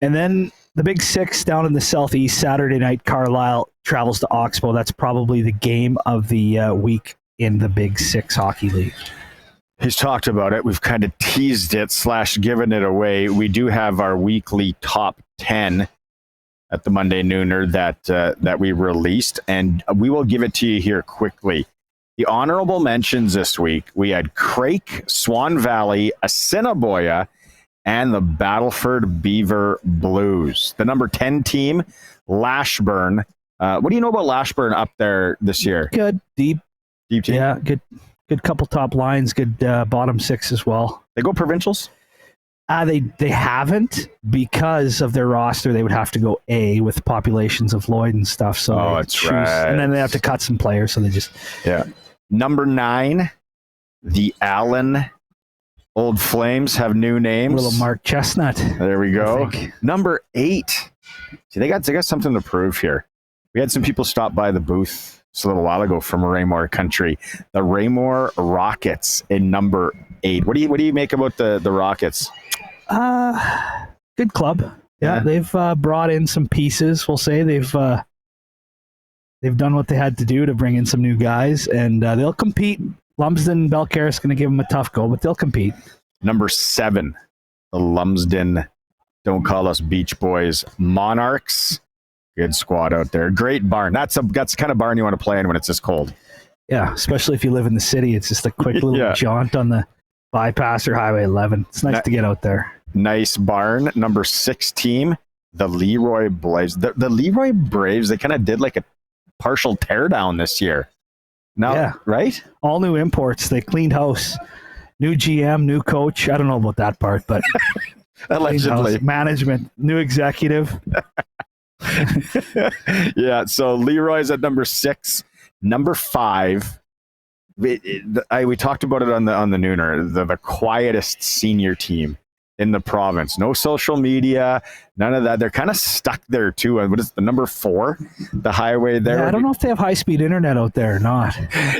And then the Big Six down in the southeast, Saturday night, Carlisle travels to Oxbow. That's probably the game of the week in the Big Six Hockey League. He's talked about it. We've kind of teased it / given it away. We do have our weekly top 10 at the Monday Nooner that we released, and we will give it to you here quickly. The honorable mentions this week, we had Clarke, Swan Valley, Assiniboia, and the Battleford Beaver Blues. The number 10 team, Lashburn. What do you know about Lashburn up there this year? Good, deep team. Yeah, good couple top lines, good bottom 6 as well. They go provincials? They haven't, because of their roster. They would have to go A with populations of Lloyd and stuff. So that's right. And then they have to cut some players. So they just Number 9, the Allen Old Flames have new names. Little Mark Chestnut. There we go. Number 8. See, they got something to prove here. We had some people stop by the booth just a little while ago from Raymore country. The Raymore Rockets in number 8. What do you make about the Rockets? Good club. Yeah, they've brought in some pieces. We'll say they've done what they had to do to bring in some new guys, and they'll compete. Lumsden, Balcarres going to give them a tough go, but they'll compete. Number 7, the Lumsden, don't call us Beach Boys, Monarchs. Good squad out there. Great barn. That's the kind of barn you want to play in when it's this cold. Yeah, especially if you live in the city. It's just a quick little jaunt on the bypass or Highway 11. It's nice to get out there. Nice barn. Number 6 team, the Leroy Braves. The Leroy Braves, they kind of did like a partial teardown this year. Now, right? All new imports. They cleaned house. New GM, new coach. I don't know about that part, but allegedly. Management, new executive. Yeah, so Leroy's at number 6. Number 5, we talked about it on the Nooner, the quietest senior team in the province. No social media, none of that. They're kind of stuck there too. What is the number 4? The highway there. Yeah, I don't know if they have high-speed internet out there or not.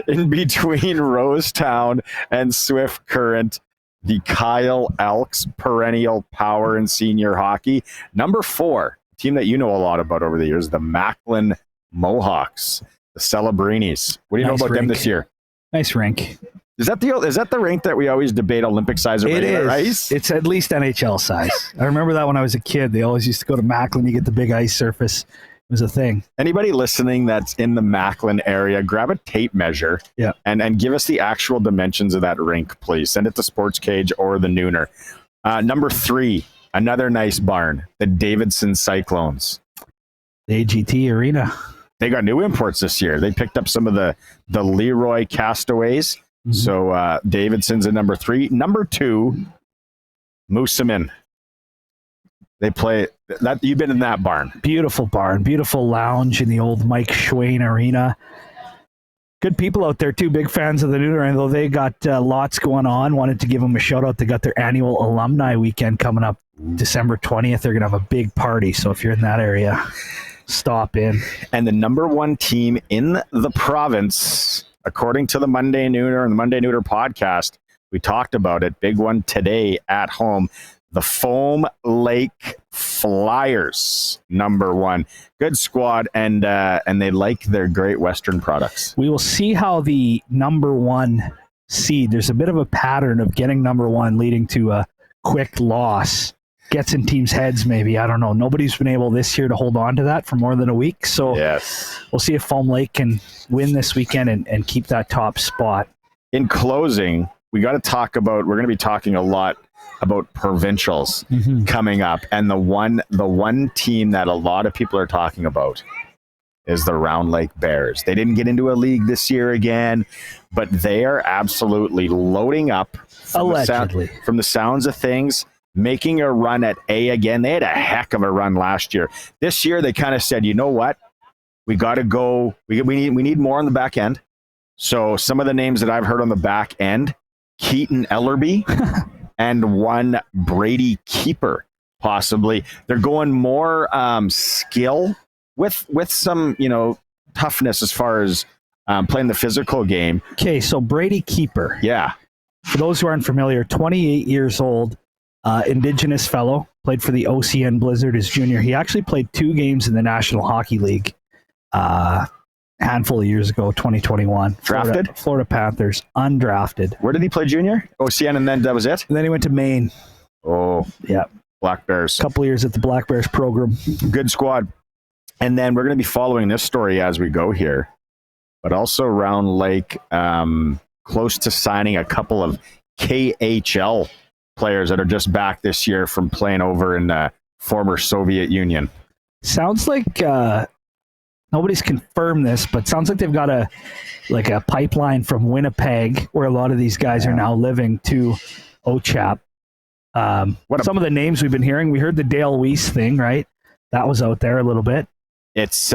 In between Rosetown and Swift Current, the Kyle Elks, perennial power in senior hockey. Number 4, team that you know a lot about over the years, the Macklin Mohawks. The Celebrinis. What do you know about them this year? Nice rink. Is that the rink that we always debate Olympic size or regular ice? It's at least NHL size. I remember that when I was a kid. They always used to go to Macklin. You get the big ice surface. It was a thing. Anybody listening that's in the Macklin area, grab a tape measure and give us the actual dimensions of that rink, please. Send it to SportsCage or the Nooner. Number 3, another nice barn, the Davidson Cyclones. The AGT Arena. They got new imports this year. They picked up some of the Leroy Castaways. Mm-hmm. So Davidson's at number 3. Number 2, Moosomin. They play that. You've been in that barn. Beautiful barn, beautiful lounge in the old Mike Schwain Arena. Good people out there too. Big fans of the Nooner, and though they got lots going on. Wanted to give them a shout out. They got their annual alumni weekend coming up December 20th. They're gonna have a big party. So if you're in that area, stop in. And the number 1 team in the province, according to the Monday Nooner and the Monday Nooner podcast, we talked about it. Big one today at home. The Foam Lake Flyers, number 1. Good squad, and they like their Great Western products. We will see how the number 1 seed, there's a bit of a pattern of getting number 1 leading to a quick loss. Gets in teams' heads, maybe. I don't know. Nobody's been able this year to hold on to that for more than a week. So we'll see if Foam Lake can win this weekend and keep that top spot. In closing, we got to talk about, we're going to be talking a lot about provincials coming up. And the one team that a lot of people are talking about is the Round Lake Bears. They didn't get into a league this year again, but they are absolutely loading up allegedly from the sounds of things. Making a run at A again. They had a heck of a run last year. This year, they kind of said, you know what? We got to go. We need more on the back end. So some of the names that I've heard on the back end, Keaton Ellerby and one Brady Keeper, possibly. They're going more skill with some, toughness as far as playing the physical game. Okay, so Brady Keeper. Yeah. For those who aren't familiar, 28 years old. Indigenous fellow, played for the OCN Blizzard as junior. He actually played 2 games in the National Hockey League handful of years ago, 2021. Drafted? Florida Panthers, undrafted. Where did he play junior? OCN, and then that was it? And then he went to Maine. Oh. Yeah. Black Bears. A couple of years at the Black Bears program. Good squad. And then we're going to be following this story as we go here. But also Round Lake, close to signing a couple of KHL players that are just back this year from playing over in the former Soviet Union. Sounds like nobody's confirmed this, but sounds like they've got a pipeline from Winnipeg, where a lot of these guys are now living, to OCHAP. Some of the names we've been hearing, we heard the Dale Weiss thing, right? That was out there a little bit. It's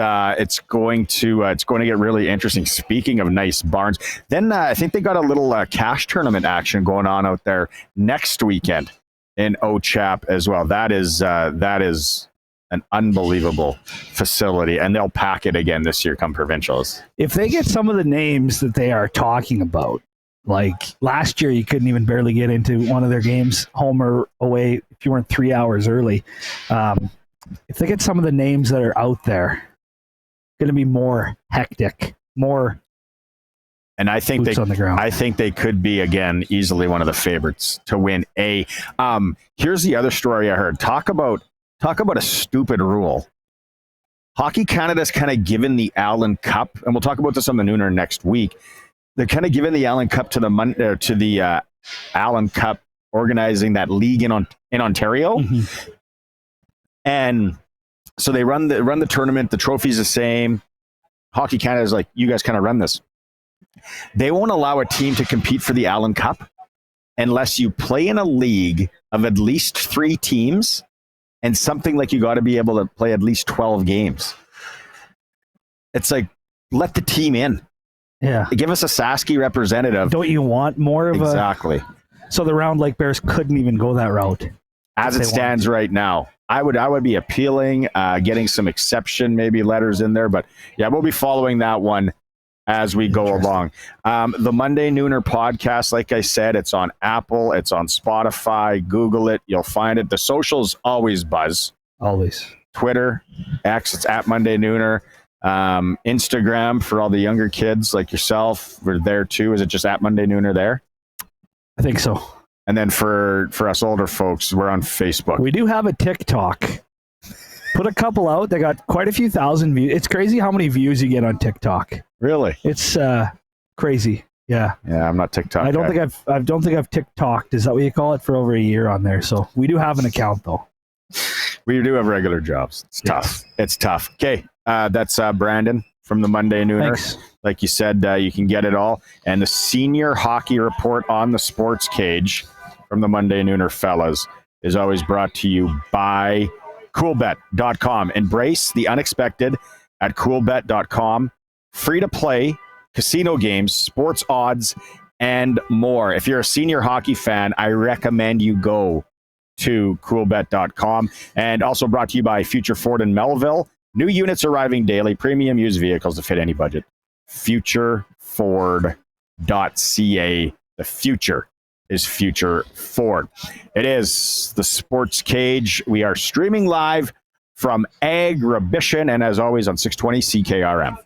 going to get really interesting. Speaking of nice barns, then I think they got a little cash tournament action going on out there next weekend in OCHAP as well. That is an unbelievable facility, and they'll pack it again this year come provincials. If they get some of the names that they are talking about, like last year, you couldn't even barely get into one of their games, home or away, if you weren't 3 hours early. If they get some of the names that are out there, going to be more hectic, more And I think Boots on the ground. I think they could be again easily one of the favorites to win a. Here's the other story I heard. Talk about a stupid rule. Hockey Canada's kind of given the Allen Cup, and we'll talk about this on the Nooner next week. They're kind of giving the Allen Cup to the Allen Cup organizing that league in Ontario, and so they run the tournament. The trophy's the same. Hockey Canada is like, you guys kind of run this. They won't allow a team to compete for the Allen Cup unless you play in a league of at least 3 teams and something like you got to be able to play at least 12 games. It's like, let the team in. Yeah. Give us a Sasky representative. Don't you want more of exactly. So the Round Lake Bears couldn't even go that route. As it stands right now. I would be appealing, getting some exception, maybe letters in there. But yeah, we'll be following that one as we go along. The Monday Nooner podcast, like I said, it's on Apple, it's on Spotify. Google it. You'll find it. The socials always buzz. Always. Twitter, X, it's at Monday Nooner. Instagram for all the younger kids like yourself. We're there too. Is it just at Monday Nooner there? I think so. And then for us older folks, we're on Facebook. We do have a TikTok. Put a couple out. They got quite a few thousand views. It's crazy how many views you get on TikTok. Really? It's crazy. Yeah. Yeah, I'm not TikTok. I don't think I've TikToked. Is that what you call it? For over a year on there. So we do have an account though. We do have regular jobs. It's tough. It's tough. Okay. That's Brandon from the Monday Nooner. Thanks. Like you said, you can get it all. And the senior hockey report on the Sports Cage from the Monday Nooner fellas is always brought to you by coolbet.com. Embrace the unexpected at coolbet.com. Free to play casino games, sports odds, and more. If you're a senior hockey fan, I recommend you go to coolbet.com. And also brought to you by Future Ford in Melville. New units arriving daily, premium used vehicles to fit any budget. FutureFord.ca. The future is Future Ford. It is the Sports Cage. We are streaming live from Agribition and as always on 620 CKRM.